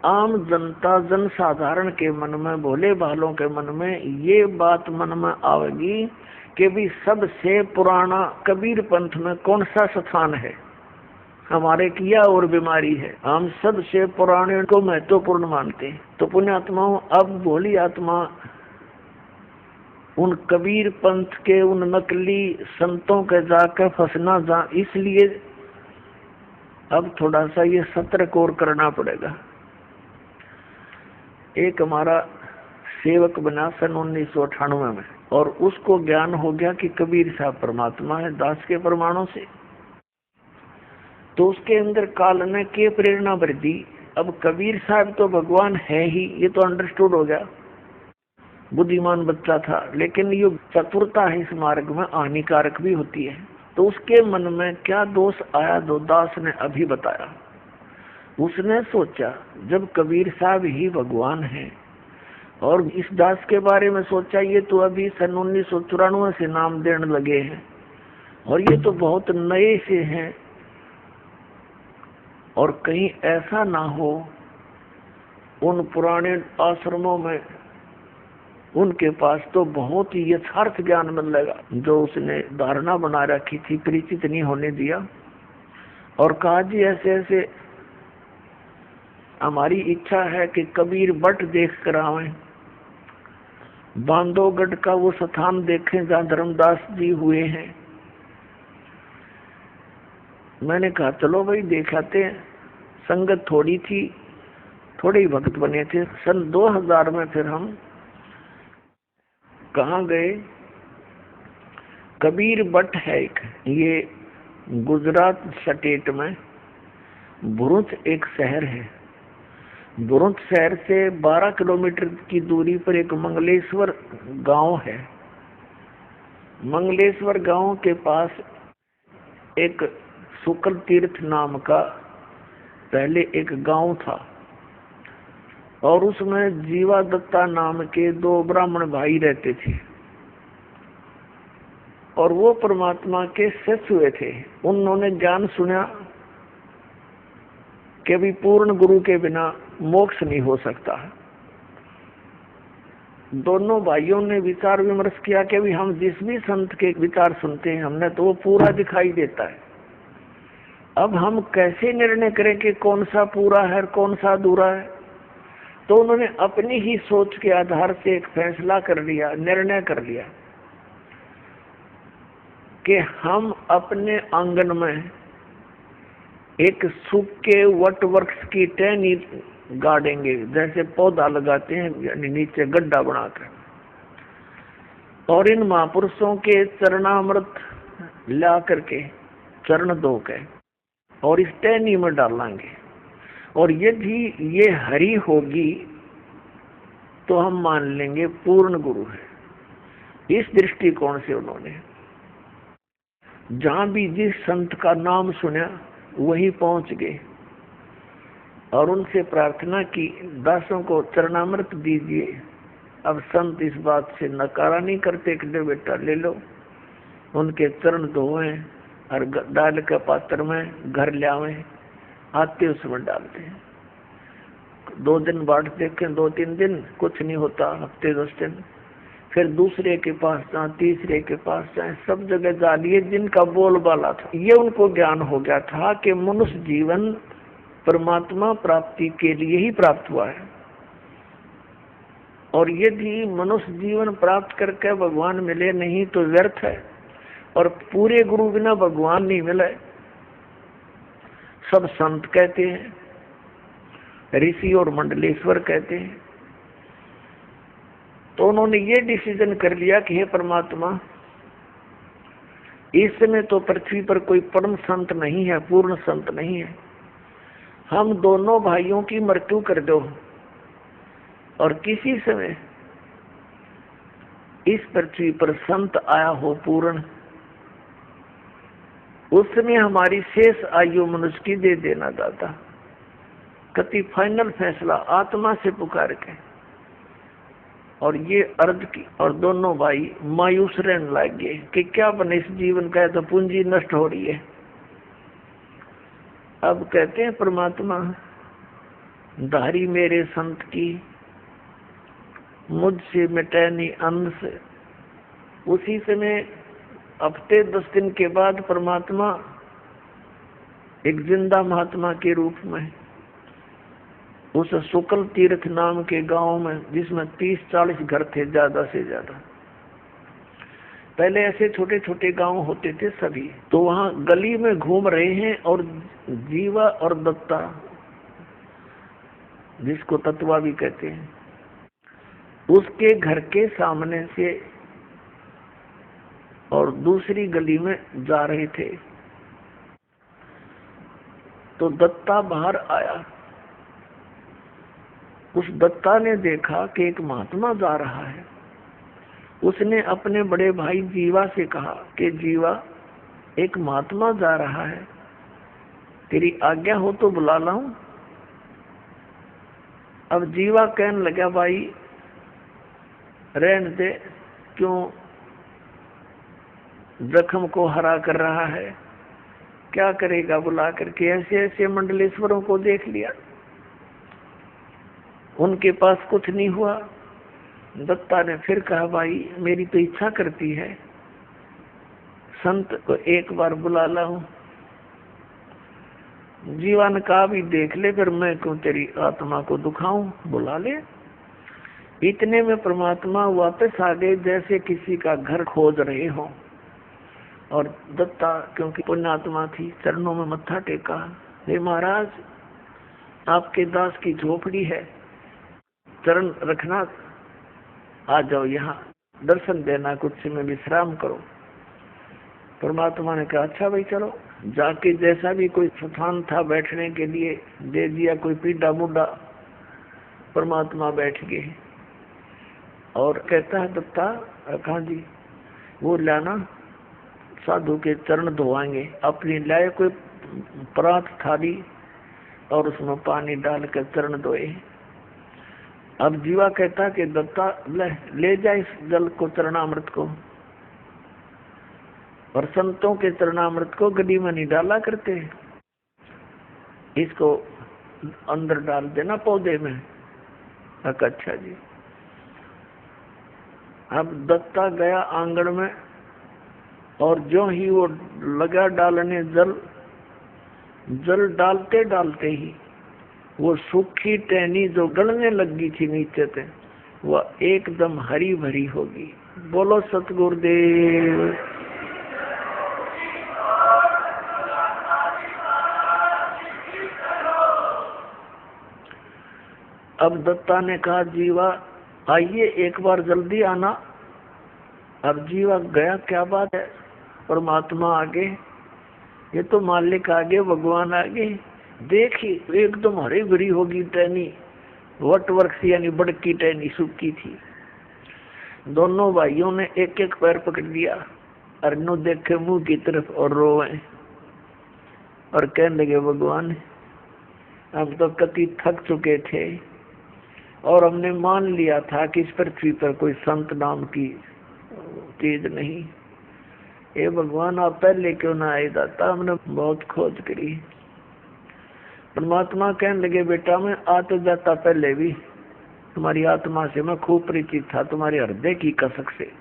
आम जनता जनसाधारण के मन में, भोले भालों के मन में ये बात मन में आवेगी कि भी सबसे पुराना कबीर पंथ में कौन सा स्थान है, हमारे किया और बीमारी है। हम सबसे पुराने को महत्वपूर्ण मानते हैं। तो पुण्यात्माओं, अब भोली आत्मा उन कबीर पंथ के उन नकली संतों के जाकर फंसना जा, इसलिए अब थोड़ा सा ये सतर्क और करना पड़ेगा। एक हमारा सेवक बना सन 1998 में, और उसको ज्ञान हो गया कि कबीर साहब परमात्मा है दास के प्रमाणों से। तो उसके अंदर काल ने के प्रेरणा भर दी। अब कबीर साहब तो भगवान है ही, ये तो अंडरस्टूड हो गया, बुद्धिमान बच्चा था। लेकिन ये चतुरता है इस मार्ग में हानिकारक भी होती है। तो उसके मन में क्या दोष आया, दो दास ने अभी बताया। उसने सोचा जब कबीर साहब ही भगवान है, और इस दास के बारे में सोचा ये तो अभी सन 1994 से नाम देने लगे हैं, और ये तो बहुत नए से हैं, और कहीं ऐसा ना हो उन पुराने आश्रमों में उनके पास तो बहुत ही यथार्थ ज्ञान मिलेगा जो उसने धारणा बना रखी थी, परिचित नहीं होने दिया। और कहा जी ऐसे ऐसे हमारी इच्छा है कि कबीर बट देख कर आवे, बांधवगढ़ का वो स्थान देखें जहाँ धर्मदास जी हुए हैं। मैंने कहा चलो भाई देख आते हैं। संगत थोड़ी थी, थोड़े ही भक्त बने थे। सन 2000 में फिर हम कहाँ गए, कबीर बट है एक, ये गुजरात स्टेट में भरूच एक शहर है। भरूच शहर से 12 किलोमीटर की दूरी पर एक मंगलेश्वर गांव है। मंगलेश्वर गांव के पास एक शुक्ल तीर्थ नाम का पहले एक गांव था, और उसमें जीवा दत्ता नाम के 2 ब्राह्मण भाई रहते थे, और वो परमात्मा के शिष्य हुए थे। उन्होंने ज्ञान सुना कि भी पूर्ण गुरु के बिना मोक्ष नहीं हो सकता। दोनों भाइयों ने विचार विमर्श किया कि भी हम जिस भी संत के विचार सुनते हैं हमने तो वो पूरा दिखाई देता है, अब हम कैसे निर्णय करें कि कौन सा पूरा है और कौन सा अधूरा है। तो उन्होंने अपनी ही सोच के आधार से एक फैसला कर लिया, निर्णय कर लिया कि हम अपने आंगन में एक सूखे वट वृक्ष की टहनी गाड़ेंगे, जैसे पौधा लगाते हैं, यानी नीचे गड्ढा बनाकर, और इन महापुरुषों के चरणामृत ला करके चरण धो के और इस टहनी में डालेंगे, और यदि ये हरि होगी तो हम मान लेंगे पूर्ण गुरु है। इस दृष्टिकोण से उन्होंने जहां भी जिस संत का नाम सुना वहीं पहुंच गए और उनसे प्रार्थना की, दासों को चरणामृत दीजिए। अब संत इस बात से नकारा नहीं करते कि बेटा ले लो, उनके चरण धोए और डाल के पात्र में घर ले आवे, आते उसमें डालते हैं। 2 दिन बाट देखें, 2-3 दिन कुछ नहीं होता, हफ्ते 10 दिन, फिर दूसरे के पास जाए, तीसरे के पास जाए, सब जगह जा लिए जिनका बोलबाला था। ये उनको ज्ञान हो गया था कि मनुष्य जीवन परमात्मा प्राप्ति के लिए ही प्राप्त हुआ है, और यदि मनुष्य जीवन प्राप्त करके भगवान मिले नहीं तो व्यर्थ है, और पूरे गुरु बिना भगवान नहीं मिले। सब संत कहते हैं, ऋषि और मंडलेश्वर कहते हैं। तो उन्होंने ये डिसीजन कर लिया कि हे परमात्मा, इस समय तो पृथ्वी पर कोई परम संत नहीं है, पूर्ण संत नहीं है, हम दोनों भाइयों की मृत्यु कर दो, और किसी समय इस पृथ्वी पर संत आया हो पूर्ण, उसमें हमारी शेष आयु मनुष्य की दे देना दाता। कति फाइनल फैसला आत्मा से पुकार के, और ये अर्ज की, और दोनों भाई मायूस रहने लग गए कि क्या बने इस जीवन का, तो पूंजी नष्ट हो रही है। अब कहते हैं परमात्मा, धारी मेरे संत की मुझसे मिटे नहीं अंश। उसी समय हफ्ते 10 दिन के बाद परमात्मा एक जिंदा महात्मा के रूप में उस शुक्ल तीर्थ नाम के गांव में, जिसमें 30-40 घर थे ज्यादा से ज्यादा, पहले ऐसे छोटे छोटे गांव होते थे सभी, तो वहां गली में घूम रहे हैं, और जीवा और दत्ता, जिसको तत्वा भी कहते हैं, उसके घर के सामने से और दूसरी गली में जा रहे थे। तो दत्ता बाहर आया। उस दत्ता ने देखा कि एक महात्मा जा रहा है। उसने अपने बड़े भाई जीवा से कहा कि जीवा, एक महात्मा जा रहा है, तेरी आज्ञा हो तो बुला लाऊं। अब जीवा कहने लगा, भाई रहने दे, क्यों जख्म को हरा कर रहा है, क्या करेगा बुला करके। ऐसे ऐसे मंडलेश्वरों को देख लिया, उनके पास कुछ नहीं हुआ। दत्ता ने फिर कहा, भाई मेरी तो इच्छा करती है संत को एक बार बुला लाऊं। जीवा ने कहा, भी देख ले, फिर मैं क्यों तेरी आत्मा को दुखाऊं, बुला ले। इतने में परमात्मा वापस आ गए, जैसे किसी का घर खोज रहे हो। और दत्ता क्योंकि पुण्यात्मा थी, चरणों में मत्था टेका, हे महाराज, आपके दास की झोपड़ी है, चरण रखना, आ जाओ यहाँ दर्शन देना, कुछ समय विश्राम करो। परमात्मा ने कहा, अच्छा भाई चलो। जाके जैसा भी कोई स्थान था बैठने के लिए दे दिया, कोई पीढ़ा मुड्डा, परमात्मा बैठ गए। और कहता है दत्ता, कहा जी, वो लाना, साधु के चरण धोवाएंगे। अपनी लाए कोई परात थाली और उसमें पानी डालकर चरण धोए। अब जीवा कहता कि दत्ता ले जाए इस जल को, चरणामृत को, और संतों के चरणामृत को गड्डी में नहीं डाला करते, इसको अंदर डाल देना पौधे में। अच्छा जी। अब दत्ता गया आंगन में, और जो ही वो लगा डालने जल डालते डालते ही वो सूखी टहनी जो गलने लगी थी नीचे से, वह एकदम हरी भरी होगी। बोलो सतगुरुदेव। अब दत्ता ने कहा जीवा आइए एक बार जल्दी आना। अब जीवा गया, क्या बात है, परमात्मा आगे, ये तो मालिक आगे, भगवान आगे। देखी एकदम हरी भरी होगी टहनी, वट वृक्ष यानी बड़की टहनी सूखी थी। दोनों भाइयों ने एक एक पैर पकड़ लिया और नो देखे मुंह की तरफ और रोए और कहने लगे भगवान हम तो कति थक चुके थे और हमने मान लिया था कि इस पृथ्वी पर कोई संत नाम की चीज नहीं। ये भगवान आप पहले क्यों ना आए दाता, हमने बहुत खोज करी। परमात्मा कहने लगे बेटा मैं आ तो जाता पहले भी, तुम्हारी आत्मा से मैं खूब परिचित था, तुम्हारे हृदय की कसक से।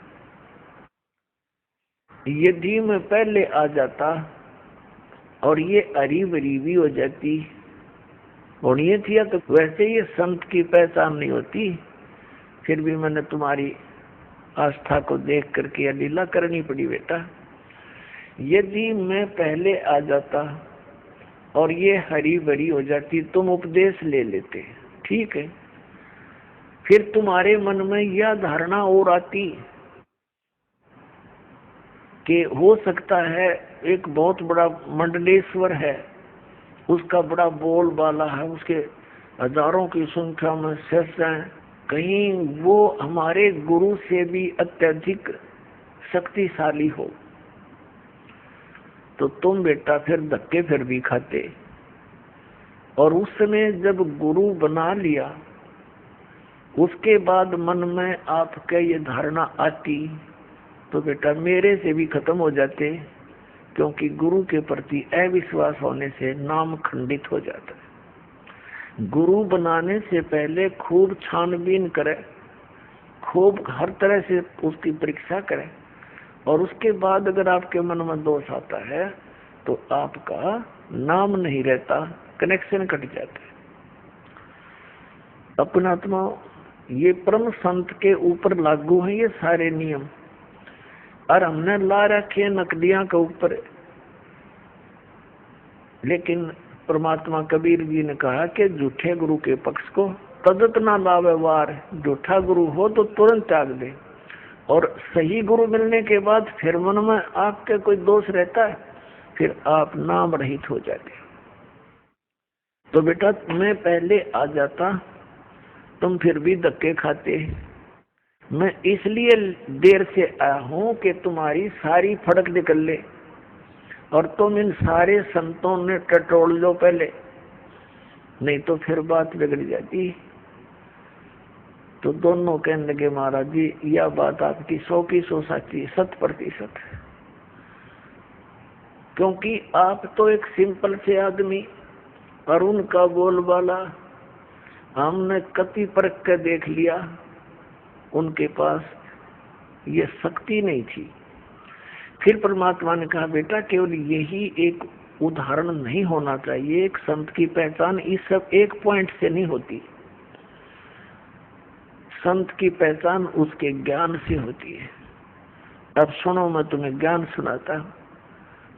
यदि मैं पहले आ जाता और ये हरी भरी भी हो जाती होनी थी, तो वैसे ये संत की पहचान नहीं होती। फिर भी मैंने तुम्हारी आस्था को देख करके लीला करनी पड़ी बेटा। यदि मैं पहले आ जाता और ये हरी भरी हो जाती, तुम उपदेश ले लेते, ठीक है, फिर तुम्हारे मन में यह धारणा और आती कि हो सकता है एक बहुत बड़ा मंडलेश्वर है, उसका बड़ा बोल बाला है, उसके हजारों की संख्या में शिष्य हैं, कहीं वो हमारे गुरु से भी अत्यधिक शक्तिशाली हो, तो तुम बेटा फिर धक्के फिर भी खाते। और उस समय जब गुरु बना लिया, उसके बाद मन में आपके ये धारणा आती, तो बेटा मेरे से भी खत्म हो जाते, क्योंकि गुरु के प्रति अविश्वास होने से नाम खंडित हो जाता है। गुरु बनाने से पहले खूब छानबीन करें, खूब हर तरह से उसकी परीक्षा करें, और उसके बाद अगर आपके मन में दोष आता है तो आपका नाम नहीं रहता, कनेक्शन कट जाता है। अपना आत्मा ये परम संत के ऊपर लागू है ये सारे नियम, और हमने ला रखे नकलियां के ऊपर। लेकिन परमात्मा कबीर जी ने कहा कि झूठे गुरु के पक्ष को तदत ना लावे वार, झूठा गुरु हो तो तुरंत त्याग दे। और सही गुरु मिलने के बाद फिर मन में आपके कोई दोष रहता है, फिर आप नाम रहित हो जाते। तो बेटा मैं पहले आ जाता, तुम फिर भी धक्के खाते। मैं इसलिए देर से आया हूं कि तुम्हारी सारी फड़क निकल ले और तुम इन सारे संतों ने टटोल लो पहले, नहीं तो फिर बात बिगड़ जाती। तो दोनों कहने लगे महाराज जी यह बात आपकी 100 की 100 सच्ची, 100%। क्योंकि आप तो एक सिंपल से आदमी और उनका बोलबाला हमने कति परख कर देख लिया, उनके पास ये शक्ति नहीं थी। फिर परमात्मा ने कहा बेटा केवल यही एक उदाहरण नहीं होना चाहिए, एक संत की पहचान इस सब एक पॉइंट से नहीं होती। संत की पहचान उसके ज्ञान से होती है। अब सुनो मैं तुम्हें ज्ञान सुनाता हूं।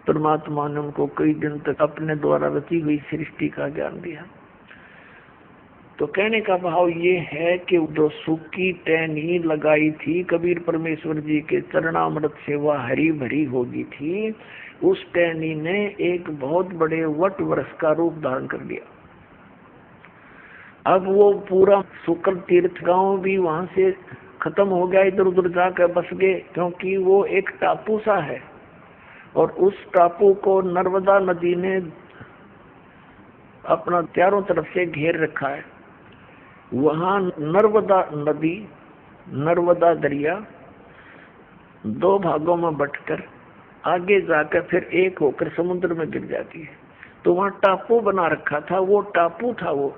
परमात्मा ने उनको कई दिन तक अपने द्वारा रची हुई सृष्टि का ज्ञान दिया। तो कहने का भाव ये है कि जो सूखी टहनी लगाई थी कबीर परमेश्वर जी के चरणामृत से वह हरी भरी होगी थी, उस टहनी ने एक बहुत बड़े वट वृक्ष का रूप धारण कर लिया। अब वो पूरा शुक्र तीर्थ गांव भी वहां से खत्म हो गया, इधर उधर जाकर बस गए, क्योंकि वो एक टापू सा है और उस टापू को नर्मदा नदी ने अपना चारों तरफ से घेर रखा है। वहां नर्मदा नदी, नर्मदा दरिया दो भागों में बंटकर आगे जाकर फिर एक होकर समुद्र में गिर जाती है। तो वहां टापू बना रखा था, वो टापू था वो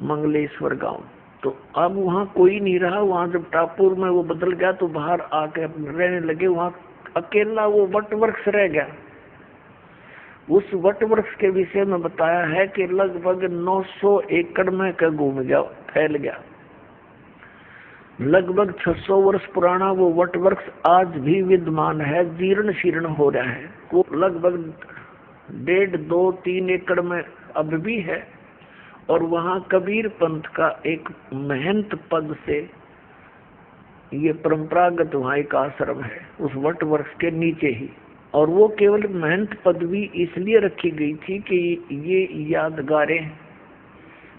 मंगलेश्वर गांव। तो अब वहां कोई नहीं रहा, वहां जब टापू में वो बदल गया तो बाहर आकर रहने लगे, वहां अकेला वो वट वृक्ष रह गया। उस वट वृक्ष के विषय में बताया है कि लगभग 900 एकड़ में का घूम गया, फैल गया। लगभग 600 वर्ष पुराना वो वट वृक्ष आज भी विद्यमान है, जीर्ण शीर्ण हो रहा है। वो लगभग 1.5, 2, 3 एकड़ में अब भी है और वहाँ कबीर पंथ का एक महंत पद से ये परंपरागत वहाँ एक आश्रम है उस वट वृक्ष के नीचे ही। और वो केवल महंत पदवी इसलिए रखी गई थी कि ये यादगारें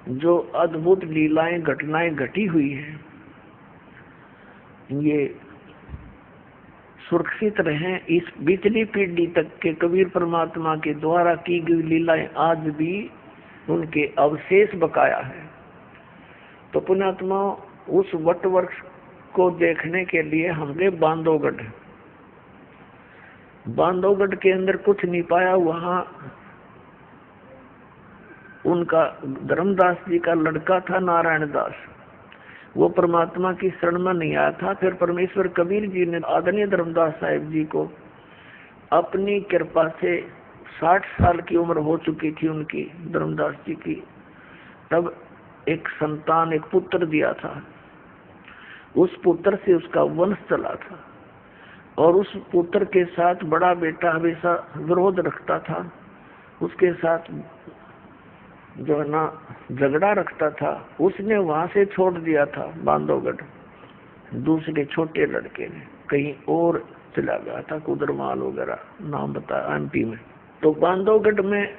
जो अद्भुत लीलाएं घटनाएं घटी हुई हैं ये सुरक्षित रहें। इस पिछली पीढ़ी तक के कबीर परमात्मा के द्वारा की गई लीलाएं आज भी उनके अवशेष बकाया है। तो पुण्यात्मा उस वट वृक्ष को देखने के लिए हमने बांधवगढ़ के अंदर कुछ नहीं पाया। वहाँ उनका धर्मदास जी का लड़का था नारायण दास, वो परमात्मा की शरण में नहीं आया था। फिर परमेश्वर कबीर जी ने आदरणीय धर्मदास साहिब जी को अपनी कृपा से 60 साल की उम्र हो चुकी थी उनकी धर्मदास जी की, तब एक संतान एक पुत्र दिया था। उस पुत्र से उसका वंश चला था और उस पुत्र के साथ बड़ा बेटा हमेशा विरोध रखता था, उसके साथ जो है ना झगड़ा रखता था। उसने वहां से छोड़ दिया था बांधवगढ़, दूसरे छोटे लड़के ने कहीं और चला गया था, कुदरमाल वगैरह नाम बताया एमपी में। तो बांधवगढ़ में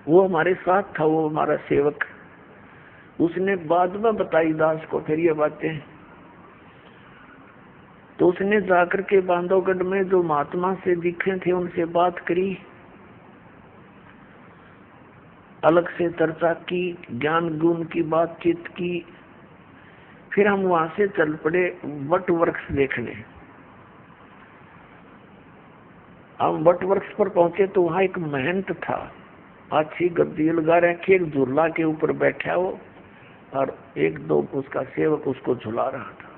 वो हमारे साथ था, वो हमारा सेवक। उसने बाद में बताई दास को फिर ये बातें। तो उसने जाकर के बांधवगढ़ में जो महात्मा से दिखे थे उनसे बात करी, अलग से चर्चा की, ज्ञान गुण की बातचीत की। फिर हम वहां से चल पड़े वट वृक्ष देखने। हम वट वृक्ष पर पहुंचे तो वहां एक महंत था, अच्छी गद्दी लगा रखी, एक झूला के ऊपर बैठा हो और एक दो उसका सेवक उसको झुला रहा था।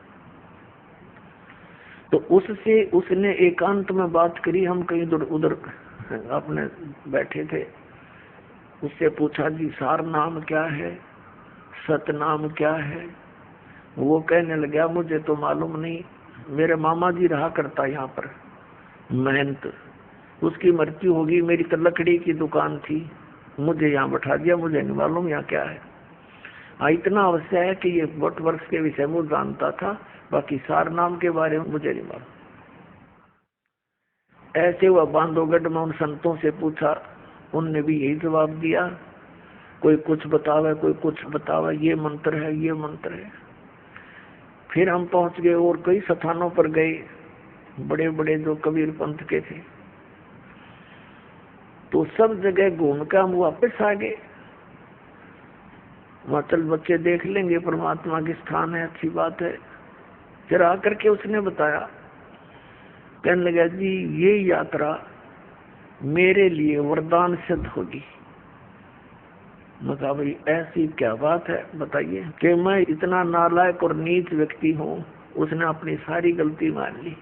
तो उससे उसने एकांत में बात करी। हम कहीं उधर अपने बैठे थे। उससे पूछा जी सार नाम क्या है, सत नाम क्या है। वो कहने लगा मुझे तो मालूम नहीं, मेरे मामा जी रहा करता यहाँ पर महंत, उसकी मृत्यु होगी, मेरी तो लकड़ी की दुकान थी, मुझे यहाँ बैठा दिया, मुझे नहीं मालूम यहाँ क्या है। इतना अवश्य है कि ये वट वृक्ष के विषय में जानता था, बाकी सार नाम के बारे में मुझे नहीं मालूम। ऐसे हुआ बांधवगढ़ में उन संतों से पूछा, उनने भी यही जवाब दिया, कोई कुछ बतावे कोई कुछ बतावे, ये मंत्र है ये मंत्र है। फिर हम पहुंच गए और कई स्थानों पर गए, बड़े बड़े जो कबीर पंथ के थे। तो सब जगह घूम कर हम वापस आ गए। वहां चल बच्चे देख लेंगे, परमात्मा के स्थान है, अच्छी बात है। फिर आकर के उसने बताया, कहने लगा जी ये यात्रा मेरे लिए वरदान सिद्ध होगी। मैं कहा भाई ऐसी क्या बात है बताइए। कि मैं इतना नालायक और नीच व्यक्ति हूँ। उसने अपनी सारी गलती मान ली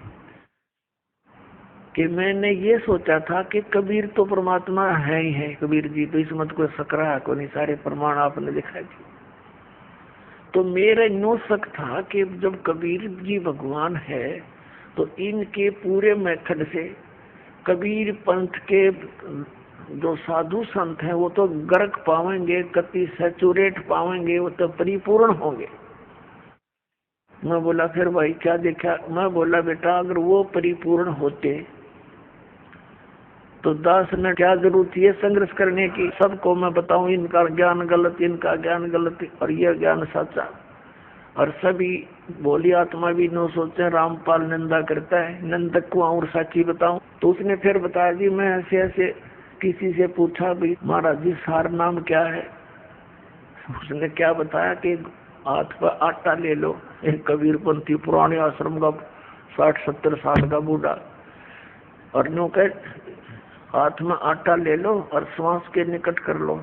कि मैंने ये सोचा था कि कबीर तो परमात्मा है ही है, कबीर जी तो इसमें कोई सकरा को नहीं, सारे प्रमाण आपने दिखाई दिए। तो मेरा नो शक था कि जब कबीर जी भगवान है तो इनके पूरे मेथड से कबीर पंथ के जो साधु संत हैं वो तो गर्क पावेंगे, कति सैचुरेट पावेंगे, वो तो परिपूर्ण होंगे। मैं बोला फिर भाई क्या देखा। मैं बोला बेटा अगर वो परिपूर्ण होते तो दास ने क्या जरूरत है संघर्ष करने की। सबको मैं बताऊं इनका ज्ञान गलत, इनका ज्ञान गलत और यह ज्ञान सच्चा। और सभी बोली आत्मा भी नो सोचे, रामपाल निंदा करता है, निंदक को और सच्ची बताऊं। तो उसने फिर बताया जी मैं ऐसे ऐसे किसी से पूछा भाई महाराज जी सार नाम क्या है। उसने क्या बताया कि हाथ पर आटा ले लो। एक कबीरपंथी पुराने आश्रम का 60-70 साल का बूढ़ा, और नो कह हाथ में आटा ले लो और श्वास के निकट कर लो,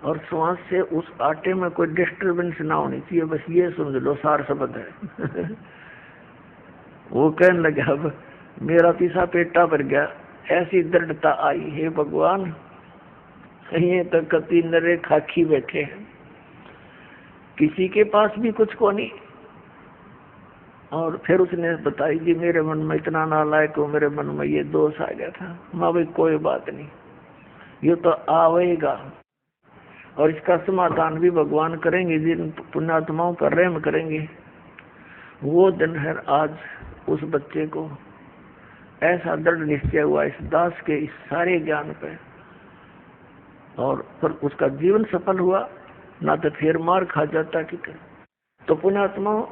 और श्वास से उस आटे में कोई डिस्टर्बेंस ना होनी चाहिए, बस ये समझ लो सार शब्द है। वो कहने लगा अब मेरा पीछा पेटा भर गया, ऐसी दृढ़ता आई है भगवान, ये तो कति नरे खाकी बैठे हैं, किसी के पास भी कुछ को नहीं। और फिर उसने बताई जी मेरे मन में इतना नालायक हो, मेरे मन में ये दोष आ गया था। माँ भाई कोई बात नहीं, ये तो आवेगा, और इसका समाधान भी भगवान करेंगे, जिन पुण्यात्माओं पर रहम करेंगे। वो दिन है आज उस बच्चे को ऐसा दृढ़ निश्चय हुआ इस दास के इस सारे ज्ञान पे, और पर उसका जीवन सफल हुआ, ना तो फिर मार खा जाता कि तो पुण्यात्माओं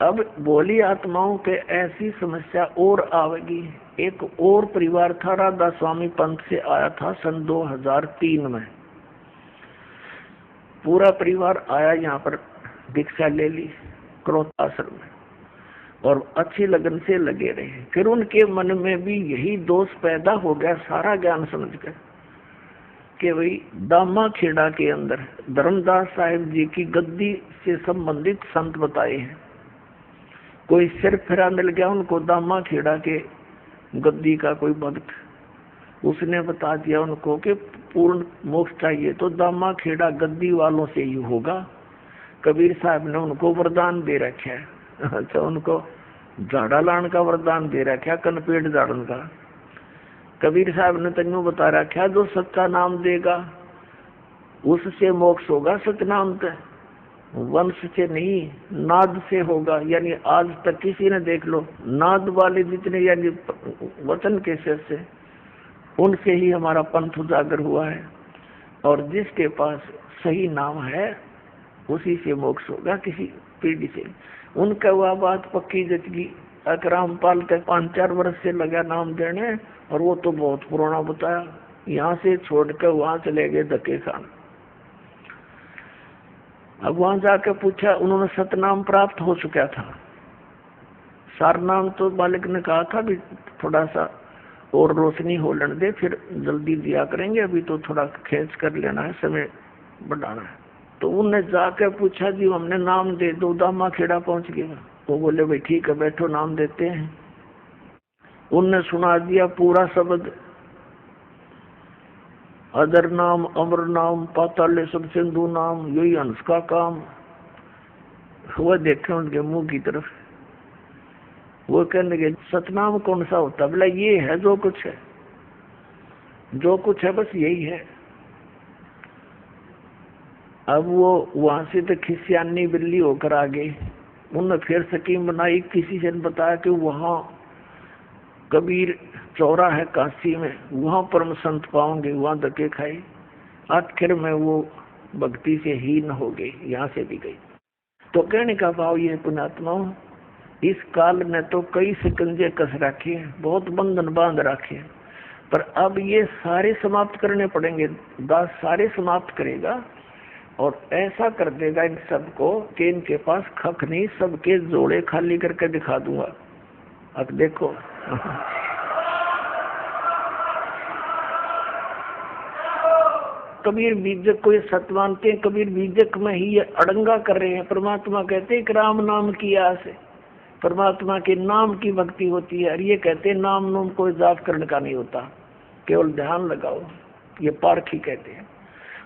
अब बोली आत्माओं पे ऐसी समस्या और आवेगी। एक और परिवार था, राधा स्वामी पंथ से आया था सन 2003 में। पूरा परिवार आया यहाँ पर, दीक्षा ले ली क्रोध आश्रम में और अच्छी लगन से लगे रहे। फिर उनके मन में भी यही दोष पैदा हो गया, सारा ज्ञान समझकर, कि भाई दामा खेड़ा के अंदर धर्मदास साहिब जी की गद्दी से संबंधित संत बताए हैं। कोई सिर फिरा मिल गया उनको दामा खेड़ा के गद्दी का कोई भक्त, उसने बता दिया उनको कि पूर्ण मोक्ष चाहिए तो दामा खेड़ा गद्दी वालों से ही होगा। कबीर साहब ने उनको वरदान दे रखा है। अच्छा, उनको झाड़ा लाने का वरदान दे रखा, कनपेट झाड़न का। कबीर साहब ने तन्नू बता रखा, जो सच्चा नाम देगा उससे मोक्ष होगा। सतनाम पे वंश से नहीं, नाद से होगा। यानी आज तक किसी ने देख लो, नाद वाले जितने यानी वचन के से उनसे ही हमारा पंथ उजागर हुआ है। और जिसके पास सही नाम है उसी से मोक्ष होगा, किसी पीढ़ी से। उनका वह बात पक्की जचगी। अकराम पाल के 5-4 वर्ष से लगा नाम देने, और वो तो बहुत पुराना बताया। यहाँ से छोड़कर वहां चले गए धक्के खान। अब वहां जाकर पूछा, उन्होंने सतनाम प्राप्त हो चुका था। सारनाम तो मालिक ने कहा था भी थोड़ा सा और रोशनी हो लेने दे, फिर जल्दी दिया करेंगे, अभी तो थोड़ा खींच कर लेना है, समय बढ़ाना है। तो उनने जाकर पूछा, जी हमने नाम दे दो। दामा खेड़ा पहुंच गया। वो बोले भाई ठीक है, बैठो नाम देते हैं। उनने सुना दिया पूरा शब्द, अदर नाम, अमर नाम, पाताल सब सिंधु नाम, यही हंस का काम। वह देखे उनके मुंह की तरफ, वो कहने लगे सतनाम कौन सा होता? बोला ये है जो कुछ है, जो कुछ है बस यही है। अब वो वहां से तो खिसियानी बिल्ली होकर आ गई। उन्होंने फिर स्कीम बनाई, किसी से बताया कि वहां कबीर चौरा है काशी में, वहां परम संत पाओगे, वहां धक्के खाए। आखिर में वो भक्ति से हीन हो गई, यहाँ से भी गई। तो कहने का भाव ये पुण्यात्माओं, इस काल ने तो कई शिकंजे कस रखे हैं, बहुत बंधन बांध रखे हैं, पर अब ये सारे समाप्त करने पड़ेंगे। दास सारे समाप्त करेगा और ऐसा कर देगा इन सबको कि इनके पास खक नहीं, सबके जोड़े खाली करके दिखा दूंगा। अब देखो कबीर बीजक को ये सत्य मानते हैं, कबीर बीजक में ही ये अड़ंगा कर रहे हैं। परमात्मा कहते हैं कि राम नाम की आस है, परमात्मा के नाम की भक्ति होती है। और ये कहते हैं नाम नाम कोई जाप करने का नहीं होता, केवल ध्यान लगाओ, ये पारखी कहते हैं।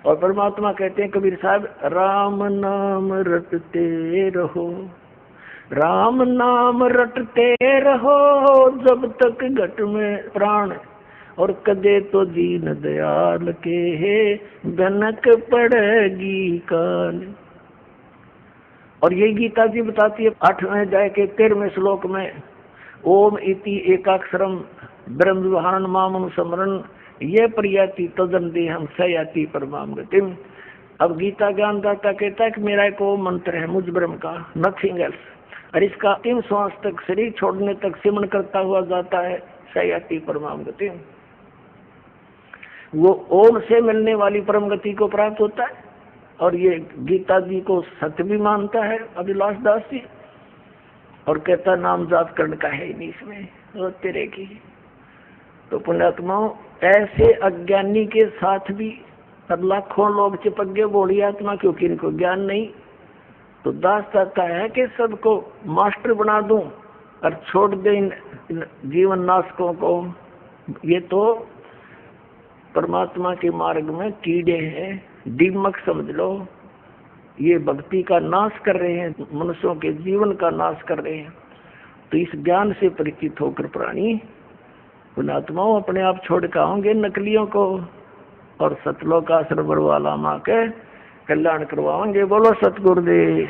और परमात्मा कहते हैं कबीर साहब, राम नाम रटते रहो, राम नाम रटते रहो, जब तक घट में प्राण, और कदे तो दीन दयाल के गनक पड़ेगी कान। और ये गीता जी बताती है 8वें अध्याय के 13वें श्लोक में, ओम इति एकाक्षरम ब्रह्म विहारण मामनु समरण ये प्रियाति तदन देहम सयाति परमाम गतिम। अब गीता ज्ञानदाता कहता है कि मेरा एक वो मंत्र है मुझ ब्रह्म का, नथिंग एल्स, और इसका अंतिम श्वास तक, शरीर छोड़ने तक सिमरण करता हुआ जाता है सयाति परमाम गतिम। वो ओम से मिलने वाली परम गति को प्राप्त होता है। और ये गीता जी को सत्य भी मानता है अभिलाष दास जी, और कहता नाम जाप करने का है ही नहीं इसमें, रोते रहेगी। तो पुण्यात्माओं, ऐसे अज्ञानी के साथ भी लाखों लोग चिपक गए बोली आत्मा, क्योंकि इनको ज्ञान नहीं। तो दास चाहता है कि सबको मास्टर बना दूं और छोड़ दे इन जीवन नाशकों को। ये तो परमात्मा के मार्ग में कीड़े हैं, दीमक समझ लो। ये भक्ति का नाश कर रहे हैं, मनुष्यों के जीवन का नाश कर रहे हैं। तो इस ज्ञान से परिचित होकर प्राणी पुण्यात्माओं अपने आप छोड़ के आओगे नकलियों को, और सतलोक का सरवर वाला माँ के कल्याण करवाएंगे। बोलो सतगुरुदेव।